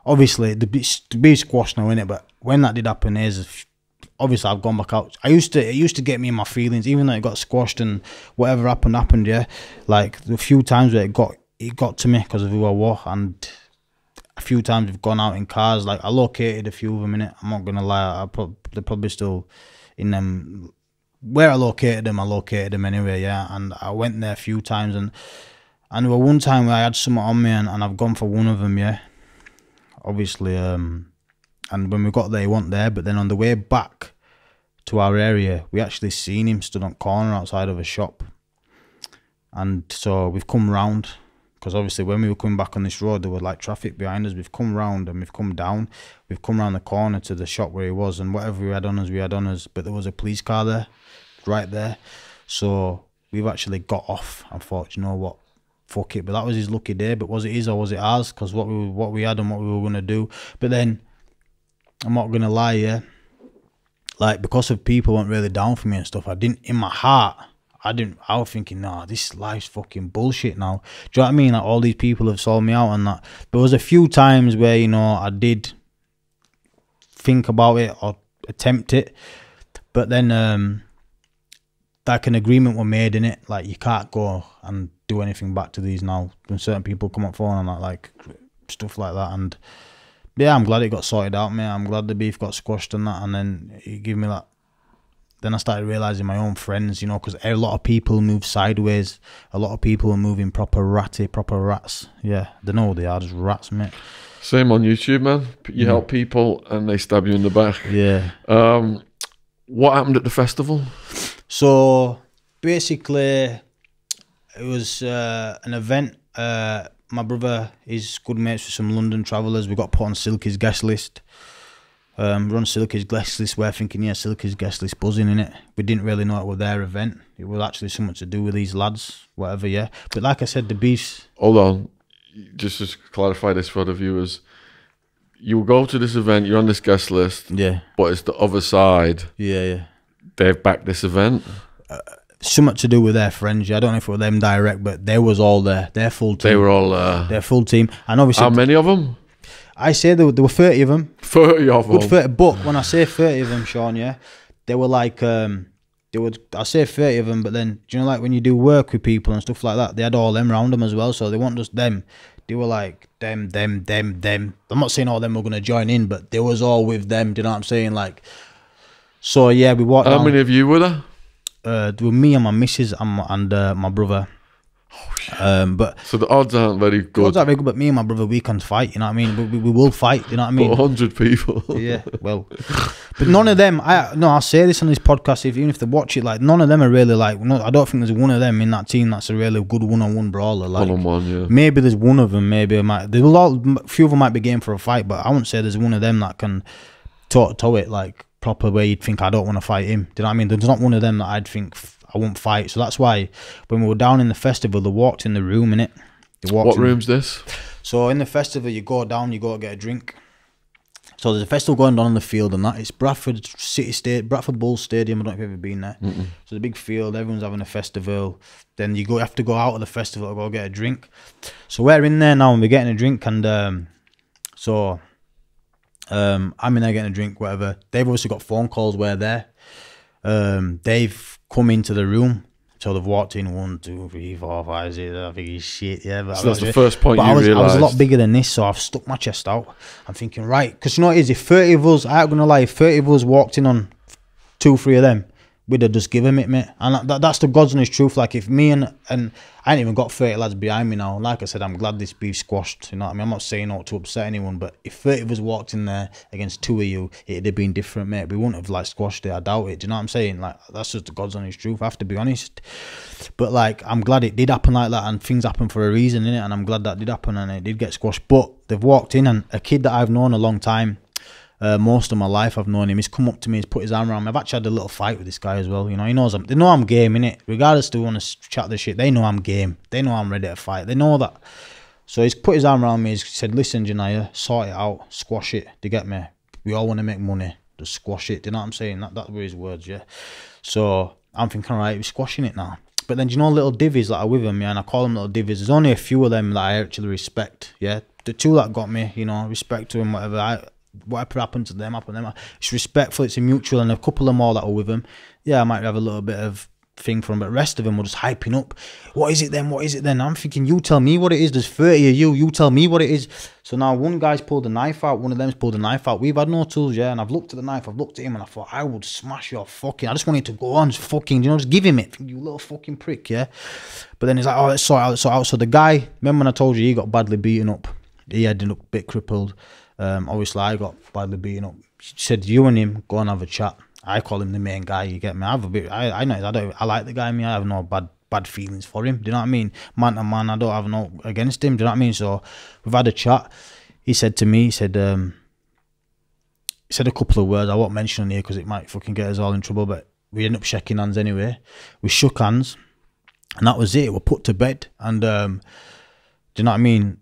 obviously the be squashed now, innit? But when that did happen, obviously I've gone back out. It used to get me in my feelings, even though it got squashed and whatever happened, yeah. Like the few times where it got to me because of who I was, and a few times we've gone out in cars. Like I located a few of them, innit? I'm not gonna lie, they're probably still in them. Where I located them anyway, yeah. And I went there a few times, and there was one time where I had something on me, and I've gone for one of them, yeah. Obviously, and when we got there, he wasn't there. But then on the way back to our area, we actually seen him stood on corner outside of a shop. And so we've come round, because obviously when we were coming back on this road, there was like traffic behind us. We've come round and we've come down. We've come round the corner to the shop where he was, and whatever we had on us. But there was a police car there, right there. So we've actually got off and thought, you know what? Fuck it. But that was his lucky day. But was it his or was it ours? Because what we had and what we were going to do. But then, I'm not going to lie, yeah. Like, because of people weren't really down for me and stuff, in my heart, I was thinking, nah, this life's fucking bullshit now. Do you know what I mean? Like, all these people have sold me out and that. There was a few times where, you know, I did think about it or attempt it. But then, like, an agreement was made in it. Like, you can't go and do anything back to these now. When certain people come up phone and that, like, stuff like that. And yeah, I'm glad it got sorted out, mate. I'm glad the beef got squashed and that. And then it gave me that. Then I started realising my own friends, you know, because a lot of people move sideways. A lot of people are moving proper rats. Yeah, they know they are, just rats, mate. Same on YouTube, man. You help people and they stab you in the back. Yeah. What happened at the festival? So basically, it was an event. My brother is good mates with some London travellers. We got put on Silky's guest list. We're on Silky's guest list. We're thinking, yeah, Silky's guest list buzzing in it. We didn't really know it was their event. It was actually something to do with these lads, whatever, yeah. But like I said, the beefs. Hold on, just to clarify this for the viewers. You will go to this event, you're on this guest list, yeah, but it's the other side. Yeah. They've backed this event. Something to do with their friends. Yeah, I don't know if it was them direct, but they was all there. Their full team. They were all their full team. And obviously, how many of them? I say there were 30 of them. 30 of them. Good 30, but when I say 30 of them, Sean, yeah, they were like I say 30 of them, but then do you know, like when you do work with people and stuff like that, they had all them around them as well. So they weren't just them. They were like them. I'm not saying all them were gonna join in, but they was all with them. Do you know what I'm saying? Like, so yeah, we walked. How many of you were there? There were me and my missus and my brother. Oh, shit. But so the odds aren't very good. The odds aren't very good, but me and my brother, we can fight. You know what I mean? We will fight. You know what I mean? But 100 people. Yeah, well, but none of them. I'll say this on this podcast. Even if they watch it, like none of them are really like. No, I don't think there's one of them in that team that's a really good one-on-one brawler. Like one-on-one, yeah. Maybe there's one of them. Maybe it might. There's a few of them might be game for a fight, but I wouldn't say there's one of them that can toe it like proper where you'd think I don't want to fight him. Do you know what I mean? There's not one of them that I'd think I won't fight. So that's why when we were down in the festival, they walked in the room, innit? What room's this? So in the festival, you go down, you go get a drink. So there's a festival going on in the field and that. It's Bradford Bulls Stadium. I don't know if you've ever been there. Mm-mm. So the big field, everyone's having a festival. Then you have to go out of the festival to go get a drink. So we're in there now and we're getting a drink, and I'm in there getting a drink, whatever. They've obviously got phone calls where they're they've come into the room. So they've walked in 1, 2, 3, 4, 5, 6. I think he's shit, yeah. But so that's the first point you realised. I was a lot bigger than this, so I've stuck my chest out. I'm thinking, right, because you know what it is, if 30 of us, I ain't gonna lie, if 30 of us walked in on 2, 3 of them, we'd have just given it, mate. And that's the God's honest truth. Like, if me and I ain't even got 30 lads behind me now. Like I said, I'm glad this beef squashed. You know what I mean? I'm not saying not to upset anyone, but if 30 of us walked in there against 2 of you, it'd have been different, mate. We wouldn't have like squashed it. I doubt it. Do you know what I'm saying? Like, that's just the God's honest truth. I have to be honest. But like, I'm glad it did happen like that, and things happen for a reason, innit? And I'm glad that did happen and it did get squashed. But they've walked in, and a kid that I've known a long time, most of my life I've known him, he's come up to me, he's put his arm around me. I've actually had a little fight with this guy as well, you know. He knows they know I'm game, innit? Regardless to want to chat the shit, they know I'm game. They know I'm ready to fight. They know that. So he's put his arm around me, he's said, listen, Janaya, sort it out, squash it. Do you get me? We all want to make money. Just squash it. Do you know what I'm saying? That were his words, yeah. So I'm thinking, all right, we're squashing it now. But then, do you know little divvies that are with him, yeah? And I call them little divvies. There's only a few of them that I actually respect, yeah? The two that got me, you know, respect to him, whatever happened to them, happened to them. It's respectful, it's a mutual, and a couple of more that are with him, yeah, I might have a little bit of thing for him, but the rest of them were just hyping up. What is it then? What is it then? I'm thinking, you tell me what it is. There's 30 of you. You tell me what it is. So now one guy's pulled a knife out. One of them's pulled a knife out. We've had no tools, yeah. And I've looked at the knife. I've looked at him, and I thought, I would smash your fucking. I just wanted to go on, just fucking, you know, just give him it. You little fucking prick, yeah. But then he's like, oh, let's sort it out. Let's sort it out. So the guy, remember when I told you he got badly beaten up? He ended up a bit crippled. Obviously, I got badly beaten up. She said, you and him go and have a chat. I call him the main guy. You get me? I like the guy. I have no bad feelings for him. Do you know what I mean? Man to man, I don't have no against him. Do you know what I mean? So we've had a chat. He said to me, he said a couple of words. I won't mention on here because it might fucking get us all in trouble. But we ended up shaking hands anyway. We shook hands, and that was it. We're put to bed, and do you know what I mean?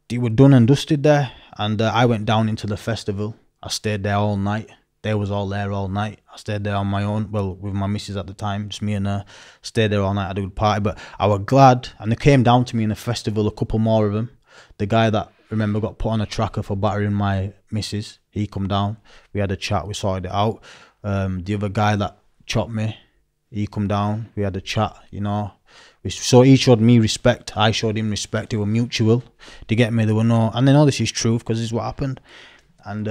They were done and dusted there, and I went down into the festival. I stayed there all night. They was all there all night. I stayed there on my own, well, with my missus at the time, just me and her. Stayed there all night, had a good party, but I was glad, and they came down to me in the festival, a couple more of them. The guy that, remember, got put on a tracker for battering my missus, he come down, we had a chat, we sorted it out. The other guy that chopped me, he come down, we had a chat, you know. So he showed me respect, I showed him respect, it was mutual. To get me, there were no, and I know this is truth, because this is what happened. And,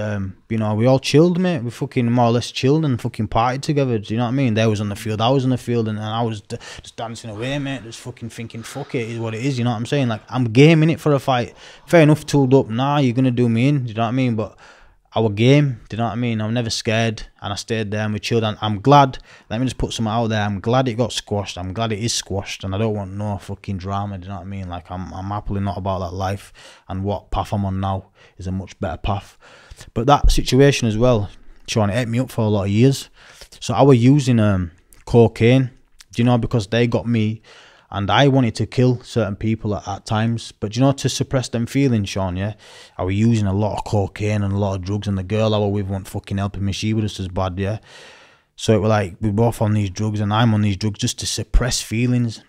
you know, we all chilled, mate. We fucking more or less chilled and fucking partied together. Do you know what I mean? They was on the field, I was on the field, and I was just dancing away, mate. Just fucking thinking, fuck it, is what it is. You know what I'm saying? Like, I'm game in it for a fight. Fair enough, tooled up. Nah, you're going to do me in. Do you know what I mean? But I was game. Do you know what I mean? I was never scared. And I stayed there and we chilled. And I'm glad, let me just put something out there. I'm glad it got squashed. I'm glad it is squashed. And I don't want no fucking drama. Do you know what I mean? Like, I'm happily not about that life. And what path I'm on now is a much better path. But that situation as well, Sean, it ate me up for a lot of years. So I was using cocaine, do you know, because they got me, and I wanted to kill certain people at times. But do you know, to suppress them feelings, Sean, yeah, I was using a lot of cocaine and a lot of drugs, and the girl I was with wasn't fucking helping me. She was just as bad, yeah. So it was like, we're both on these drugs, and I'm on these drugs just to suppress feelings.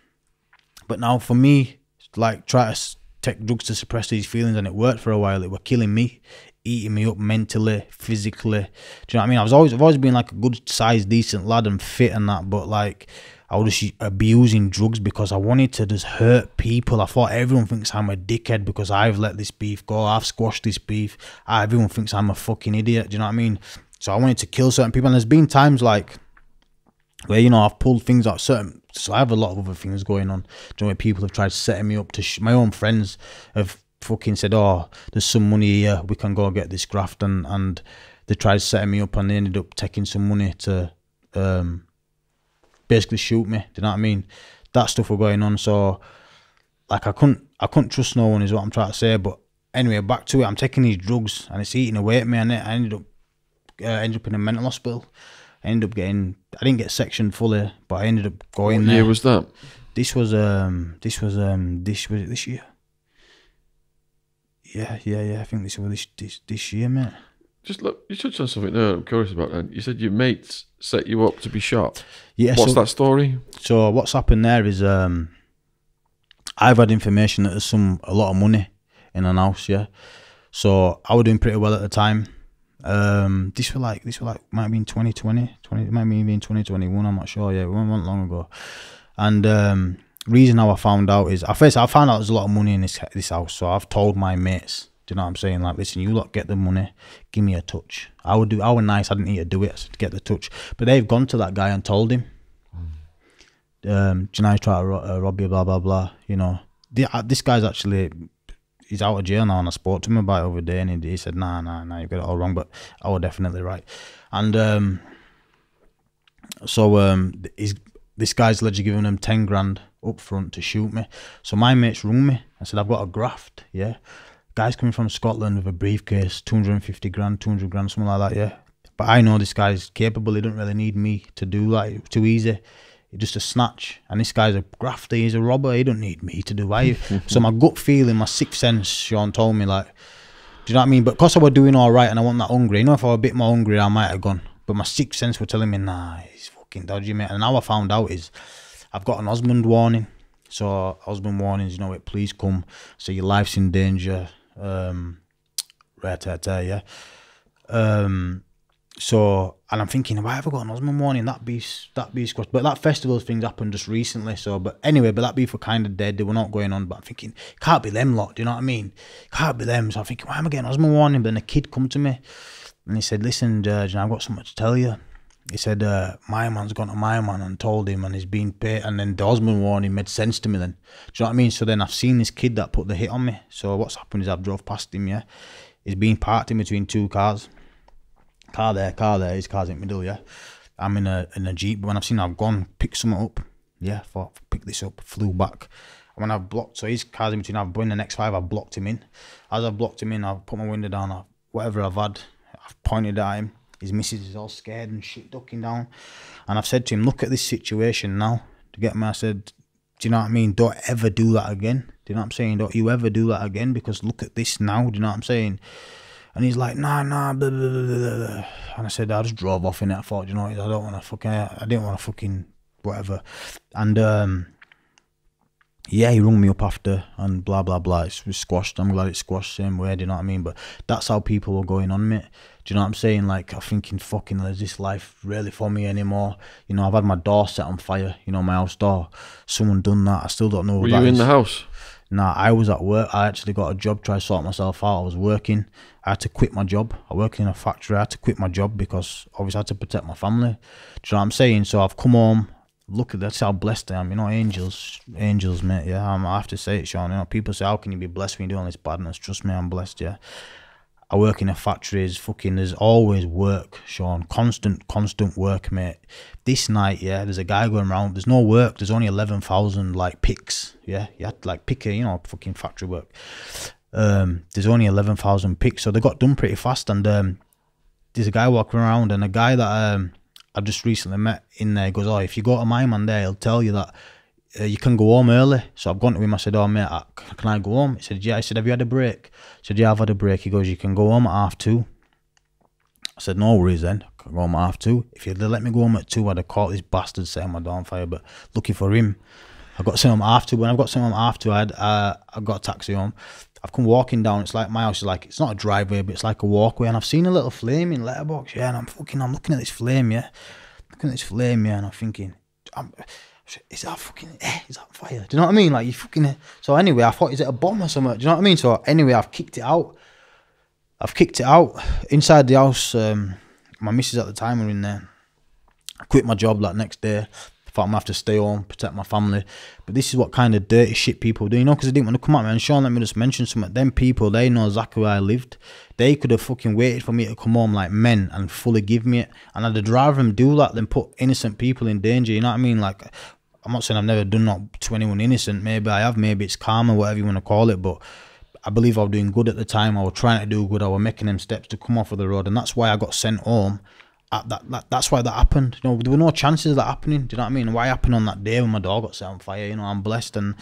But now for me, like, try to take drugs to suppress these feelings, and it worked for a while. It were killing me, eating me up mentally, physically. Do you know what I mean? I've always been like a good sized, decent lad and fit and that, but like, I was just abusing drugs because I wanted to just hurt people. I thought everyone thinks I'm a dickhead because I've let this beef go. I've squashed this beef. Everyone thinks I'm a fucking idiot. Do you know what I mean? So I wanted to kill certain people, and there's been times like where, you know, I've pulled things out certain. So I have a lot of other things going on. Do you know, where people have tried setting me up to my own friends have fucking said, oh, there's some money here, we can go get this graft, and they tried setting me up, and they ended up taking some money to basically shoot me. Do you know what I mean? That stuff was going on. So like, I couldn't trust no one, is what I'm trying to say. But anyway, back to it. I'm taking these drugs and it's eating away at me, and I ended up in a mental hospital. I didn't get sectioned fully, but I ended up going there. What year was that? This was this year. Yeah. I think this was this year, mate. Just look, you touched on something there I'm curious about that. You said your mates set you up to be shot. Yeah. What's that story? So what's happened there is I've had information that there's a lot of money in an house, yeah. So I was doing pretty well at the time. This were like might have been 2020, it might have been 2021, I'm not sure, yeah, it wasn't long ago. And reason how I found out is, I found out there's a lot of money in this house, so I've told my mates, do you know what I'm saying, like, listen, you lot get the money, give me a touch. I was nice, I didn't need to do it to get the touch, but they've gone to that guy and told him, Janai tried to rob you, blah blah blah, you know. This guy's actually, he's out of jail now, and I spoke to him about it over there, and he said, nah, you got it all wrong, but I was definitely right. And this guy's allegedly giving him 10 grand up front to shoot me. So my mates rung me. I said, I've got a graft, yeah. Guy's coming from Scotland with a briefcase, 250 grand, 200 grand, something like that, yeah. But I know this guy's capable. He don't really need me to do like too easy. It's just a snatch. And this guy's a grafter. He's a robber. He don't need me to do why. So my gut feeling, my sixth sense, Sean told me like, do you know what I mean? But because I was doing all right and I wasn't that hungry, you know, if I was a bit more hungry, I might have gone. But my sixth sense were telling me, nah, he's fucking dodgy, mate. And now I found out is I've got an Osmond warning. So Osmond warnings, you know, it please come. So your life's in danger. Yeah. So, and I'm thinking, why have I got an Osmond warning? That be squashed. But that festival thing's happened just recently. So, but anyway, but that beef were kind of dead. They were not going on. But I'm thinking, can't be them lot. Do you know what I mean? Can't be them. So I'm thinking, why am I getting Osmond warning? But then a kid come to me and he said, listen, Judge, I've got something to tell you. He said, my man's gone to my man and told him and he's been paid. And then the Osmond warning made sense to me then. Do you know what I mean? So then I've seen this kid that put the hit on me. So what's happened is I've drove past him, yeah. He's been parked in between two cars. Car there, his car's in the middle, yeah. I'm in a Jeep, but when I've seen I've gone, picked something up, yeah, thought, pick this up, flew back. And when I've blocked, so his car's in between, I've been in the X5, I've blocked him in. As I've blocked him in, I've put my window down, whatever I've had, I've pointed at him. His missus is all scared and shit, ducking down. And I've said to him, look at this situation now, to get me, I said, do you know what I mean? Don't ever do that again. Do you know what I'm saying? Don't you ever do that again, because look at this now, do you know what I'm saying? And he's like, nah, blah, blah, blah, blah. And I said, I just drove off in it. I thought, you know, I don't want to fucking, I didn't want to fucking whatever. And yeah, he rung me up after and blah, blah, blah. It was squashed. I'm glad it's squashed same way, do you know what I mean? But that's how people are going on, mate. Do you know what I'm saying? Like, I'm thinking, fucking, is this life really for me anymore? You know, I've had my door set on fire, you know, my house door. Someone done that. I still don't know what that is. Were you in the house? Nah, I was at work. I actually got a job, try to sort myself out. I was working. I had to quit my job. I work in a factory. I had to quit my job because obviously I had to protect my family. Do you know what I'm saying? So I've come home. Look at that's how blessed I am. You know, angels, mate. Yeah, I have to say it, Sean. You know, people say, how can you be blessed when you do all this badness? Trust me, I'm blessed, yeah. I work in a factory. There's always work, Sean. Constant work, mate. This night, yeah, there's a guy going around. There's no work. There's only 11,000 like picks. Yeah, you had to like pick a, you know, fucking factory work. There's only 11,000 picks, so they got done pretty fast. And there's a guy walking around, and a guy that I just recently met in there goes, oh, if you go to my man there, he'll tell you that you can go home early. So I've gone to him. I said, oh mate, can I go home? He said, yeah. I said, have you had a break? I said, yeah, I've had a break. He goes, you can go home at 2:30. I said, no worries then. I can go home at 2:30. If you'd let me go home at 2:00, I'd have caught this bastard setting my door on fire. But lucky for him, I got sent home at 2:30. When I got sent home at 2:30, I got a taxi home. I've come walking down. It's like my house is like, it's not a driveway, but it's like a walkway. And I've seen a little flame in letterbox, yeah. And I'm looking at this flame, yeah. And I'm thinking, is that fire? Do you know what I mean? Like, you fucking. So anyway, I thought, is it a bomb or something? Do you know what I mean? So anyway, I've kicked it out. Inside the house. My missus at the time were in there. I quit my job that next day. Thought I'm gonna have to stay home, protect my family. But this is what kind of dirty shit people do, you know, because they didn't want to come at me. And Sean, let me just mention something. Them people, they know exactly where I lived. They could have fucking waited for me to come home like men and fully give me it. And I'd rather them do that than put innocent people in danger, you know what I mean? Like, I'm not saying I've never done that to anyone innocent. Maybe I have, maybe it's karma, whatever you want to call it. But I believe I was doing good at the time. I was trying to do good. I was making them steps to come off of the road. And that's why I got sent home. That's why that happened. You know, there were no chances of that happening. Do you know what I mean? Why happened on that day when my dog got set on fire? You know, I'm blessed. And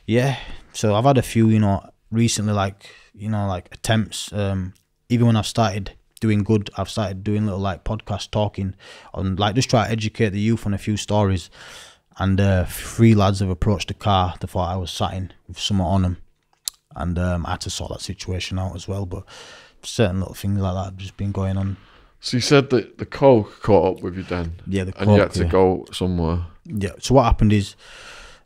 yeah, so I've had a few, you know, recently, like, you know, like attempts. Even when I've started doing good, I've started doing little like podcast talking and like just try to educate the youth on a few stories. And 3 lads have approached the car. They thought I was sat in with someone on them. And I had to sort that situation out as well. But certain little things like that have just been going on. So you said that the coke caught up with you then? Yeah, the coke, and you had to go somewhere. Yeah, so what happened is,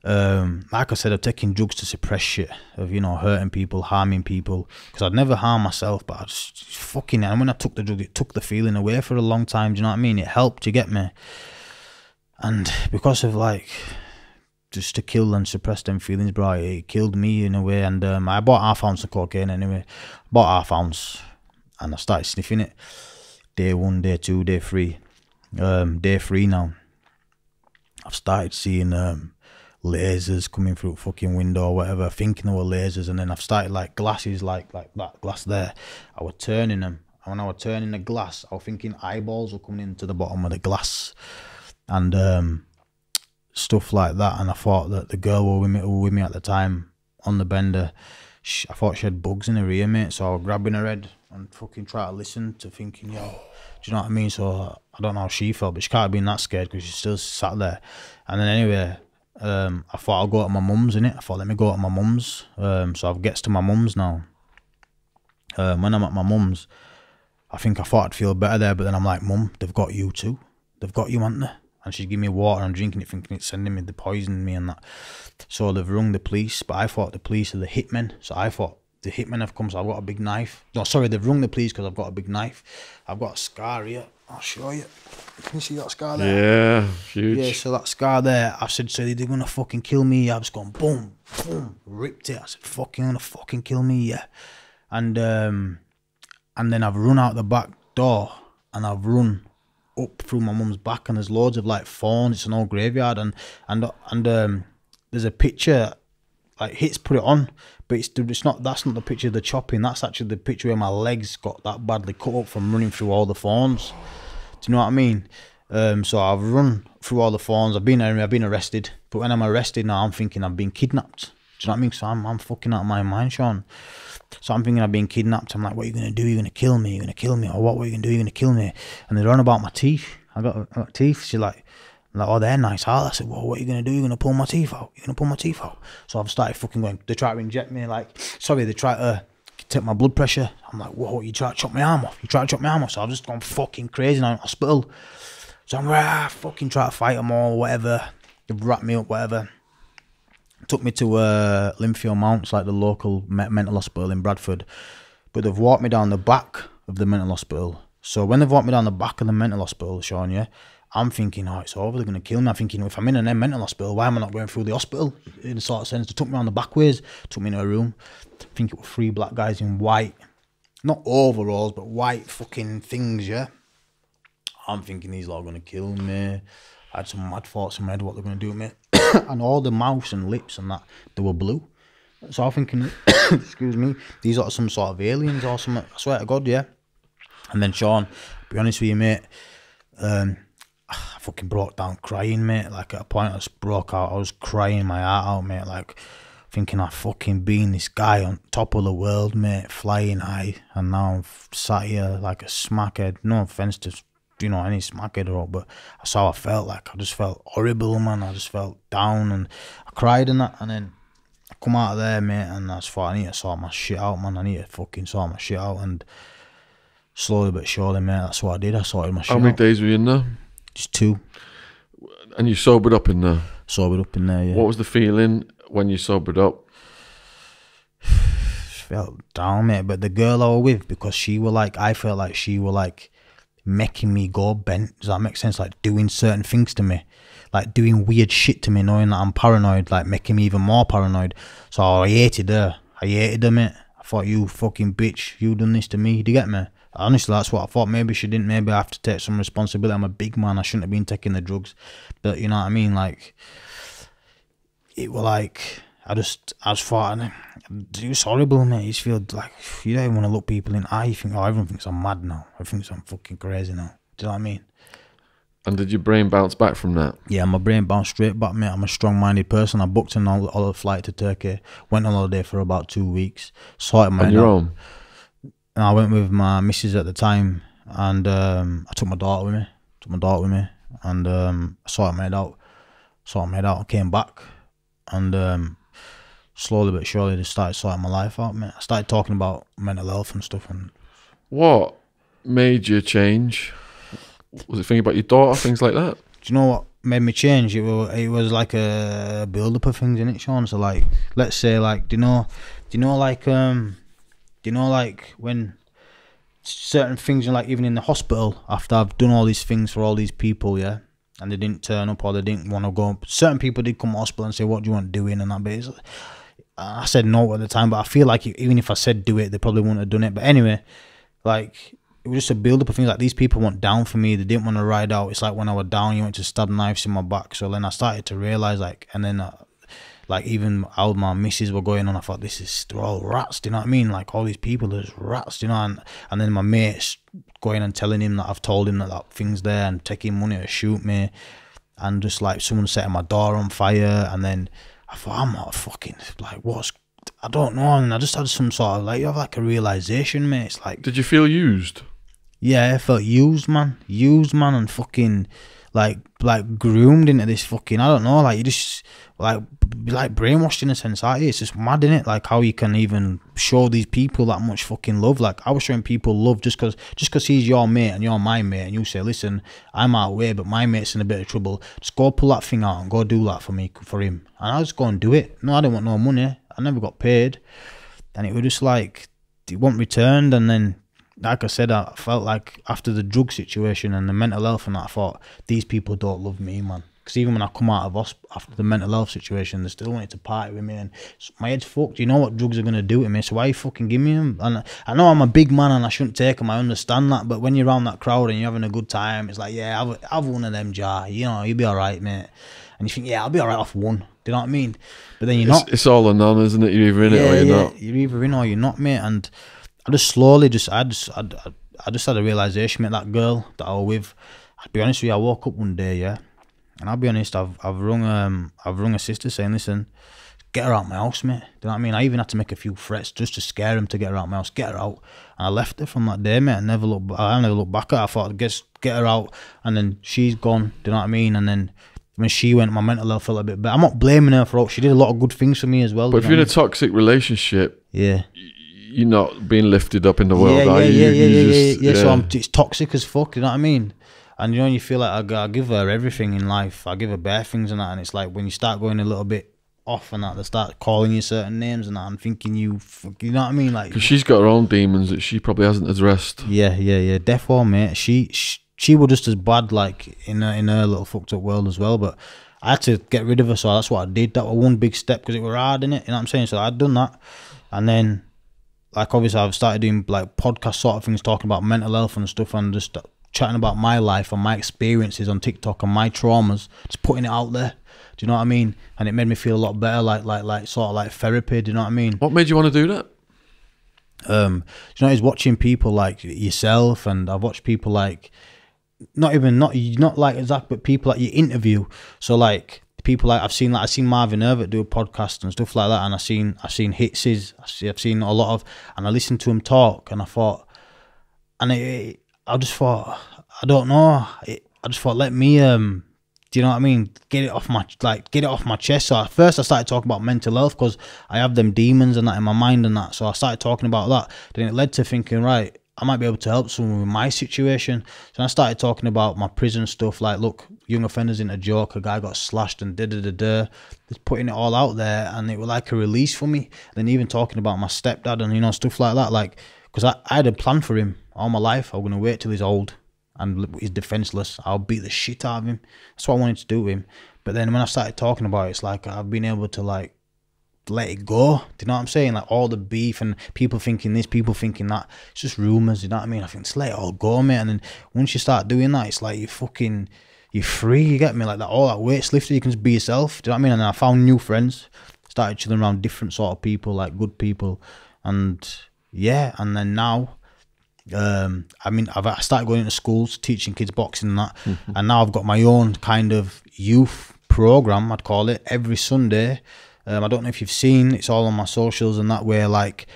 like I said, I've taken drugs to suppress shit of, you know, hurting people, harming people. Because I'd never harm myself, but I just fucking, and when I took the drug, it took the feeling away for a long time, do you know what I mean? It helped, you get me? And because of like, just to kill and suppress them feelings, bro, it killed me in a way. And I bought half ounce of cocaine anyway. Bought half ounce and I started sniffing it. Day 1, day 2, day 3. Day 3 now. I've started seeing lasers coming through the fucking window or whatever, thinking they were lasers. And then I've started like glasses, like that glass there. I was turning them. And when I was turning the glass, I was thinking eyeballs were coming into the bottom of the glass. And stuff like that. And I thought that the girl who were with me at the time on the bender, I thought she had bugs in her ear, mate. So I was grabbing her head and fucking try to listen to thinking, yo, do you know what I mean? So I don't know how she felt, but she can't have been that scared because she still sat there. And then anyway, I thought I'll go to my mum's, innit? I thought, let me go to my mum's. So I've gets to my mum's now. When I'm at my mum's, I thought I'd feel better there, but then I'm like, Mum, they've got you too. They've got you, haven't they? And she'd give me water, I'm drinking it, thinking it's sending me, the poisoning me and that. So they've rung the police, but I thought the police are the hitmen. So I thought the hitmen have come, so I've got a big knife. No, sorry, they've rung the police because I've got a big knife. I've got a scar here. I'll show you. Can you see that scar there? Yeah, huge. Yeah, so that scar there, I said, so they're gonna fucking kill me. I've just gone boom, boom, ripped it. I said, fucking gonna fucking kill me, yeah. And then I've run out the back door and I've run up through my mum's back, and there's loads of like thorns. It's an old graveyard, and there's a picture, like Hits put it on, but it's not. That's not the picture of the chopping. That's actually the picture where my legs got that badly cut up from running through all the thorns. Do you know what I mean? So I've run through all the thorns. I've been arrested, but when I'm arrested now, I'm thinking I've been kidnapped. Do you know what I mean? So I'm fucking out of my mind, Sean. So I'm thinking I've been kidnapped. I'm like, what are you going to do? You're going to kill me? You're going to kill me? Or what are you going to do? You're going to kill me? And they're on about my teeth. I got teeth. She's like, oh, they're nice, huh? I said, well, what are you going to do? You're going to pull my teeth out? You're going to pull my teeth out? So I've started fucking going, they try to inject me, they try to take my blood pressure. I'm like, whoa, you try to chop my arm off? You try to chop my arm off? So I've just gone fucking crazy now in hospital. So I'm fucking trying to fight them all, whatever. They've wrapped me up, whatever. Took me to Linfield Mount, like the local mental hospital in Bradford. But they've walked me down the back of the mental hospital. So when they've walked me down the back of the mental hospital, Sean, yeah, I'm thinking, oh, it's over, they're going to kill me. I'm thinking, if I'm in a mental hospital, why am I not going through the hospital? In a sort of sense, they took me on the back ways, took me in a room. I think it were 3 black guys in white, not overalls, but white fucking things, yeah. I'm thinking these lot are going to kill me. I had some mad thoughts in my head what they're going to do with me. And all the mouths and lips and that, they were blue. So I'm thinking, excuse me, these are some sort of aliens or something. I swear to God, yeah. And then Sean, be honest with you, mate, I fucking broke down crying, mate. Like at a point I just broke out. I was crying my heart out, mate. Like thinking I've fucking been this guy on top of the world, mate, flying high. And now I'm sat here like a smackhead. No offense to, you know, any smackhead or all, but that's how I felt. Like I just felt horrible, man. I just felt down and I cried and that. And then I come out of there, mate, and I just thought I need to sort my shit out, man. I need to fucking sort my shit out. And slowly but surely, mate, that's what I did. I sorted my shit out. How many days were you in there? Just 2. And you sobered up in there? Sobered up in there, yeah. What was the feeling when you sobered up? Felt down, mate. But the girl I was with, because she were like, I felt like she were like making me go bent. Does that make sense? Like doing certain things to me, like doing weird shit to me, knowing that I'm paranoid, like making me even more paranoid. So I hated her. I hated her, mate. I thought, you fucking bitch, you done this to me. Do you get me? Honestly, that's what I thought. Maybe she didn't. Maybe I have to take some responsibility. I'm a big man. I shouldn't have been taking the drugs. But you know what I mean? Like, it was like, I just thought, it's horrible, mate. You just feel like, you don't even want to look people in the eye. You think, oh, everyone thinks I'm mad now. Everyone thinks I'm fucking crazy now. Do you know what I mean? And did your brain bounce back from that? Yeah, my brain bounced straight back, mate. I'm a strong-minded person. I booked an all flight to Turkey. Went on holiday for about 2 weeks. Sorted my head out. On your own? And I went with my missus at the time, and I took my daughter with me. And I sorted my head out. I came back, and slowly but surely just started sorting my life out, mate. I started talking about mental health and stuff. And what made you change? Was it thinking about your daughter, things like that? Do you know what made me change? It was like a build up of things, innit, Sean? So like, let's say like, do you know like when certain things, like even in the hospital, after I've done all these things for all these people, yeah, and they didn't turn up or they didn't want to go. Certain people did come to hospital and say, what do you want doing and that, but I said no at the time, but I feel like even if I said do it, they probably wouldn't have done it. But anyway, like, it was just a build up of things. Like, these people weren't down for me. They didn't want to ride out. It's like when I was down, you went to stab knives in my back. So then I started to realize, like, and then like even how my missus were going on, I thought they're all rats. Do you know what I mean? Like all these people are just rats. Do you know? And then my mates going and telling him that I've told him that thing's there and taking money to shoot me, and just like someone setting my door on fire. And then I thought, I'm not fucking like I don't know. And I just had some sort of like, you have like a realization, mate. It's like, did you feel used? Yeah, I felt used, man, and fucking like groomed into this fucking, I don't know, like you just like brainwashed in a sense, aren't you? It's just mad, innit? Like how you can even show these people that much fucking love. Like I was showing people love just cause he's your mate and you're my mate, and you say, listen, I'm out of way, but my mate's in a bit of trouble. Just go pull that thing out and go do that for him. And I just go and do it. No, I didn't want no money. I never got paid, and it was just like it wasn't returned. And then, like I said, I felt like after the drug situation and the mental health and that, I thought, these people don't love me, man. Because even when I come out of hospital after the mental health situation, they still wanted to party with me, and my head's fucked. You know what drugs are going to do to me, so why you fucking give me them? And I know I'm a big man and I shouldn't take them, I understand that, but when you're around that crowd and you're having a good time, it's like, yeah, have one of them, Jar. You know, you'll be alright, mate. And you think, yeah, I'll be alright off one. Do you know what I mean? But then you're not. It's all or none, isn't it? You're either in it or you're not. You're either in or you're not, mate. And I just slowly I just had a realization, mate. That girl that I was with, I'll be honest with you, I woke up one day, yeah, and I'll be honest, I've rung a sister saying, listen, get her out my house, mate. Do you know what I mean? I even had to make a few threats just to scare him to get her out my house. Get her out. And I left her from that day, mate. I never looked back at her. I thought, get her out. And then she's gone. Do you know what I mean? And then when she went, my mental health felt a bit better. I'm not blaming her for all. She did a lot of good things for me as well. But if you're in a toxic relationship, yeah, you're not being lifted up in the world, are you? Yeah. So it's toxic as fuck. You know what I mean? And you know, you feel like I give her everything in life. I give her bare things and that. And it's like when you start going a little bit off and that, they start calling you certain names and that, and thinking you know what I mean? Like, because she's got her own demons that she probably hasn't addressed. Yeah. Defo, mate. She was just as bad, like in her little fucked up world as well. But I had to get rid of her, so that's what I did. That was one big step because it was hard, innit? You know what I'm saying? So I'd done that, and then, like, obviously I've started doing like podcast sort of things, talking about mental health and stuff, and just chatting about my life and my experiences on TikTok and my traumas, just putting it out there. Do you know what I mean? And it made me feel a lot better, like sort of like therapy. Do you know what I mean? What made you want to do that? You know, is watching people like yourself, and I've watched people like not like Zach, but people that you interview. So like people like I've seen Marvin Irvett do a podcast and stuff like that, and I've seen Hitses, I've seen a lot of, and I listened to him talk, and I thought, and I just thought, I don't know, I just thought, let me do you know what I mean? Get it off my chest. So at first I started talking about mental health because I have them demons and that in my mind and that. So I started talking about that. Then it led to thinking, right, I might be able to help someone with my situation. So I started talking about my prison stuff, like, look, young offenders in a joke, a guy got slashed and just putting it all out there, and it was like a release for me. Then even talking about my stepdad and, you know, stuff like that, like, because I had a plan for him all my life. I was going to wait till he's old and he's defenseless. I'll beat the shit out of him. That's what I wanted to do with him. But then when I started talking about it, it's like I've been able to, like, let it go. Do you know what I'm saying? Like all the beef and people thinking this, people thinking that, it's just rumours. You know what I mean? I think just let it all go, mate. And then once you start doing that, it's like you're free. You get me? Like that, all that weight's lifted. You can just be yourself. Do you know what I mean? And then I found new friends, started chilling around different sort of people, like good people, and yeah. And then now, I mean, I started going into schools, teaching kids boxing and that, and now I've got my own kind of youth program, I'd call it, every Sunday. I don't know if you've seen, it's all on my socials and that, where like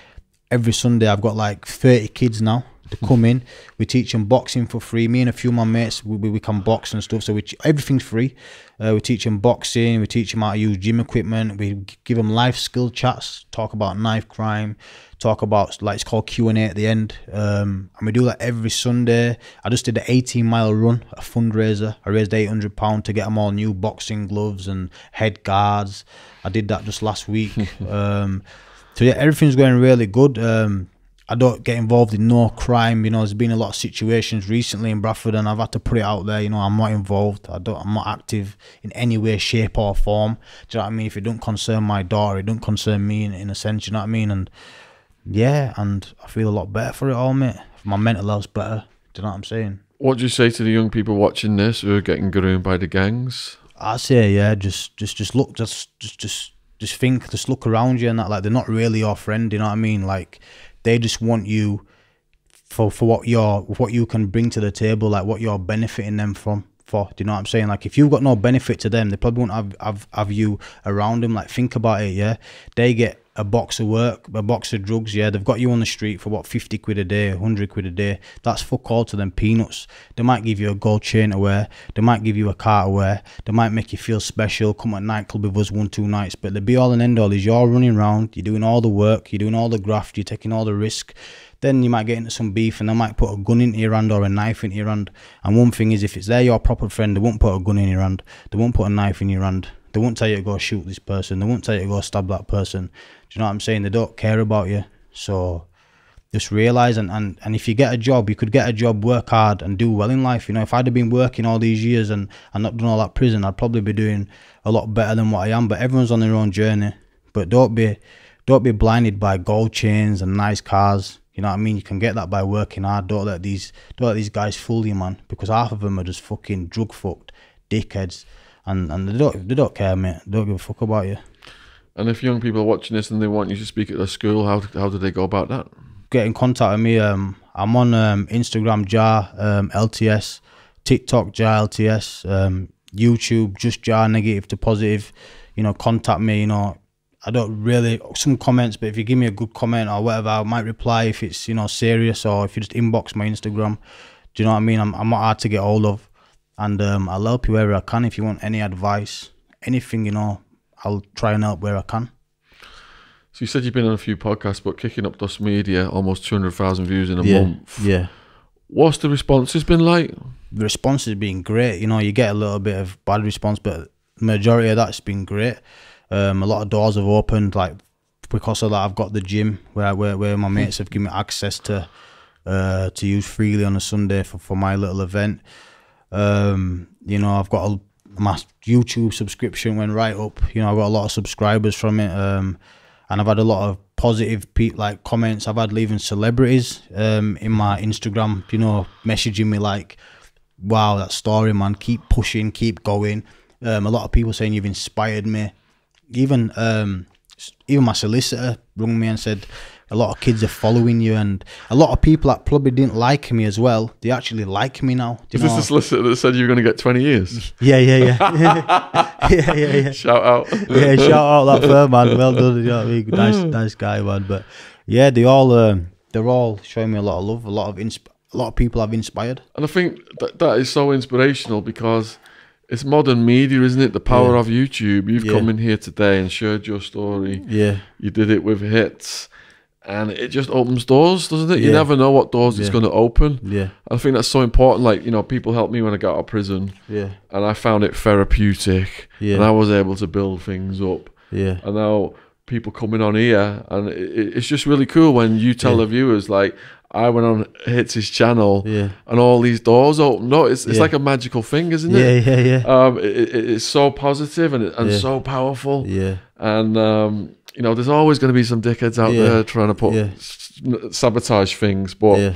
every Sunday I've got like 30 kids now to come in. We teach them boxing for free. Me and a few of my mates, we can box and stuff, so everything's free. We teach them boxing, we teach them how to use gym equipment, we give them life skill chats, talk about knife crime, talk about, like, it's called Q&A at the end, and we do that every Sunday. I just did an 18-mile run, a fundraiser. I raised £800 to get them all new boxing gloves and head guards. I did that just last week. So yeah, everything's going really good. I don't get involved in no crime. You know, there's been a lot of situations recently in Bradford, and I've had to put it out there. You know, I'm not involved. I'm not active in any way, shape or form. Do you know what I mean? If it don't concern my daughter, it don't concern me in a sense. You know what I mean? And yeah, and I feel a lot better for it all, mate. My mental health's better. Do you know what I'm saying? What do you say to the young people watching this who are getting groomed by the gangs? I say, yeah, just look, just just look around you and that, like, they're not really your friend, you know what I mean? Like, they just want you for what you can bring to the table, like what you're benefiting them for. Do you know what I'm saying? Like, if you've got no benefit to them, they probably won't have you around them. Like, think about it, yeah? They get a box of work, a box of drugs, yeah? They've got you on the street for, what, 50 quid a day, 100 quid a day. That's fuck all to them, peanuts. They might give you a gold chain to wear. They might give you a car to wear. They might make you feel special, come at nightclub with us 1-2 nights. But the be-all and end-all is you're running around, you're doing all the work, you're doing all the graft, you're taking all the risk. Then you might get into some beef and they might put a gun into your hand or a knife into your hand. And one thing is, if it's there, your proper friend, they won't put a gun in your hand. They won't put a knife in your hand. They won't tell you to go shoot this person. They won't tell you to go stab that person. Do you know what I'm saying? They don't care about you. So just realise, and if you get a job, you could get a job, work hard and do well in life. You know, if I'd have been working all these years and not done all that prison, I'd probably be doing a lot better than what I am. But everyone's on their own journey. But don't be blinded by gold chains and nice cars. You know what I mean? You can get that by working hard. Don't let these guys fool you, man. Because half of them are just fucking drug fucked dickheads, and they don't care, mate. They don't give a fuck about you. And if young people are watching this and they want you to speak at their school, how do they go about that? Get in contact with me. I'm on Instagram, Jar LTS, TikTok, Jar LTS, YouTube, just Jar Negative to Positive. You know, contact me. You know, I don't really, some comments, but if you give me a good comment or whatever, I might reply if it's, you know, serious, or if you just inbox my Instagram. Do you know what I mean? I'm not hard to get hold of, and I'll help you wherever I can. If you want any advice, anything, you know, I'll try and help where I can. So you said you've been on a few podcasts, but Kicking Up Dust Media, almost 200,000 views in a month. Yeah. What's the responses been like? The response has been great. You know, you get a little bit of bad response, but the majority of that's been great. A lot of doors have opened, like, because of that. I've got the gym where my mates have given me access to use freely on a Sunday for my little event. You know, I've got my YouTube subscription went right up. You know, I've got a lot of subscribers from it, and I've had a lot of positive like comments. I've had even celebrities in my Instagram, you know, messaging me like, "Wow, that story, man! Keep pushing, keep going." A lot of people saying you've inspired me. Even my solicitor rung me and said a lot of kids are following you, and a lot of people that probably didn't like me as well, they actually like me now. Is this the solicitor that said you were going to get 20 years? Yeah. yeah. Shout out. Yeah, shout out that firm, man. Well done. You know what I mean? Nice guy, man. But yeah, they're all showing me a lot of love. A lot of people I've inspired. And I think that is so inspirational, because it's modern media, isn't it? The power of YouTube. You've come in here today and shared your story. Yeah. You did it with hits. And it just opens doors, doesn't it? You never know what doors it's going to open. Yeah. I think that's so important. Like, you know, people helped me when I got out of prison. Yeah. And I found it therapeutic. Yeah. And I was able to build things up. Yeah. And now people coming on here, and it's just really cool when you tell the viewers, like, I went on Hits' channel, and all these doors opened. No, it's like a magical thing, isn't it? Yeah. It's so positive and so powerful. Yeah. And you know, there's always going to be some dickheads out there trying to put sabotage things, but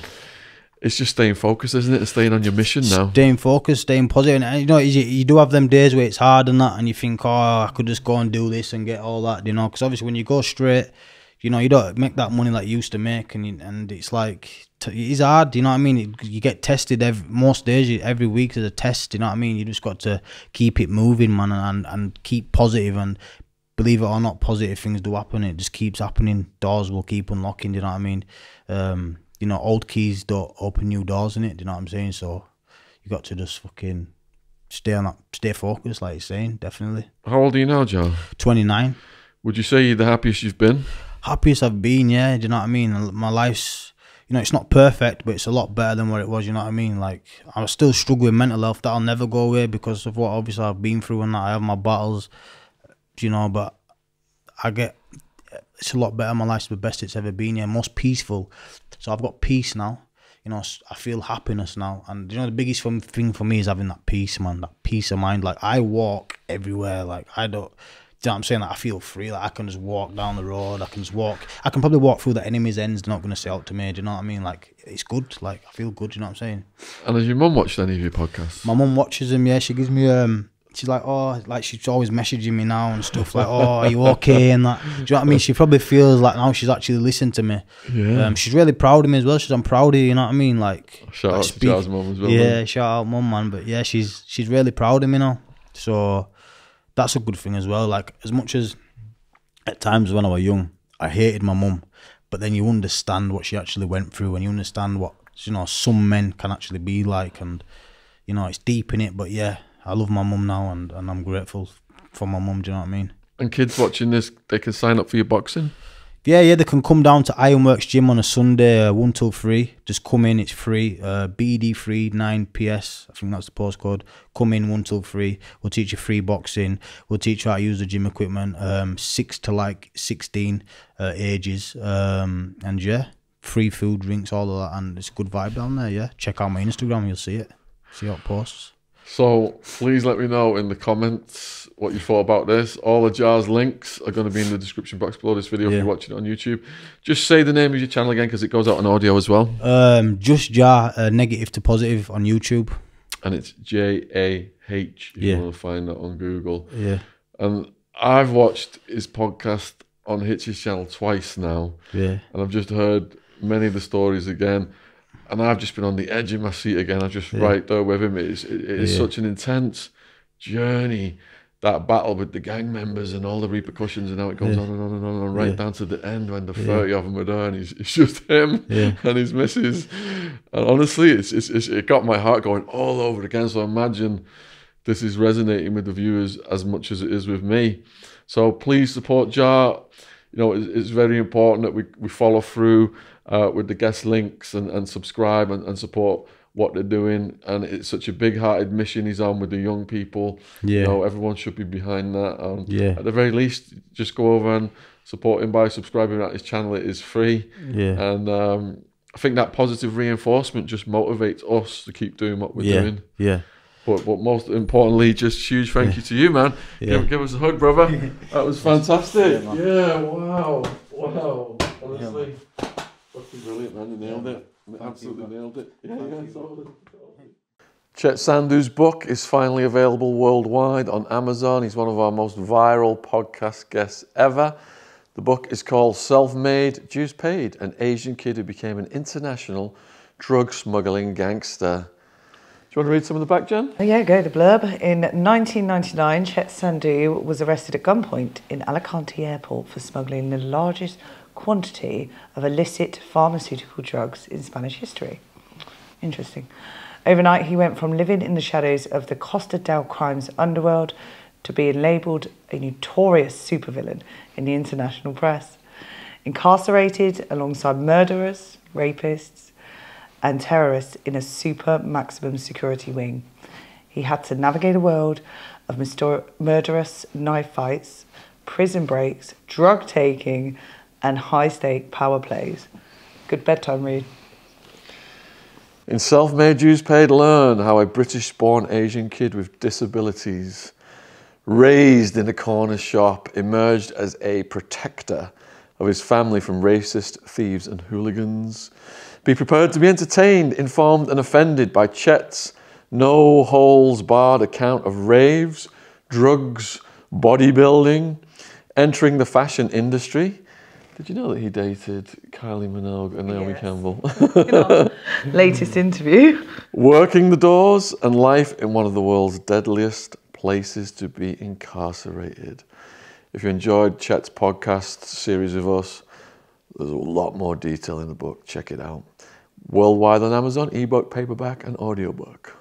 it's just staying focused, isn't it? And staying on your mission now. Staying focused, staying positive. And you know, you do have them days where it's hard and that, and you think, oh, I could just go and do this and get all that, you know, because obviously when you go straight, you know, you don't make that money like you used to make, and it's like, it's hard, you know what I mean? You get tested most days, every week there's a test, you know what I mean? You just got to keep it moving, man, and keep positive, and believe it or not, positive things do happen. It just keeps happening. Doors will keep unlocking, do you know what I mean? You know, old keys don't open new doors, innit? Do you know what I'm saying? So you got to just fucking stay focused, like you're saying, definitely. How old are you now, Joe? 29. Would you say you're the happiest you've been? Happiest I've been, yeah. Do you know what I mean? My life's, you know, it's not perfect, but it's a lot better than what it was, you know what I mean? Like, I still struggle with mental health. That'll never go away because of what obviously I've been through and that. I have my battles, you know, but it's a lot better. My life's the best it's ever been, yeah. Most peaceful. So I've got peace now. You know, I feel happiness now. And, you know, the biggest thing for me is having that peace, man. That peace of mind. Like, I walk everywhere. Like, I don't... Do you know what I'm saying? Like, I feel free. Like, I can just walk down the road. I can probably walk through the enemy's ends. They're not going to say out to me. Do you know what I mean? Like, it's good. Like, I feel good. Do you know what I'm saying? And has your mum watched any of your podcasts? My mum watches them, yeah. She gives me she's like, oh, like she's always messaging me now and stuff like, oh, are you okay? And that, do you know what I mean? She probably feels like now she's actually listened to me. Yeah. She's really proud of me as well. I'm proud of you, you know what I mean? Like, Shout like out to Jazz mum as well. Yeah, man. shout out mum, man. But yeah, she's really proud of me now. So that's a good thing as well. Like, as much as at times when I was young, I hated my mum, but then you understand what she actually went through, and you understand what, you know, some men can actually be like, and you know, it's deep in it. But yeah, I love my mum now, and I'm grateful for my mum. Do you know what I mean? And kids watching this, they can sign up for your boxing. Yeah, they can come down to Ironworks Gym on a Sunday, 1 till 3. Just come in, it's free. BD3 9PS, I think that's the postcode. Come in 1 till 3. We'll teach you free boxing. We'll teach you how to use the gym equipment. 6 to like 16 ages. And yeah, free food, drinks, all of that. And it's a good vibe down there, yeah. Check out my Instagram, you'll see it. See what posts. So please let me know in the comments what you thought about this. All the Jars links are going to be in the description box below this video if you're watching it on YouTube. Just say the name of your channel again because it goes out on audio as well. Just Jar, Negative to Positive on YouTube. And it's JAH if you want to find that on Google. Yeah. And I've watched his podcast on Hitch's channel twice now. Yeah. And I've just heard many of the stories again. And I've just been on the edge of my seat again. I'm just right there with him. It is such an intense journey, that battle with the gang members and all the repercussions, and how it goes on and on and on, and right down to the end when the 30 of them are there, and it's just him and his missus. And honestly, it got my heart going all over again. So imagine this is resonating with the viewers as much as it is with me. So please support Jar. You know, it's very important that we follow through with the guest links and subscribe and support what they're doing. And it's such a big-hearted mission he's on with the young people. Yeah. You know, everyone should be behind that. At the very least, just go over and support him by subscribing to his channel. It is free. Yeah. And I think that positive reinforcement just motivates us to keep doing what we're doing. Yeah. But most importantly, just huge thank you to you, man. Give us a hug, brother. That was fantastic. Yeah, wow. Honestly, fucking brilliant, man. You nailed it. Absolutely nailed it. Chet Sandhu's book is finally available worldwide on Amazon. He's one of our most viral podcast guests ever. The book is called Self-Made, Dues Paid, an Asian kid who became an international drug smuggling gangster. Do you want to read some of the back, Jen? Yeah, go the blurb. In 1999, Chet Sandhu was arrested at gunpoint in Alicante Airport for smuggling the largest quantity of illicit pharmaceutical drugs in Spanish history. Interesting. Overnight, he went from living in the shadows of the Costa del Crime's underworld to being labelled a notorious supervillain in the international press. Incarcerated alongside murderers, rapists, and terrorists in a super maximum security wing. He had to navigate a world of murderous knife fights, prison breaks, drug taking, and high-stake power plays. Good bedtime read. In Self-Made, Dues Paid, learn how a British-born Asian kid with disabilities, raised in a corner shop, emerged as a protector of his family from racist thieves and hooligans. Be prepared to be entertained, informed and offended by Chet's no-holes-barred account of raves, drugs, bodybuilding, entering the fashion industry. Did you know that he dated Kylie Minogue and Naomi Campbell? Latest interview. Working the doors and life in one of the world's deadliest places to be incarcerated. If you enjoyed Chet's podcast series with us, there's a lot more detail in the book. Check it out. Worldwide on Amazon, ebook, paperback, and audiobook.